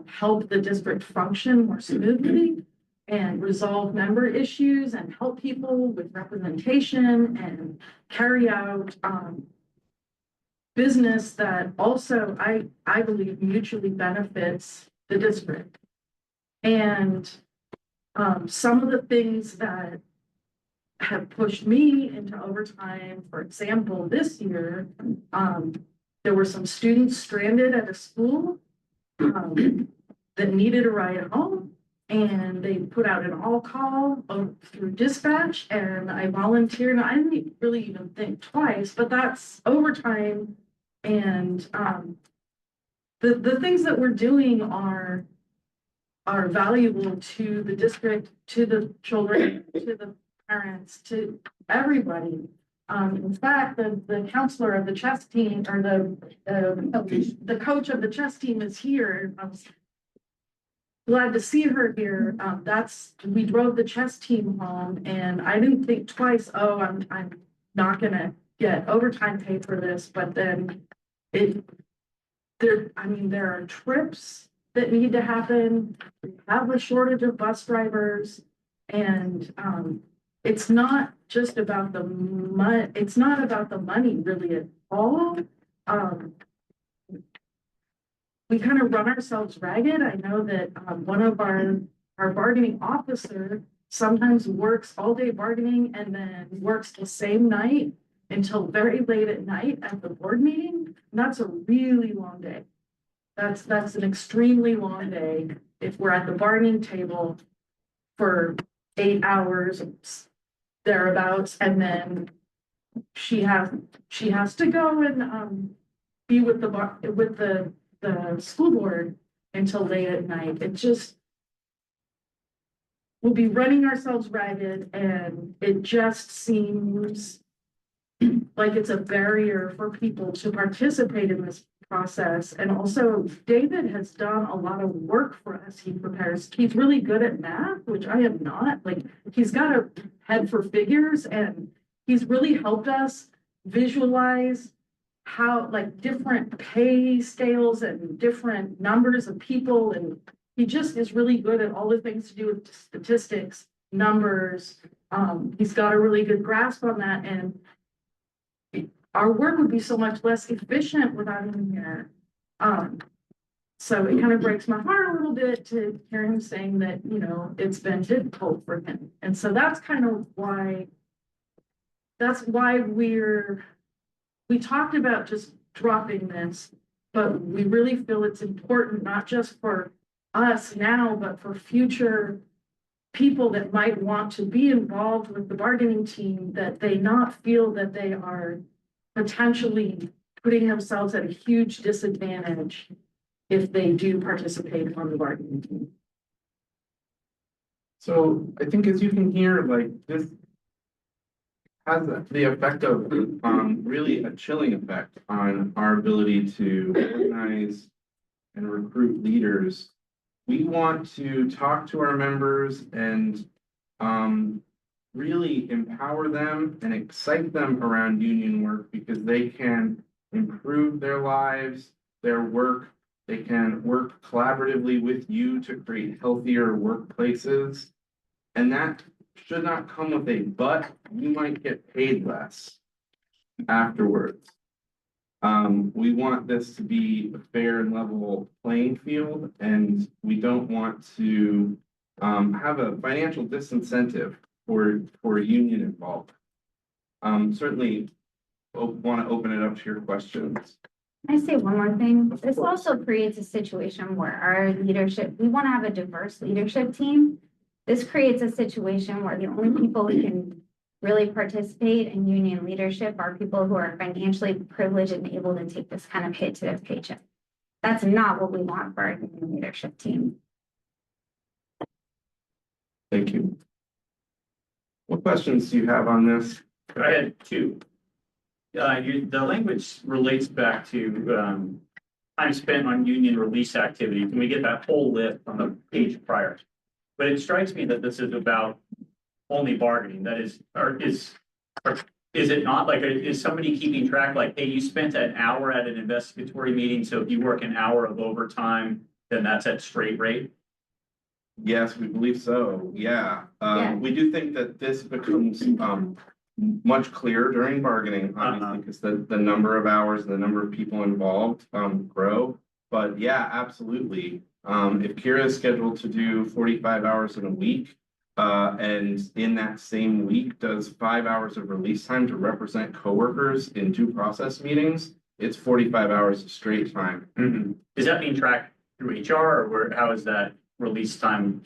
help the district function more smoothly and resolve member issues and help people with representation and carry out business that also I believe mutually benefits the district. And some of the things that have pushed me into overtime, for example, this year, there were some students stranded at a school that needed a ride home, and they put out an all call through dispatch, and I volunteered. I didn't really even think twice, but that's overtime. And the things that we're doing are valuable to the district, to the children, to the parents, to everybody. In fact, the counselor of the chess team, or the coach of the chess team is here. I was glad to see her here. We drove the chess team home, and I didn't think twice, oh, I'm not gonna get overtime pay for this, but then there are trips that need to happen. We have a shortage of bus drivers, and it's not just about the money. It's not about the money really at all. We kind of run ourselves ragged. I know that one of our bargaining officer sometimes works all day bargaining and then works the same night until very late at night at the board meeting. And that's a really long day. That's an extremely long day if we're at the bargaining table for 8 hours thereabouts, and then she has to go and be with the school board until late at night. It just, we'll be running ourselves ragged, and it just seems like it's a barrier for people to participate in this process. And also, David has done a lot of work for us. He's really good at math, which I am not. Like, he's got a head for figures, and he's really helped us visualize how, like, different pay scales and different numbers of people. And he just is really good at all the things to do with statistics, numbers. He's got a really good grasp on that, and our work would be so much less efficient without him here. So it kind of breaks my heart a little bit to hear him saying that, it's been difficult for him. And so that's kind of why, we talked about just dropping this, but we really feel it's important, not just for us now, but for future people that might want to be involved with the bargaining team, that they not feel that they are potentially putting themselves at a huge disadvantage if they do participate on the bargaining team. So I think, as you can hear, like, this has the effect of really a chilling effect on our ability to organize and recruit leaders. We want to talk to our members and really empower them and excite them around union work, because they can improve their lives, their work. They can work collaboratively with you to create healthier workplaces. And that should not come with a but. You might get paid less afterwards. We want this to be a fair and level playing field, and we don't want to have a financial disincentive for union involvement. Certainly, want to open it up to your questions. Can I say one more thing? This also creates a situation where our leadership, we want to have a diverse leadership team. This creates a situation where the only people who can really participate in union leadership are people who are financially privileged and able to take this kind of hit to their paycheck. That's not what we want for our union leadership team. Thank you. What questions do you have on this? I had two. The language relates back to, time spent on union release activity. Can we get that whole list on the page prior? But it strikes me that this is about only bargaining. That is, is it not like, is somebody keeping track, like, hey, you spent an hour at an investigatory meeting, so if you work an hour of overtime, then that's at straight rate? Yes, we believe so. Yeah. Yeah. We do think that this becomes, much clearer during bargaining, obviously, because the number of hours, the number of people involved, grow. But yeah, absolutely. If Kira is scheduled to do 45 hours in a week, and in that same week does 5 hours of release time to represent coworkers in due process meetings, it's 45 hours of straight time. Mm-hmm. Is that being tracked through HR, or how is that release time?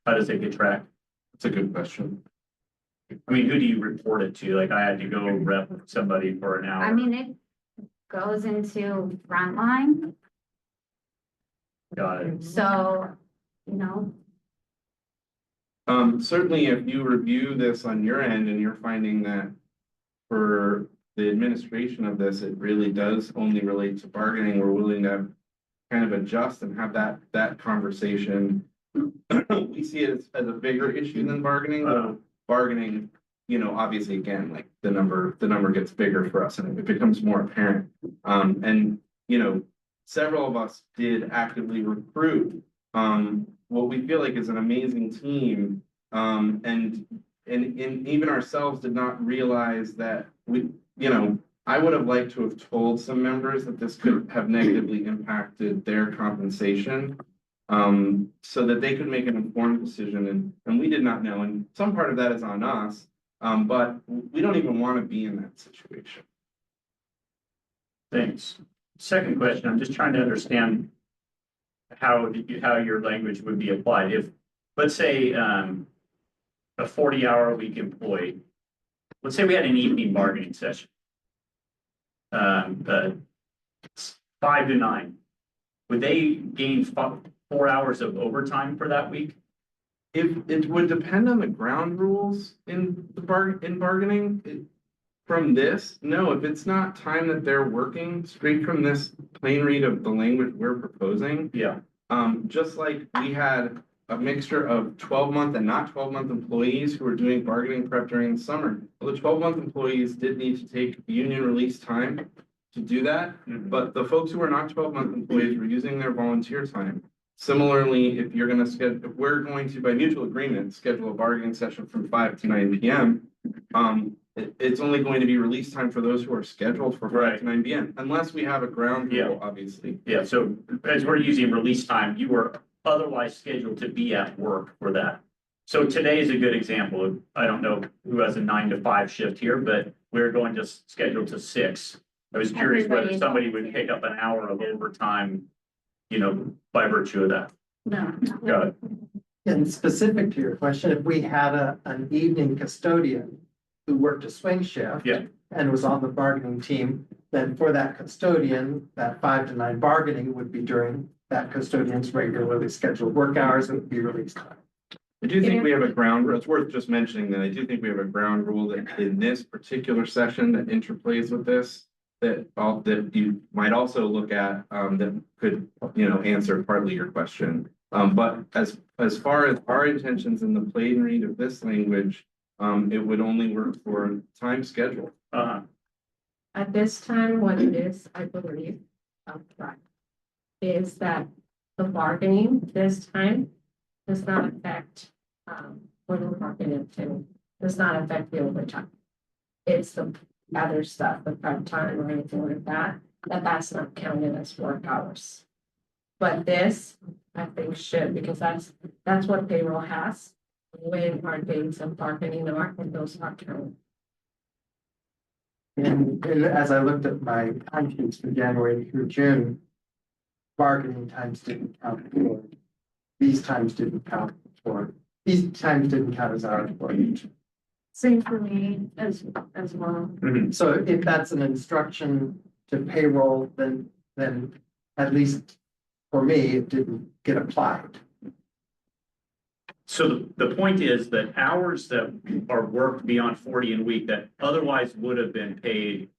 How does it get tracked? That's a good question. I mean, who do you report it to? Like, I had to go rep somebody for an hour. I mean, it goes into frontline, Got it. so, you know, Certainly if you review this on your end and you're finding that for the administration of this, it really does only relate to bargaining, we're willing to kind of adjust and have that conversation. We see it as a bigger issue than bargaining, though bargaining, you know, obviously, again, like the number gets bigger for us and it becomes more apparent. And, you know, several of us did actively recruit what we feel like is an amazing team. And even ourselves did not realize that we, you know, I would have liked to have told some members that this could have negatively impacted their compensation. So that they could make an informed decision, and we did not know, and some part of that is on us, but we don't even want to be in that situation. Thanks. Second question, I'm just trying to understand how your language would be applied. If, let's say, a 40-hour-a-week employee, let's say we had an evening bargaining session, 5 to 9, would they gain 4 hours of overtime for that week? If it would depend on the ground rules in bargaining, from this, no, if it's not time that they're working straight from this plain read of the language we're proposing. Yeah. Just like we had a mixture of 12-month and not 12-month employees who were doing bargaining prep during the summer. Well, the 12-month employees did need to take union release time to do that, but the folks who are not 12-month employees were using their volunteer time. Similarly, if you're going to schedule, if we're going to, by mutual agreement, schedule a bargaining session from 5 to 9 p.m., it's only going to be release time for those who are scheduled for 5 to 9 p.m., unless we have a ground rule, obviously. Yeah, so as we're using release time, you were otherwise scheduled to be at work for that. So today is a good example of, I don't know who has a 9 to 5 shift here, but we're going to schedule to 6. I was curious whether somebody would pick up an hour of overtime, you know, by virtue of that. No. Got it. And specific to your question, if we had an evening custodian who worked a swing shift. Yeah. And was on the bargaining team, then for that custodian, that 5 to 9 bargaining would be during that custodian's regularly scheduled work hours, it would be release time. I do think we have a ground rule. It's worth just mentioning that I do think we have a ground rule that in this particular session that interplays with this, that you might also look at, that could, you know, answer partly your question. But as far as our intentions in the plain read of this language, it would only work for time schedule. At this time, what it is, I believe, is that the bargaining this time does not affect, what we're bargaining to, does not affect the overtime. It's the other stuff, the prep time or anything like that, that's not counted as work hours. But this, I think should, because that's what payroll has, when our days of bargaining are, and those are counted. And as I looked at my time sheets from January through June, bargaining times didn't count for, these times didn't count for, these times didn't count as hours for each. Same for me as well. So if that's an instruction to payroll, then at least for me, it didn't get applied. So the point is that hours that are worked beyond 40 in a week that otherwise would have been paid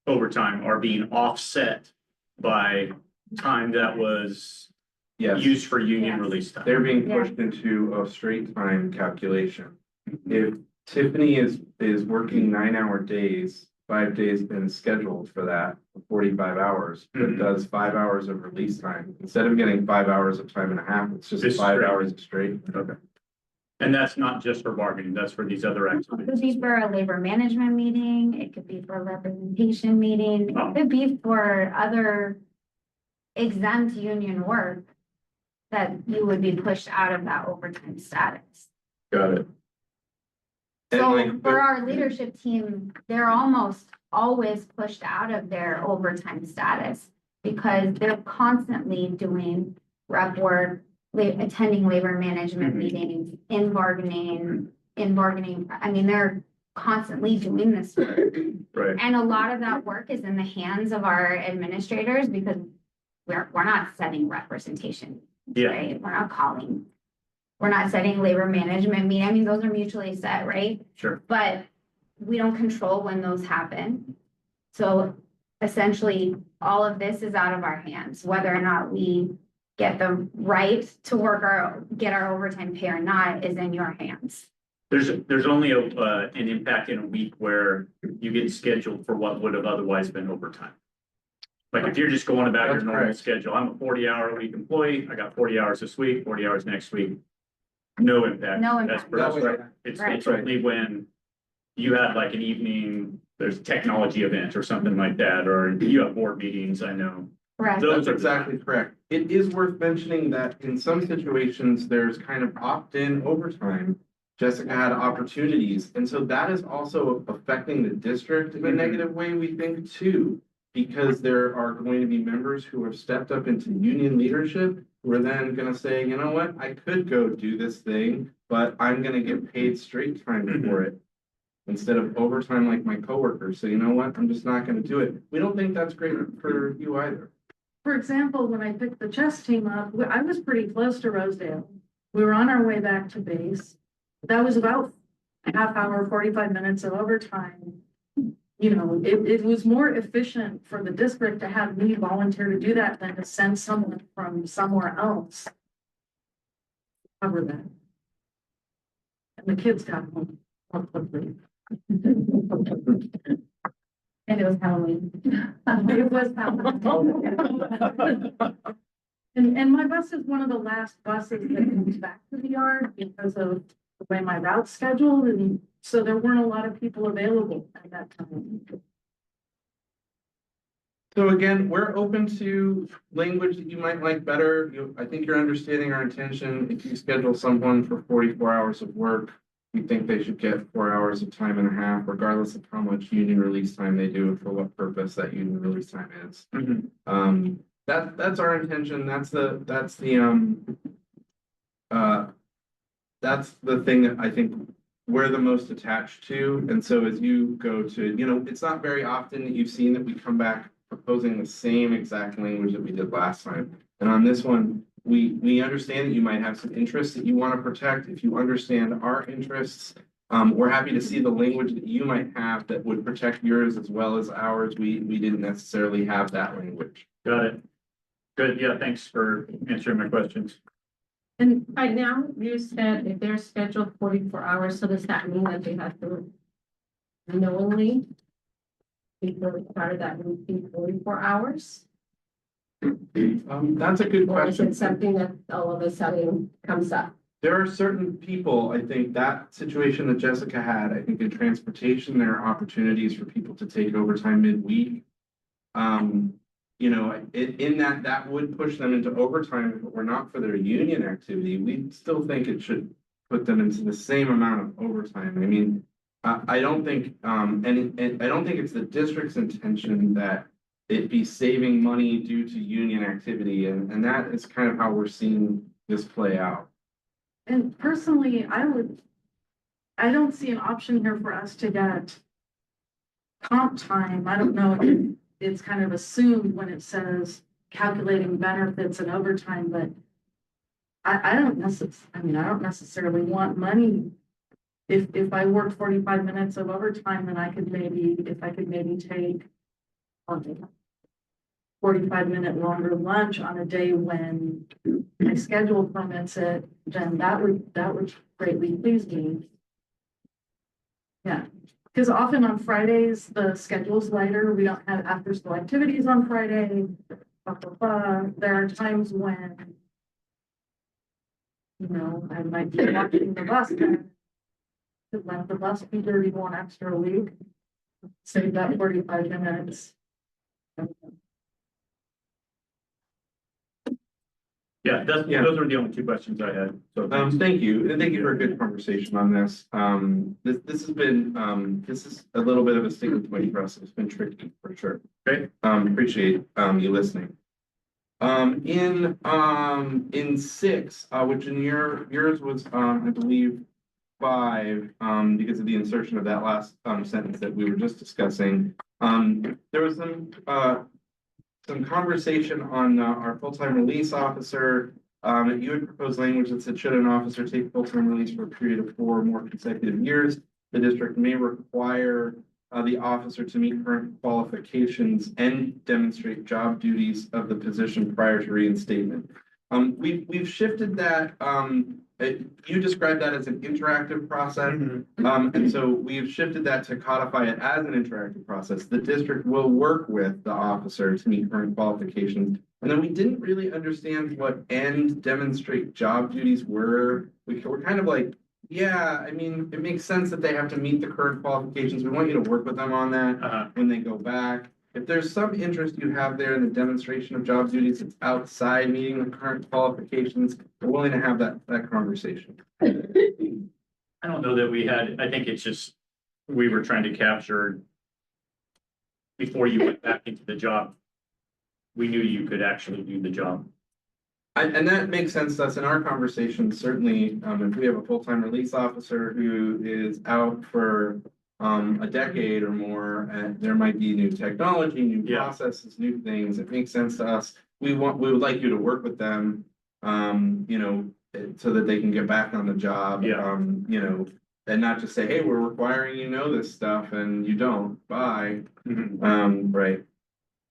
overtime are being offset by time that was Yes, used for union Yes. release time. they're being Yeah. pushed into a straight time calculation. If Tiffany is working 9-hour days, 5 days been scheduled for that, for 45 hours, but Mhm. does 5 hours of release time. Instead of getting 5 hours of time and a half, it's just It's 5 straight. hours straight. Okay. And that's not just for bargaining, that's for these other It could activities. be for a labor management meeting, it could be for a representation meeting, Oh. it could be for other exempt union work that you would be pushed out of that overtime status. Got it. And So like, for our leadership team, they're almost always pushed out of their overtime status because they're constantly doing rep work, attending labor management Mhm. meetings, in bargaining. I mean, they're constantly doing this work. Right. And a lot of that work is in the hands of our administrators because we're not setting representation. Yeah. Right? We're not setting labor management meeting. I mean, those are mutually set, right? Sure. But we don't control when those happen. So essentially, all of this is out of our hands, whether or not we get the right to get our overtime pay or not is in your hands. There's only an impact in a week where you get scheduled for what would have otherwise been overtime. Like if you're just going about your That's normal correct. schedule, I'm a 40-hour-a-week employee, I got 40 hours this week, 40 hours next week. No impact. No That's impact. correct. That's right. It's Right. only when you have like an evening, there's a technology event or something like that, or you have board meetings, I know. Correct. Those That's are exactly correct. It is worth mentioning that in some situations, there's kind of opt-in overtime. Jessica had opportunities, and so that is also affecting the district in a Mhm. negative way, we think, too. Because there are going to be members who have stepped up into union leadership, who are then gonna say, you know what, I could go do this thing, but I'm gonna get paid straight time for it. Instead of overtime like my coworkers, so you know what, I'm just not gonna do it. We don't think that's great for you either. For example, when I picked the chess team up, I was pretty close to Rosedale. We were on our way back to base. That was about a half hour, 45 minutes of overtime. You know, it was more efficient for the district to have me volunteer to do that than to send someone from somewhere else. Cover that. And the kids got home quickly. And it was Halloween. It was Halloween. And my bus is one of the last buses that comes back to the yard because of the way my route's scheduled, and so there weren't a lot of people available at that time. So again, we're open to language that you might like better. I think you're understanding our intention. If you schedule someone for 44 hours of work, we think they should get 4 hours of time and a half, regardless of how much union release time they do, for what purpose that union release time is. Mhm. That's our intention. That's the thing that I think we're the most attached to. And so as you go to, it's not very often that you've seen that we come back proposing the same exact language that we did last time. And on this one, we understand that you might have some interests that you want to protect. If you understand our interests, we're happy to see the language that you might have that would protect yours as well as ours. We didn't necessarily have that language. Got it. Good, yeah, thanks for answering my questions. And right now, you said if they're scheduled 44 hours, so does that mean that they have to knowingly before part of that would be 44 hours? That's a good Or is question. it something that all of a sudden comes up? There are certain people, I think that situation that Jessica had, I think in transportation, there are opportunities for people to take overtime midweek. In that would push them into overtime if it were not for their union activity. We still think it should put them into the same amount of overtime. I mean, I don't think, and I don't think it's the district's intention that it be saving money due to union activity, and that is kind of how we're seeing this play out. And personally, I don't see an option here for us to get comp time. I don't know if it's kind of assumed when it says calculating benefits and overtime, but I don't necessarily want money. If I worked 45 minutes of overtime, then I could maybe take 45-minute longer lunch on a day when my schedule permits it, then that would greatly please me. Yeah, because often on Fridays, the schedule's lighter. We don't have after-school activities on Friday. Blah, blah, blah. There are times when, I might be watching the bus. To let the bus be dirty 1 extra week. Save that 45 minutes. Yeah, those are the only 2 questions I had. So Thank you, and thank you for a good conversation on this. This has been, this is a little bit of a sticking point for us. It's been tricky for sure. Okay. Appreciate you listening. In 6, which in yours was, I believe, 5, because of the insertion of that last sentence that we were just discussing. There was some conversation on our full-time release officer. You had proposed language that said, should an officer take full-time release for a period of 4 or more consecutive years, the district may require the officer to meet current qualifications and demonstrate job duties of the position prior to reinstatement. We've shifted that. You described that as an interactive process. And so we've shifted that to codify it as an interactive process. The district will work with the officer to meet current qualifications. And then we didn't really understand what and demonstrate job duties were. We're kind of like, yeah, I mean, it makes sense that they have to meet the current qualifications. We want you to work with them on that when they go back. If there's some interest you have there in the demonstration of job duties, it's outside meeting the current qualifications, we're willing to have that conversation. I don't know that we had, I think it's just, we were trying to capture before you went back into the job, we knew you could actually do the job. And that makes sense to us in our conversation. Certainly, if we have a full-time release officer who is out for a decade or more, and there might be new technology, new processes, new things. It makes sense to us. We would like you to work with them, so that they can get back on the job. And not just say, hey, we're requiring this stuff and you don't. Bye. Right.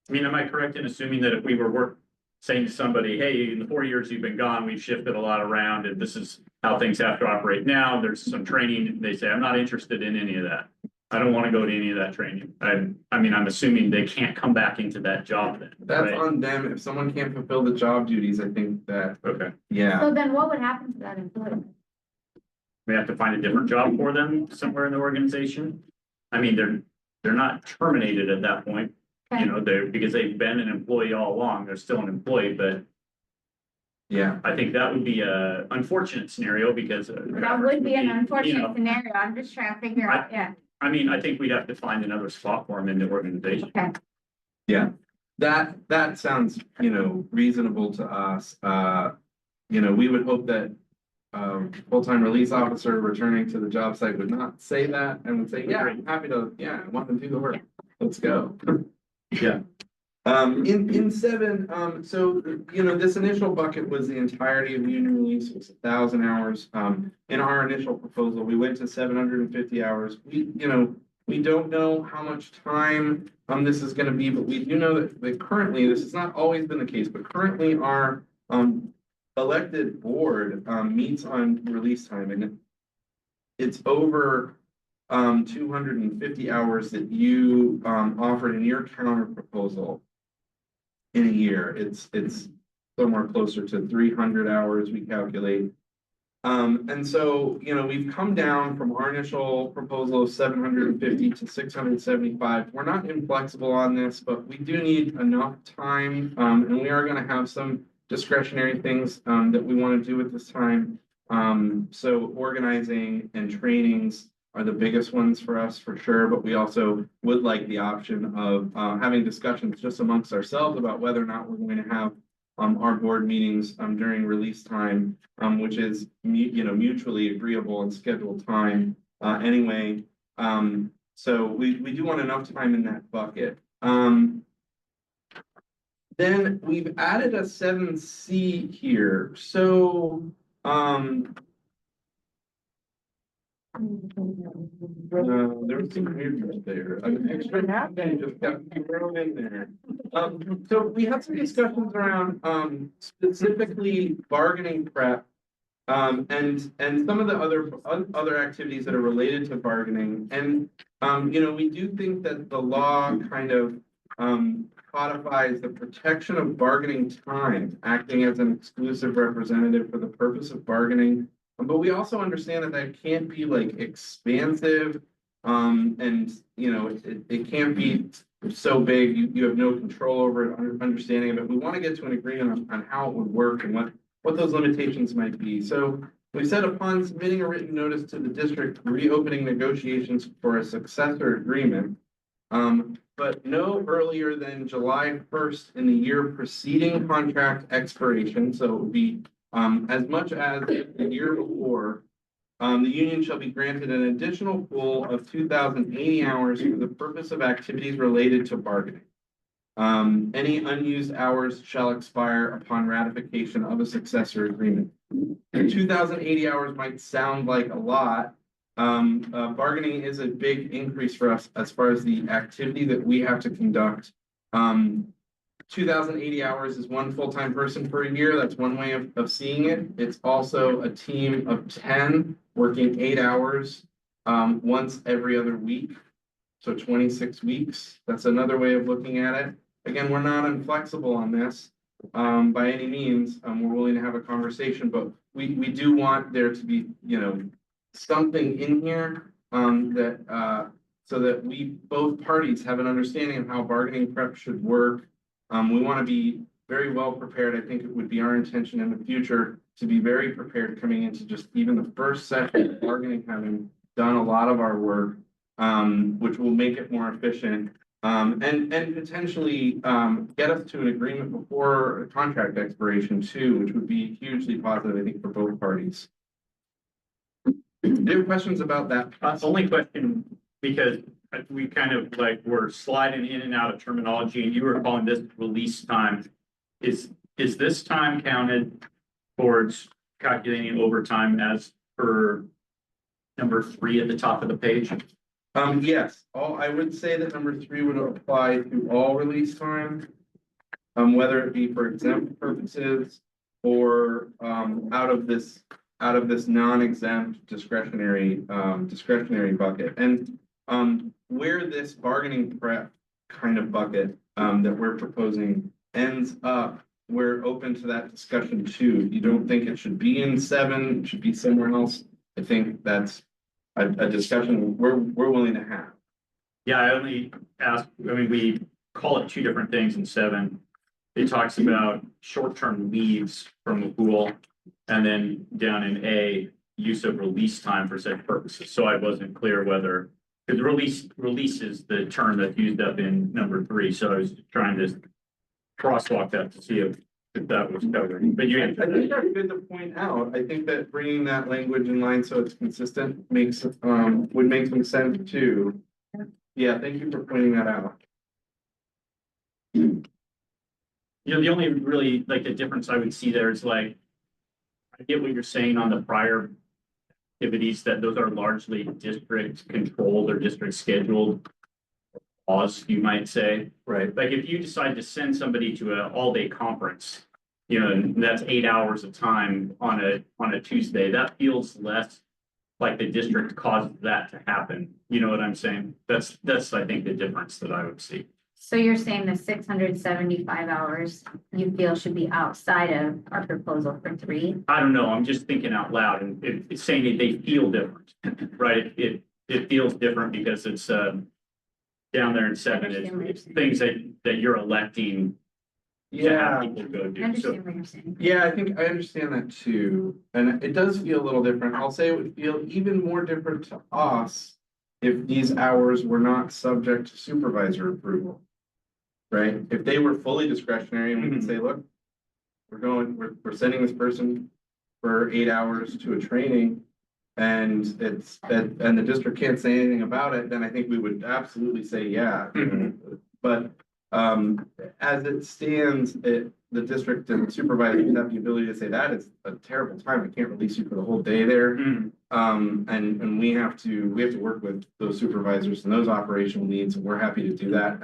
I mean, am I correct in assuming that if we were saying to somebody, hey, in the 4 years you've been gone, we've shifted a lot around and this is how things have to operate now. There's some training. They say, I'm not interested in any of that. I don't want to go to any of that training. I mean, I'm assuming they can't come back into that job then. That's on them. If someone can't fulfill the job duties, I think that, okay. Yeah. So then what would happen to that employee? We have to find a different job for them somewhere in the organization. I mean, they're not terminated at that point. Okay. Because they've been an employee all along, they're still an employee, but yeah, I think that would be a unfortunate scenario because That would be an unfortunate scenario. I'm just trying to figure out, I mean, I think we'd have to find another spot for them in the organization. Okay. Yeah, that sounds, reasonable to us. We would hope that full-time release officer returning to the job site would not say that and would say, yeah, I'm happy to, I want them to do the work. Let's go. Yeah. In 7, so, this initial bucket was the entirety of the union release, it was 1,000 hours. In our initial proposal, we went to 750 hours. We don't know how much time this is going to be, but we do know that currently, this has not always been the case, but currently our elected board meets on release time, and it's over 250 hours that you offered in your counter proposal in a year. It's somewhere closer to 300 hours, we calculate. And so, we've come down from our initial proposal of 750 to 675. We're not inflexible on this, but we do need enough time, and we are going to have some discretionary things that we want to do at this time. So organizing and trainings are the biggest ones for us for sure, but we also would like the option of having discussions just amongst ourselves about whether or not we're going to have our board meetings during release time, which is mutually agreeable and scheduled time anyway. So we do want enough time in that bucket. Then we've added a 7C here. So there was some weirdness there. An extra half day just got thrown in there. So we had some discussions around specifically bargaining prep. And some of the other activities that are related to bargaining. And we do think that the law kind of codifies the protection of bargaining time, acting as an exclusive representative for the purpose of bargaining. But we also understand that that can't be like expansive, and it can't be so big, you have no control over it, understanding of it. We want to get to an agreement on how it would work and what those limitations might be. So we said upon submitting a written notice to the district, reopening negotiations for a successor agreement, but no earlier than July 1st in the year preceding contract expiration. So it would be as much as the year before, the union shall be granted an additional pool of 2,080 hours for the purpose of activities related to bargaining. Any unused hours shall expire upon ratification of a successor agreement. 2,080 hours might sound like a lot. Bargaining is a big increase for us as far as the activity that we have to conduct. 2,080 hours is one full-time person per year. That's one way of seeing it. It's also a team of 10 working 8 hours once every other week. So 26 weeks. That's another way of looking at it. Again, we're not inflexible on this by any means. We're willing to have a conversation, but we do want there to be, something in here that so that we both parties have an understanding of how bargaining prep should work. We want to be very well prepared. I think it would be our intention in the future to be very prepared coming into just even the first session of bargaining, having done a lot of our work, which will make it more efficient, and potentially get us to an agreement before a contract expiration too, which would be hugely positive, I think, for both parties. Do you have questions about that? Only question, because we kind of like were sliding in and out of terminology, and you were calling this release time. Is this time counted towards calculating overtime as per number 3 at the top of the page? Yes, I would say that number 3 would apply to all release time, whether it be for exempt purposes or out of this non-exempt discretionary bucket. And where this bargaining prep kind of bucket that we're proposing ends up, we're open to that discussion too. You don't think it should be in 7, it should be somewhere else? I think that's a discussion we're willing to have. Yeah, I only asked, we call it 2 different things in 7. It talks about short-term leaves from the pool, and then down in A, use of release time for such purposes. So I wasn't clear whether, because release is the term that's used up in number 3. So I was trying to crosswalk that to see if that was covered. But you I think that's good to point out. I think that bringing that language in line so it's consistent would make some sense too. Yeah, thank you for pointing that out. The only really like the difference I would see there is like, I get what you're saying on the prior activities, that those are largely district controlled or district scheduled laws, you might say. Right. Like if you decide to send somebody to an all-day conference, and that's 8 hours of time on a Tuesday, that feels less like the district caused that to happen. You know what I'm saying? That's I think the difference that I would see. So you're saying the 675 hours you feel should be outside of our proposal for 3? I don't know. I'm just thinking out loud, and it's saying that they feel different, right? It feels different because it's down there in 7. It's things that you're electing to have Yeah. people go I do. So, understand what you're saying. Yeah, I think I understand that too, and it does feel a little different. I'll say it would feel even more different to us if these hours were not subject to supervisor approval. Right? If they were fully discretionary and we could say, look, we're sending this person for 8 hours to a training. And and the district can't say anything about it, then I think we would absolutely say, yeah. But as it stands, the district and supervisors have the ability to say that is a terrible time. I can't release you for the whole day there. And we have to work with those supervisors and those operational needs, and we're happy to do that.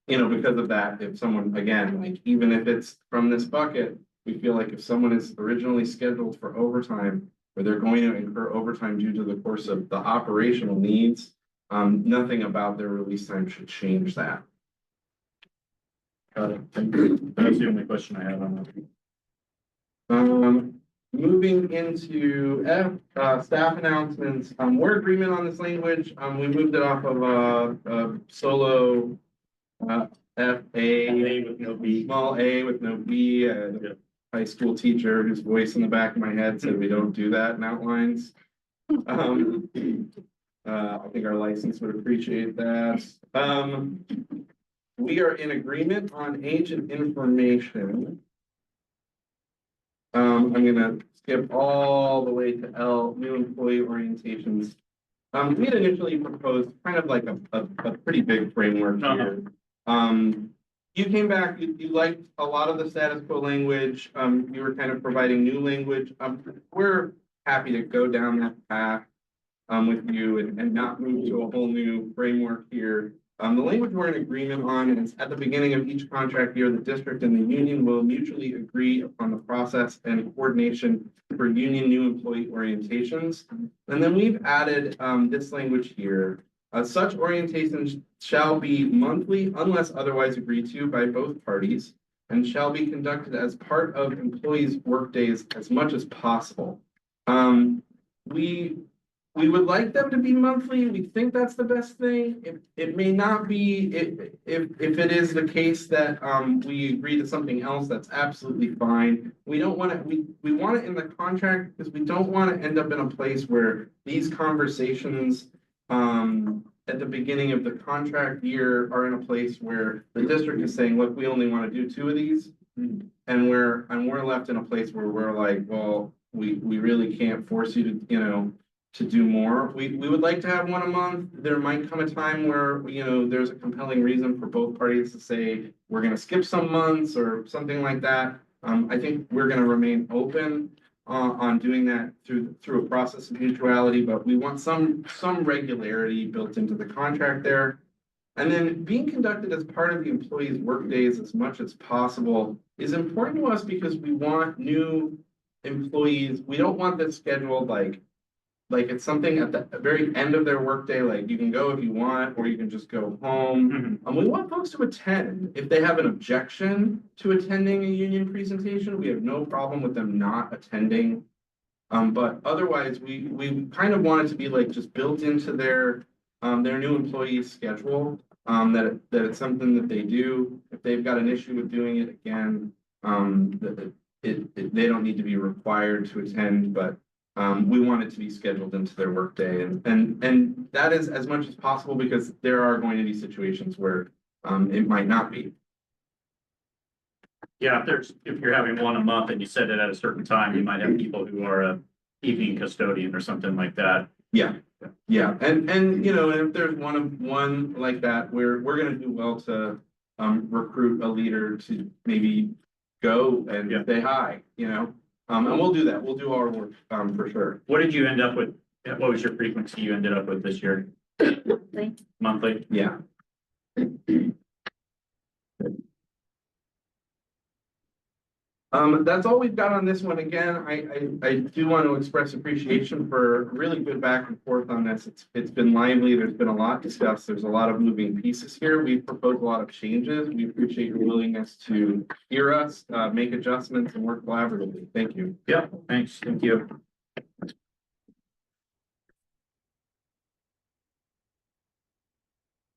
Because of that, if someone, again, like even if it's from this bucket, we feel like if someone is originally scheduled for overtime, where they're going to incur overtime due to the course of the operational needs, nothing about their release time should change that. got it. That's the only question I have on that. Moving into F, staff announcements, we're agreement on this language. We moved it off of a solo F A with no B. small a with no B. Yeah. High school teacher whose voice in the back of my head said we don't do that in outlines. I think our license would appreciate that. We are in agreement on agent information. I'm gonna skip all the way to L, new employee orientations. We had initially proposed kind of like a pretty big framework here. You came back, you liked a lot of the status quo language. You were kind of providing new language. We're happy to go down that path with you and not move to a whole new framework here. The language we're in agreement on is at the beginning of each contract year, the district and the union will mutually agree upon the process and coordination for union new employee orientations. And then we've added this language here. Such orientations shall be monthly unless otherwise agreed to by both parties and shall be conducted as part of employees' workdays as much as possible. We would like them to be monthly. We think that's the best thing. It may not be, if it is the case that we agree to something else, that's absolutely fine. We don't want to, we want it in the contract because we don't want to end up in a place where these conversations at the beginning of the contract year are in a place where the district is saying, look, we only want to do 2 of these. And we're left in a place where we're like, well, we really can't force you to, to do more. We would like to have 1 a month. There might come a time where, there's a compelling reason for both parties to say, we're going to skip some months or something like that. I think we're going to remain open on doing that through a process of mutuality, but we want some regularity built into the contract there. And then being conducted as part of the employee's work days as much as possible is important to us because we want new employees. We don't want this scheduled like it's something at the very end of their workday, like you can go if you want, or you can just go home. We want folks to attend. If they have an objection to attending a union presentation, we have no problem with them not attending. But otherwise, we kind of want it to be like just built into their new employee's schedule, that it's something that they do. If they've got an issue with doing it again, they don't need to be required to attend, but we want it to be scheduled into their workday, and that is as much as possible because there are going to be situations where it might not be. Yeah, if you're having 1 a month and you set it at a certain time, you might have people who are a evening custodian or something like that. Yeah, and and if there's one like that, we're gonna do well to recruit a leader to maybe go and say hi, and we'll do that. We'll do our work for sure. What did you end up with? What was your frequency you ended up with this year? Monthly? Yeah. That's all we've got on this one. Again, I do want to express appreciation for really good back and forth on this. It's been lively. There's been a lot discussed. There's a lot of moving pieces here. We've proposed a lot of changes. We appreciate your willingness to hear us, make adjustments, and work collaboratively. Thank you. Yeah, thanks. Thank you.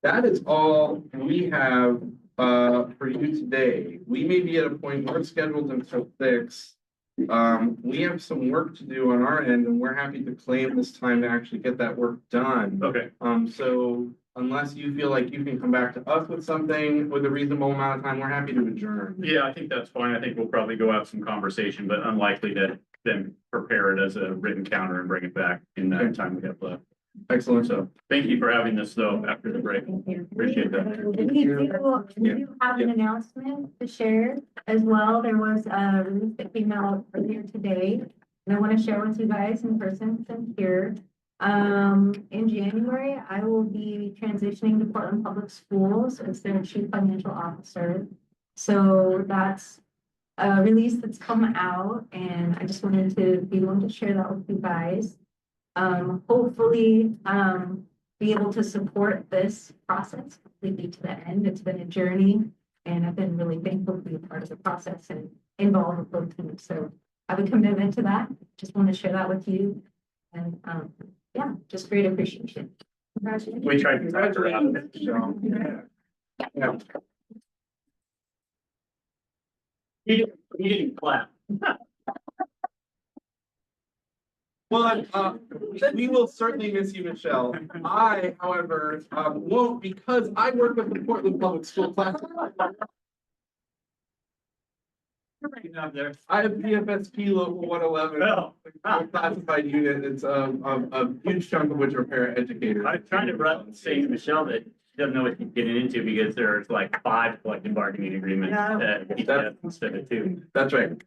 That is all we have for you today, we may be at a point, we're scheduled until 6. We have some work to do on our end and we're happy to claim this time to actually get that work done. Okay, So unless you feel like you can come back to us with something with a reasonable amount of time, we're happy to adjourn. yeah, I think that's fine. I think we'll probably go have some conversation, but unlikely to then prepare it as a written counter and bring it back in that time we have left. Excellent. So thank you for having this though after the break. Appreciate that. We do have an announcement to share as well. There was a release that came out earlier today. And I want to share with you guys in person since I'm here. In January, I will be transitioning to Portland Public Schools as their chief financial officer. So that's a release that's come out and I just wanted to be able to share that with you guys. Hopefully, be able to support this process completely to the end. It's been a journey and I've been really thankful to be a part of the process and involved with both teams. So I have a commitment to that. Just want to share that with you. And, yeah, just great appreciation. Congratulations. We tried to talk around it, so. Yeah. He didn't clap. Well, we will certainly miss you, Michelle. I, however, won't because I work with the Portland Public School class. I have PFSP local 111. Oh. A classified unit. It's a huge chunk of which are paraeducators. I'm trying to say to Michelle that she doesn't know what she's getting into because there's like 5 collective bargaining agreements that instead of 2. That's right.